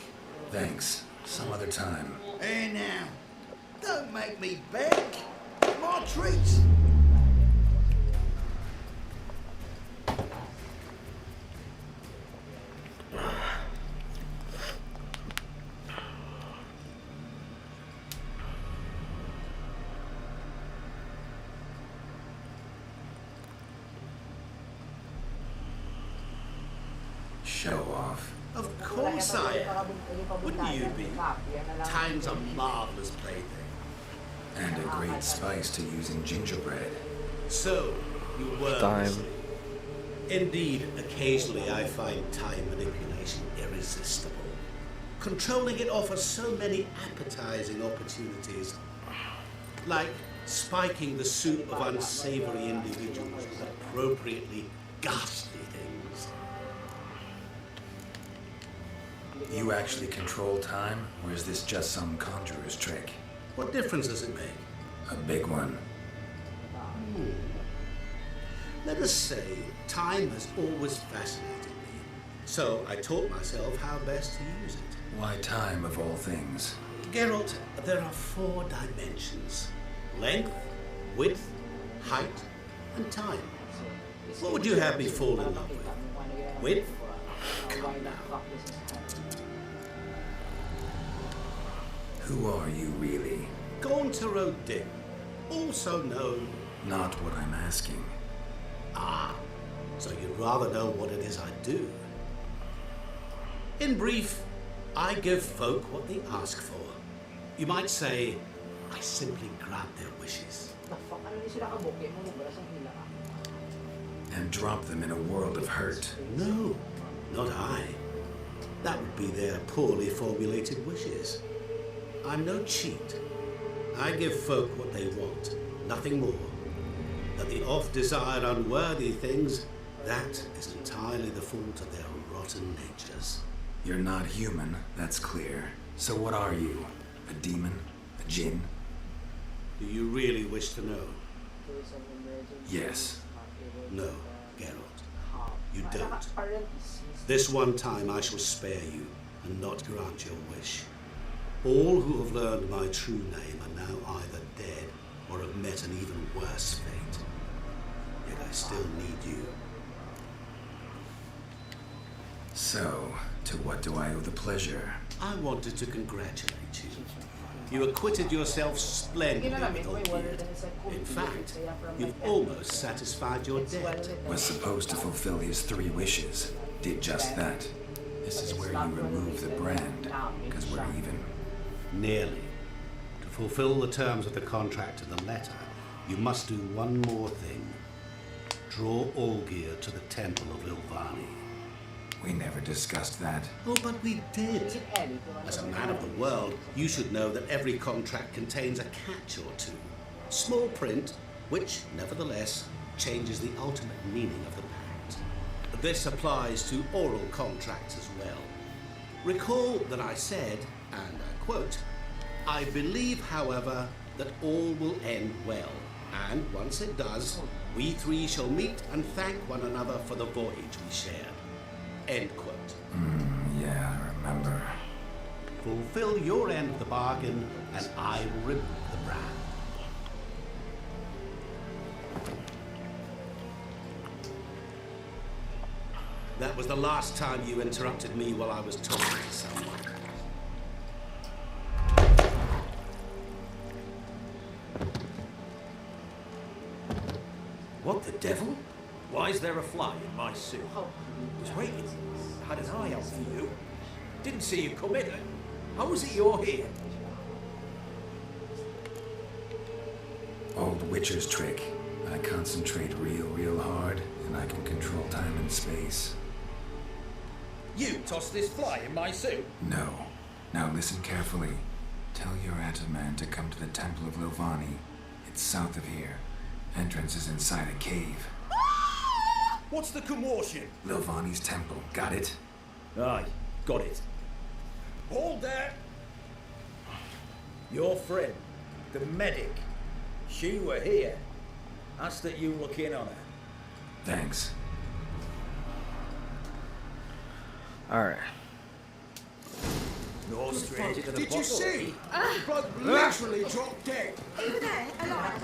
Thanks. Some other time. Here now. Don't make me beg. My treat. Show off. Of course I am. Wouldn't you be? Time's a marvelous plaything. And a great spice to use in gingerbread. So, you were Time. listening. Indeed, occasionally I find time manipulation irresistible. Controlling it offers so many appetizing opportunities. Like spiking the soup of unsavory individuals with appropriately ghastly things. You actually control time, or is this just some conjurer's trick? What difference does it make? A big one. Let us say time has always fascinated me. So I taught myself how best to use it. Why time of all things? Geralt, there are 4 dimensions. Length, width, height, and time. What would you have me fall in love with? Width? Come now. Who are you really? Gauntero Dick, also known... Not what I'm asking. Ah, so you'd rather know what it is I do. In brief, I give folk what they ask for. You might say, I simply grant their wishes. And drop them in a world of hurt. No, not I. That would be their poorly formulated wishes. I'm no cheat. I give folk what they want, nothing more. That the oft-desired unworthy things, that is entirely the fault of their rotten natures. You're not human, that's clear. So what are you? A demon? A djinn? Do you really wish to know? Yes. No, Geralt. You don't. This one time I shall spare you and not grant your wish. All who have learned my true name are now either dead or have met an even worse fate. Yet I still need you. So, to what do I owe the pleasure? I wanted to congratulate you. You acquitted yourself splendidly with Olgierd. In fact, you've almost satisfied your debt. Was supposed to fulfill his 3 wishes. Did just that. This is where you remove the brand, because we're even. Nearly. To fulfill the terms of the contract to the letter, you must do one more thing. Draw Olgierd to the Temple of Lilvani. We never discussed that. Oh, but we did. As a man of the world, you should know that every contract contains a catch or two. Small print, which, nevertheless, changes the ultimate meaning of the pact. This applies to oral contracts as well. Recall that I said, and I quote, I believe, however, that all will end well, and once it does, we 3 shall meet and thank one another for the voyage we shared. End quote. Yeah, I remember. Fulfill your end of the bargain, and I will remove the brand. That was the last time you interrupted me while I was talking to someone. What the devil? Why is there a fly in my suit? Was waiting. Had an eye out for you. Didn't see you come in. How is it you're here? Old Witcher's trick. I concentrate real hard, and I can control time and space. You tossed this fly in my suit? No. Now listen carefully. Tell your Ataman to come to the Temple of Lilvani. It's south of here. Entrance is inside a cave. What's the commotion? Lilvani's temple. Got it? Aye, got it. Hold there! Your friend, the medic, she were here. Ask that you look in on her. Thanks. Alright. No stranger to the Did bottle. you see? The bloke literally dropped dead. Over there, alive.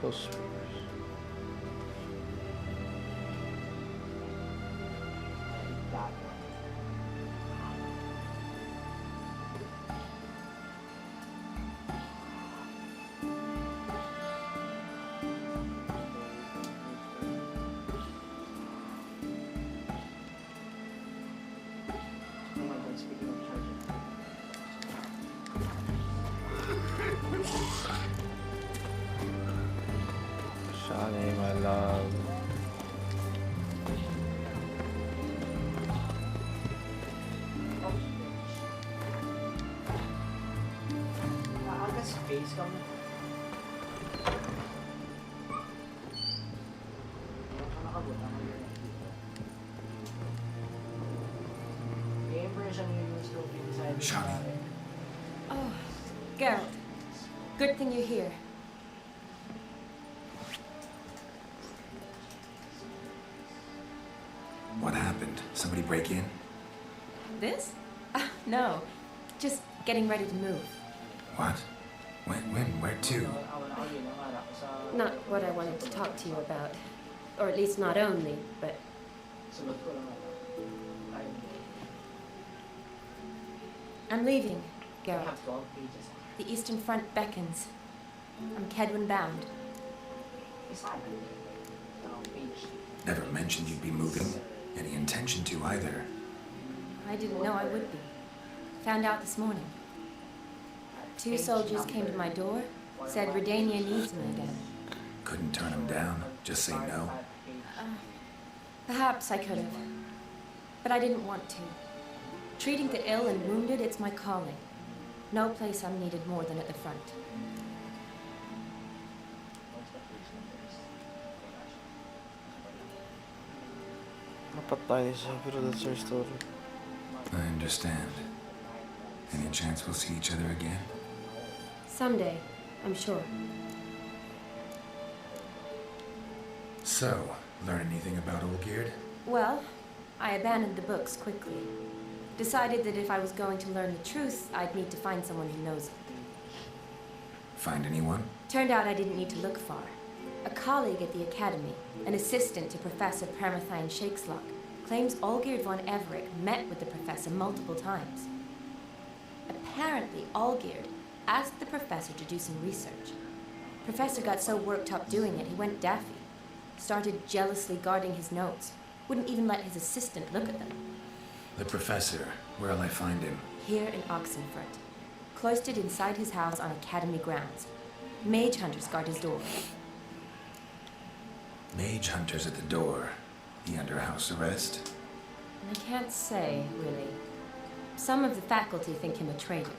Close. Shani, my love. Shawnee. Oh, Geralt. Good thing you're here. What happened? Somebody break in? This? No. Just getting ready to move. What? When? Where to? Not what I wanted to talk to you about. Or at least not only, but... I'm leaving, Geralt. The Eastern Front beckons. I'm Kedwin bound. Never mentioned you'd be moving. Any intention to either. I didn't know I would be. Found out this morning. 2 soldiers came to my door, said Redania needs me again. Couldn't turn him down. Just say no. Perhaps I could have. But I didn't want to. Treating the ill and wounded, it's my calling. No place I'm needed more than at the front. Napatay siya, pero that's her story. I understand. Any chance we'll see each other again? Someday, I'm sure. So, learn anything about Olgierd? Well, I abandoned the books quickly. Decided that if I was going to learn the truth, I'd need to find someone who knows it. Find anyone? Turned out I didn't need to look far. A colleague at the academy, an assistant to Professor Permathine Shakeslock, claims Olgierd von Everett met with the professor multiple times. Apparently, Olgierd asked the professor to do some research. Professor got so worked up doing it, he went daffy. Started jealously guarding his notes. Wouldn't even let his assistant look at them. The professor. Where'll I find him? Here in Oxenfurt. Cloistered inside his house on academy grounds. Mage hunters guard his door. Mage hunters at the door. He under house arrest? I can't say, really. Some of the faculty think him a traitor.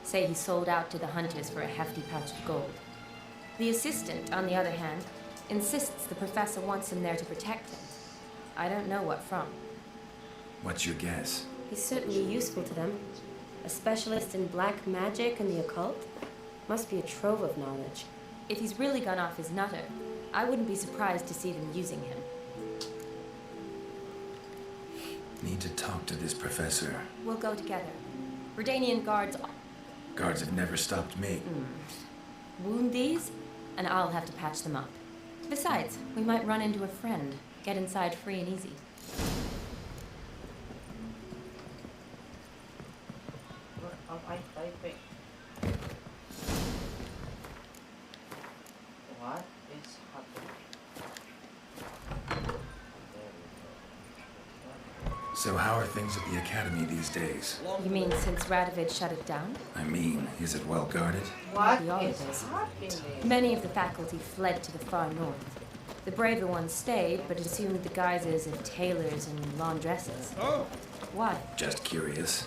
Say he sold out to the hunters for a hefty pouch of gold. The assistant, on the other hand, insists the professor wants him there to protect him. I don't know what from. What's your guess? He's certainly useful to them. A specialist in black magic and the occult. Must be a trove of knowledge. If he's really gone off his nutter, I wouldn't be surprised to see them using him. Need to talk to this professor. We'll go together. Redanian guards... Guards have never stopped me. Wound these, and I'll have to patch them up. Besides, we might run into a friend. Get inside free and easy. What is happening? So how are things at the academy these days? You mean since Radovid shut it down? I mean, is it well guarded? What Maybe all is of it. happening? Many of the faculty fled to the far north. The braver ones stayed, but assumed the guises of tailors and laundresses. Oh! Why? Just curious.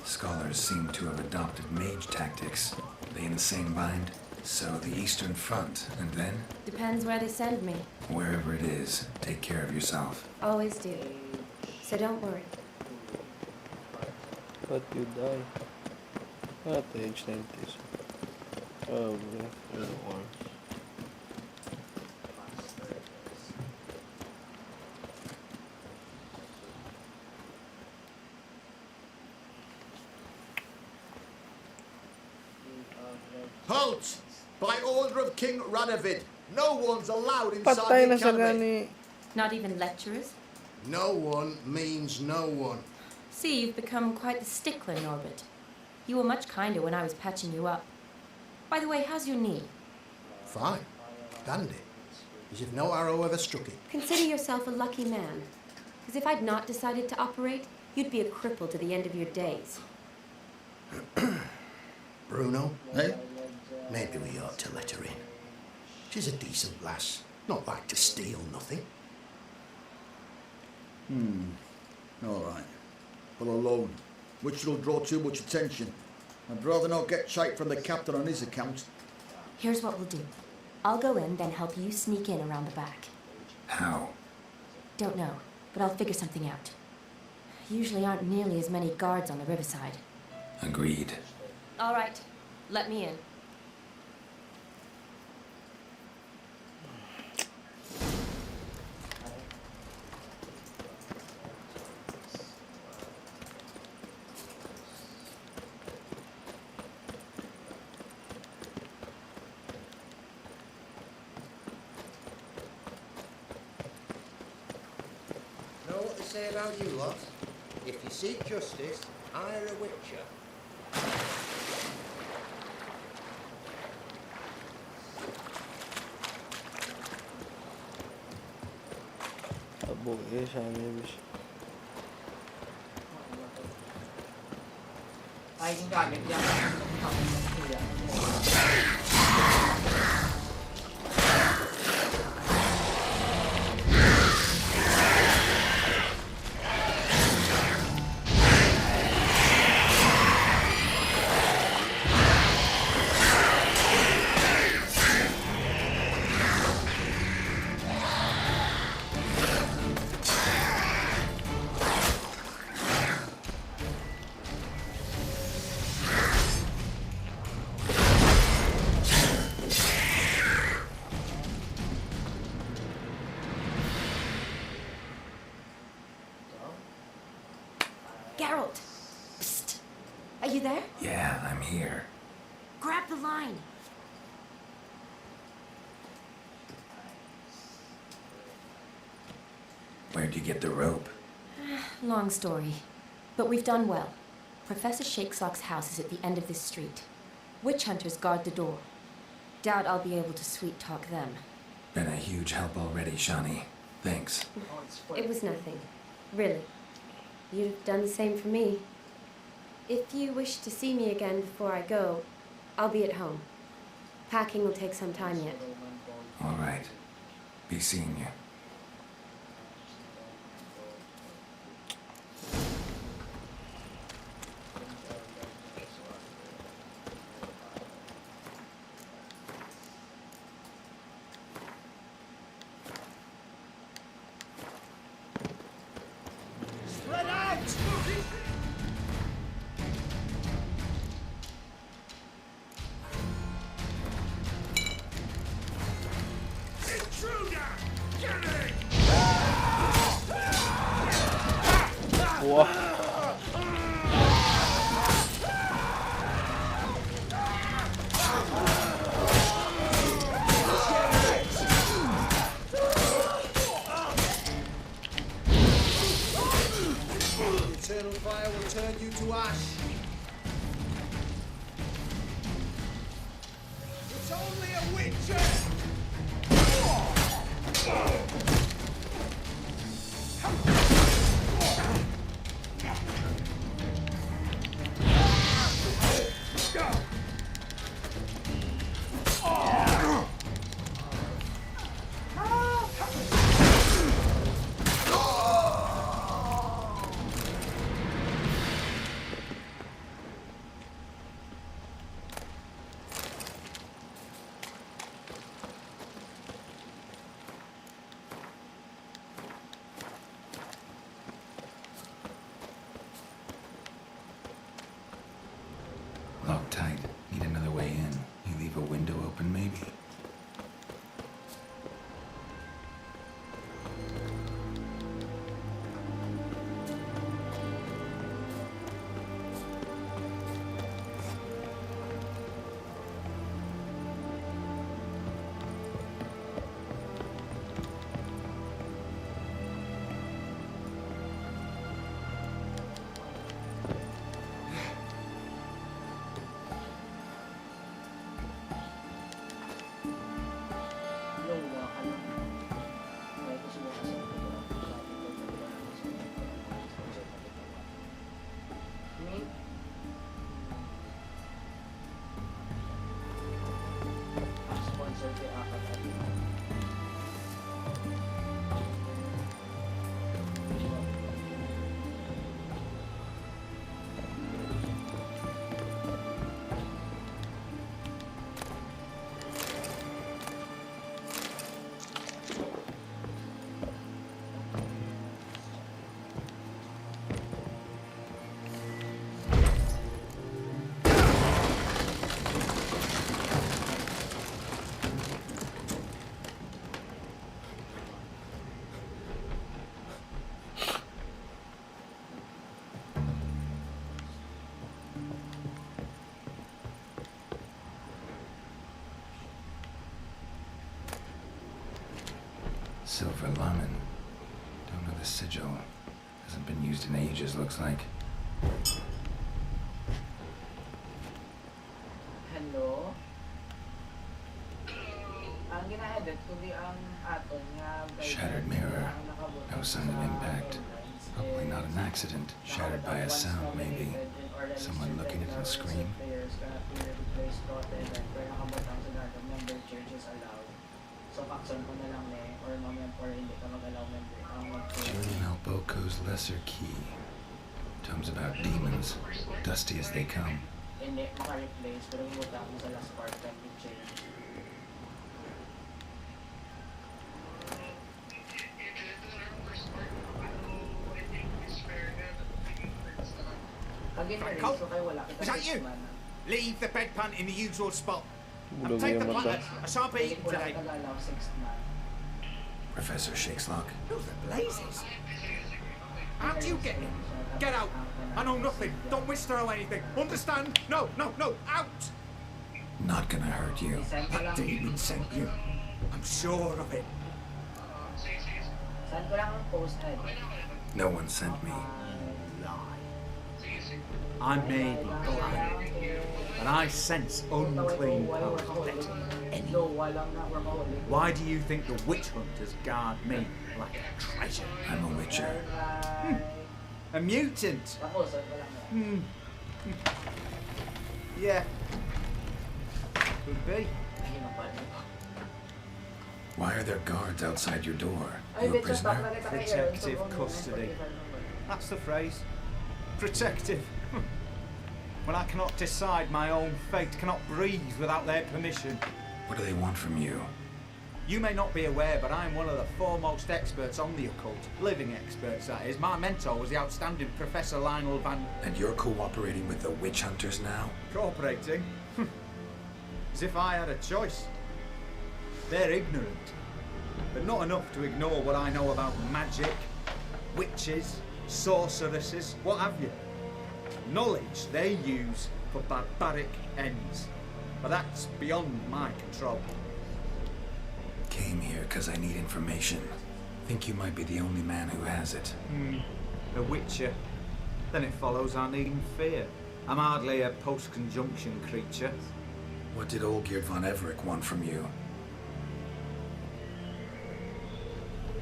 Scholars seem to have adopted mage tactics. They in the same bind? So the Eastern Front, and then? Depends where they send me. Wherever it is, take care of yourself. Always do. So don't worry. But you die. At age 90s. Oh, yeah. Halt! By order of King Radovid, no one's allowed inside Patay the na sa academy. gani. Not even lecturers? No one means no one. See, you've become quite the stickler, Norbert. You were much kinder when I was patching you up. By the way, how's your knee? Fine. Dandy. As if no arrow ever struck it. Consider yourself a lucky man. Because if I'd not decided to operate, you'd be a cripple to the end of your days. Bruno, eh? Maybe we ought to let her in. She's a decent lass. Not like to steal nothing. All right. But alone, which will draw too much attention. I'd rather not get shite from the captain on his account. Here's what we'll do. I'll go in, then help you sneak in around the back. How? Don't know, but I'll figure something out. Usually aren't nearly as many guards on the riverside. Agreed. All right, let me in. Know what they say about you lot? If you seek justice, hire a witcher. ابو ايش عم يبش Ai cũng toàn những Geralt! Psst! Are you there? Yeah, I'm here. Grab the line! Where'd you get the rope? Long story. But we've done well. Professor Shakesock's house is at the end of this street. Witch hunters guard the door. Doubt I'll be able to sweet-talk them. Been a huge help already, Shani. Thanks. It was nothing. Really. You'd have done the same for me. If you wish to see me again before I go, I'll be at home. Packing will take some time yet. All right. Be seeing you. Spread out! Intruder! Get it! Whoa. The eternal fire will turn you to ash. It's only a witcher! Silver lemon. Don't know the sigil. Hasn't been used in ages, looks like. Hello? Ang gina-edit ko di ang aton nga... Shattered mirror. No sign of impact. Probably not an accident. Shattered by a sound, maybe. Someone looking at the screen. Julian Alboco's lesser key. Tomes about demons, dusty as they come. Colt, is that you? Leave the bedpan in the usual spot. And take the platter. I shan't be eating today. Professor Shakeslock. Who the blazes? How do you get in? Get out. I know nothing. Don't whisper or anything. Understand? No, no, no. Out. Not gonna hurt you. That demon sent you. I'm sure of it. No one sent me. I may be blind, but I sense unclean powers better than anyone. Why do you think the witch hunters guard me like a treasure? I'm a witcher. A mutant? Yeah. Could be. Why are there guards outside your door? You a prisoner? Protective custody. That's the phrase. Protective. When I cannot decide my own fate, cannot breathe without their permission. What do they want from you? You may not be aware, but I'm one of the foremost experts on the occult. Living experts, that is. My mentor was the outstanding Professor Lionel Van... And you're cooperating with the witch hunters now? Cooperating? As if I had a choice. They're ignorant, but not enough to ignore what I know about magic, witches, sorceresses, what have you. Knowledge they use for barbaric ends, but that's beyond my control. Came here because I need information. Think you might be the only man who has it. A witcher. Then it follows I needn't fear. I'm hardly a post-conjunction creature. What did Olgierd von Everec want from you?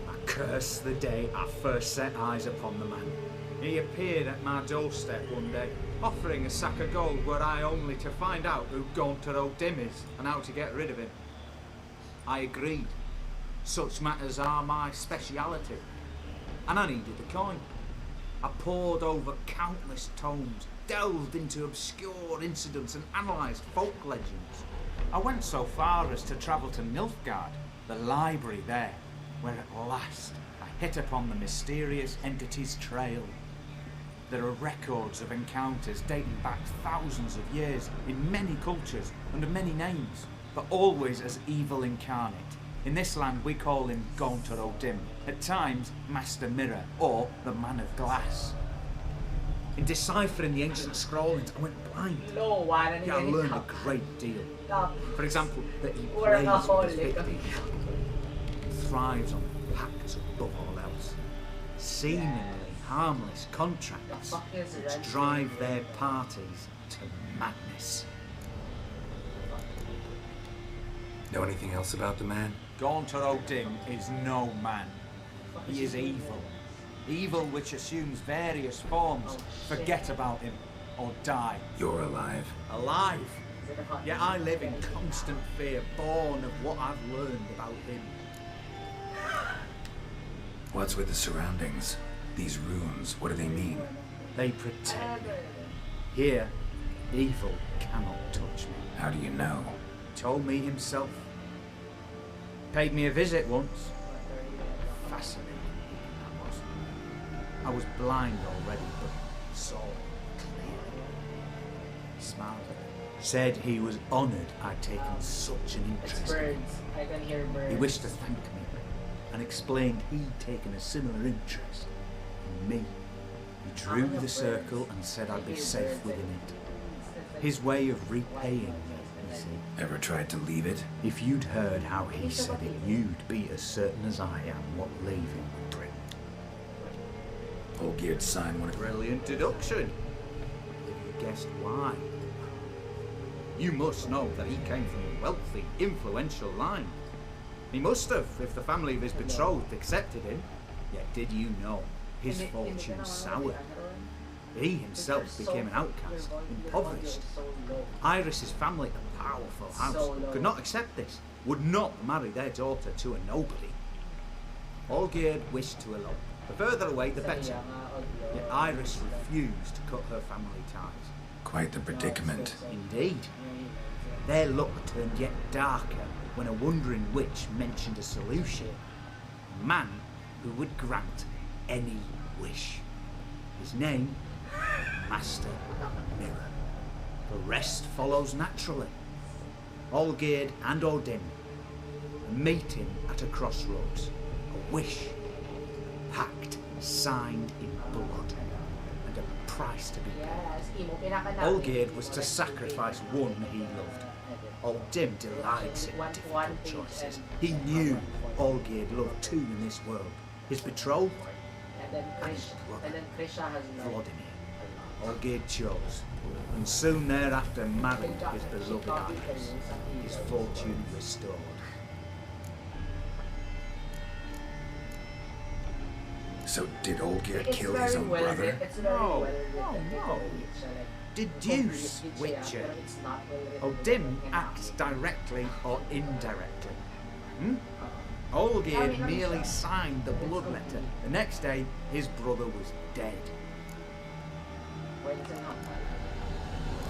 I curse the day I first set eyes upon the man. He appeared at my doorstep one day, offering a sack of gold were I only to find out who Gaunter O'Dim is and how to get rid of him. I agreed. Such matters are my speciality. And I needed the coin. I pored over countless tomes, delved into obscure incidents and analysed folk legends. I went so far as to travel to Nilfgaard, the library there, where at last I hit upon the mysterious entity's trail. There are records of encounters dating back thousands of years in many cultures under many names, but always as evil incarnate. In this land we call him Gaunter O'Dim, at times Master Mirror or the Man of Glass. In deciphering the ancient scrollings I went blind. Yeah, I learned a great deal. For example, that he plays with his victims, thrives on pacts above all else, seemingly harmless contracts which drive their parties to madness. Know anything else about the man? Gaunter O'Dim is no man. He is evil. Evil which assumes various forms. Forget about him or die. You're alive. Alive? Yet I live in constant fear, born of what I've learned about him. What's with the surroundings? These runes, what do they mean? They protect me. Here, evil cannot touch me. How do you know? He told me himself. Paid me a visit once. Fascinating, that was. I was blind already, but saw clearly. He smiled at me. Said he was honoured I'd taken such an interest in him. I can hear birds. He wished to thank me and explained he'd taken a similar interest in me. He drew the circle and said I'd be safe within it. His way of repaying me you see. Ever tried to leave it? If you'd heard how he said it, you'd be as certain as I am what leaving would bring. Olgierd signed one of... Brilliant deduction. Have you guessed why? You must know that he came from a wealthy, influential line. He must have, if the family of his betrothed accepted him. Yet did you know his fortune soured? He himself became an outcast, impoverished. Iris's family, a powerful house, could not accept this, would not marry their daughter to a nobody. Olgierd wished to elope. The further away, the better. Yet Iris refused to cut her family ties. Quite the predicament. Indeed. Their luck turned yet darker when a wandering witch mentioned a solution. A man who would grant any wish. His name, Master Mirror. The rest follows naturally. Olgierd and Odin, a meeting at a crossroads, a wish, a pact signed in blood, and a price to be paid. Olgierd was to sacrifice one he loved. Odin delights in difficult choices. He knew Olgierd loved two in this world, his betrothed and his brother, Vladimir. Olgierd chose, and soon thereafter married his beloved Iris, his fortune restored. So did Olgierd kill his own brother? No. Deduce, Witcher. Odin acts directly or indirectly. Olgierd merely signed the blood letter. The next day, his brother was dead.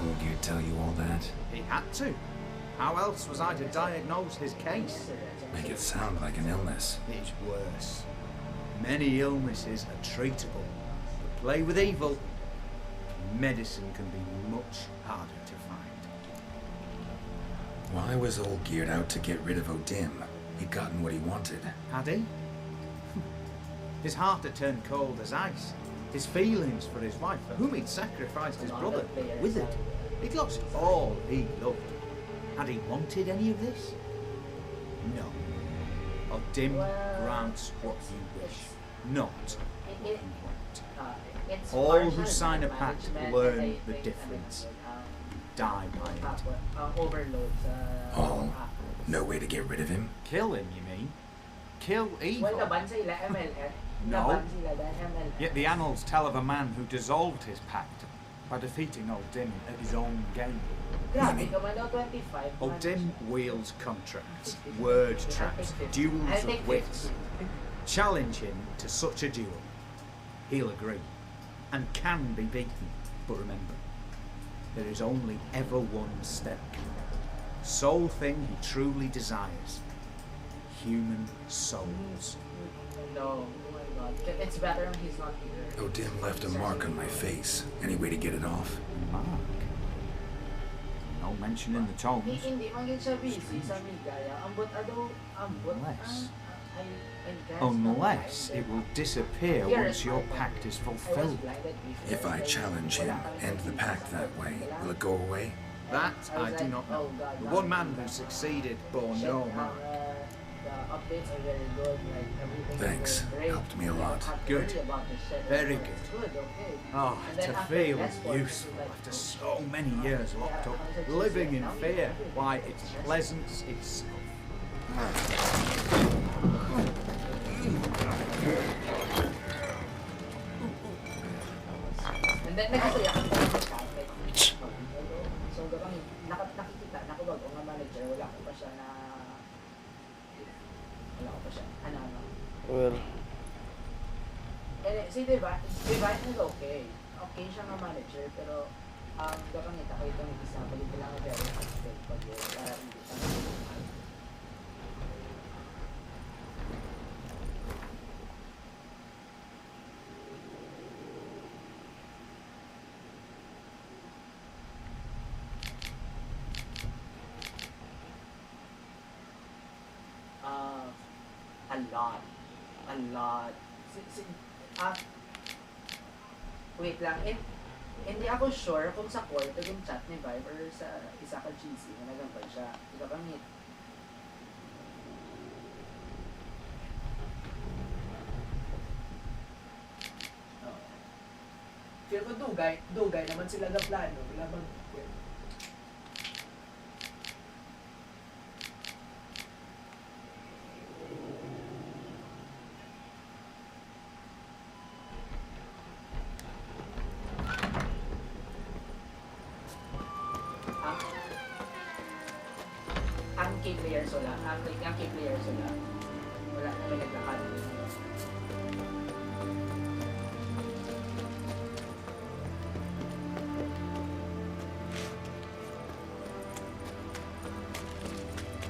Olgierd tell you all that? He had to. How else was I to diagnose his case? Make it sound like an illness. It's worse. Many illnesses are treatable. But play with evil, medicine can be much harder to find. Why was Olgierd out to get rid of Odin? He'd gotten what he wanted. Had he? His heart had turned cold as ice. His feelings for his wife, for whom he'd sacrificed his brother, withered. He'd lost all he loved. Had he wanted any of this? No. Odin grants what you wish, not what you want. All who sign a pact learn the difference. Die by it. All? No way to get rid of him? Kill him, you mean? Kill evil? No. Yet the annals tell of a man who dissolved his pact by defeating Odin at his own game. Odin wields contracts, word traps, duels of wits. Challenge him to such a duel. He'll agree, and can be beaten. But remember, there is only ever one stake. Sole thing he truly desires. Human souls. No, oh my god. It's better when he's not here. Odin left a mark on my face. Any way to get it off? Mark? No mention in the tomes. Hindi man yun siya busy sa Migaya. Unless it will disappear once your pact is fulfilled. If I challenge him, end the pact that way, will it go away? That I do not know. The one man who succeeded bore no mark. Thanks. Helped me a lot. Good. Very good. Oh, to feel useful after so many years locked up, living in fear. Why, it's pleasance itself. And then nagkasaya ka pa ng traffic. So gabang nakikita, nakubag o nga manager, wala ko pa siya na... Wala ko pa siya. Ano? Well... Si Divine is okay. Okay siya nga manager, pero gabang ita ko itong isa, balik lang ako very active pag para hindi siya a lot. Wait lang, Hindi ako sure kung sa court yung chat ni Vibe or sa isa ka GC na nagambal siya. Ikaw kang hit. Feel ko dugay naman sila na plano. Wala bang ang key players wala. Ang key players wala. Wala na may naglakad.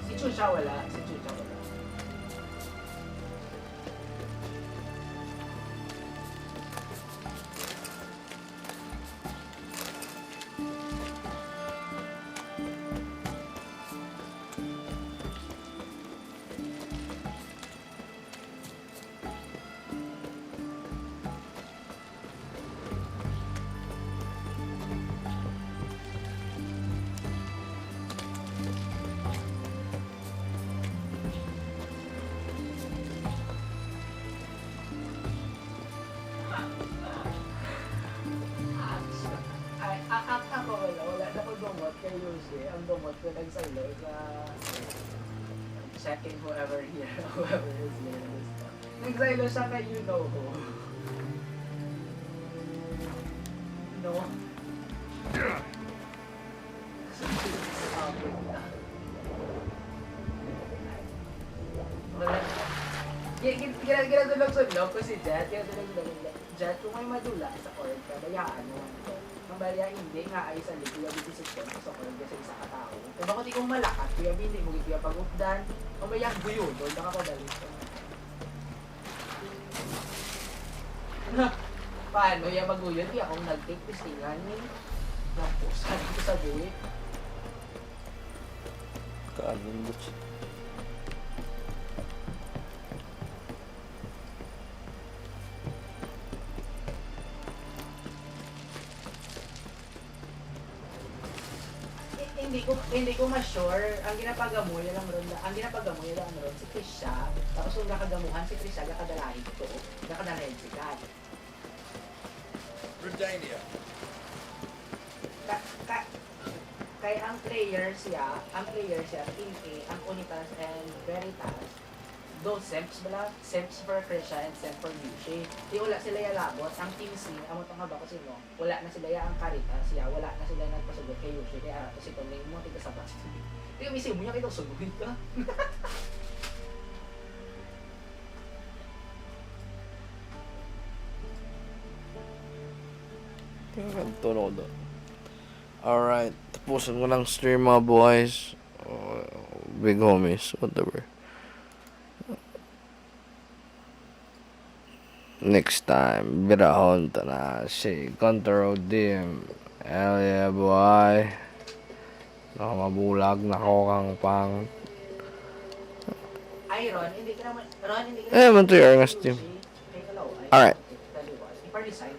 Si Chucha wala. Si Chucha wala. Ako wala na ko dumot kay Lucy. Ang dumot ko nagsalo sa checking whoever here, whoever is here. Nagsalo siya kay you know who. No? Wala. Ginatulog sa vlog ko si Jet. Ginatulog sa Jet, kung may madula sa court ka, bayaan mo. Ang baliya hindi nga ay sa kuya hindi system sa court kasi isa ka tao. Kung bakit ikong malakat, kuya hindi mo kuya pag-updan, ang bayang guyo doon, baka ko dali ko. Paano yung maguyon? Di akong nag-take pistingan ni napusan ko sa buhay. Kaanong gusto. Hindi ko ma-sure. Ang ginapagamuya lang ron, si Krisha. Tapos kung nakagamuhan si Krisha, nakadalahin ko. Nakadalahin si Kat. Redania. Kaya ang player siya, Team A, ang Unitas and Veritas, those Semps for Krisha and Semp for Yushi. Di wala sila yalabot. Ang Team C, amo tong haba ko sino, wala na sila ang Caritas siya, wala na sila nagpasugod kay Yushi. Kaya si Toneng mo, tiga sa bas. Di umisi mo niya kitong sugod ka. Tunog doon. Alright, tapusin ko ng stream mga boys. Big homies, whatever. Next time, birahon ta na si Contour Dim. Hell yeah, boy. Nakamabulag na ko kang pang. Ay, Ron, hindi ka naman, man to your team. Alright. Ipa-resign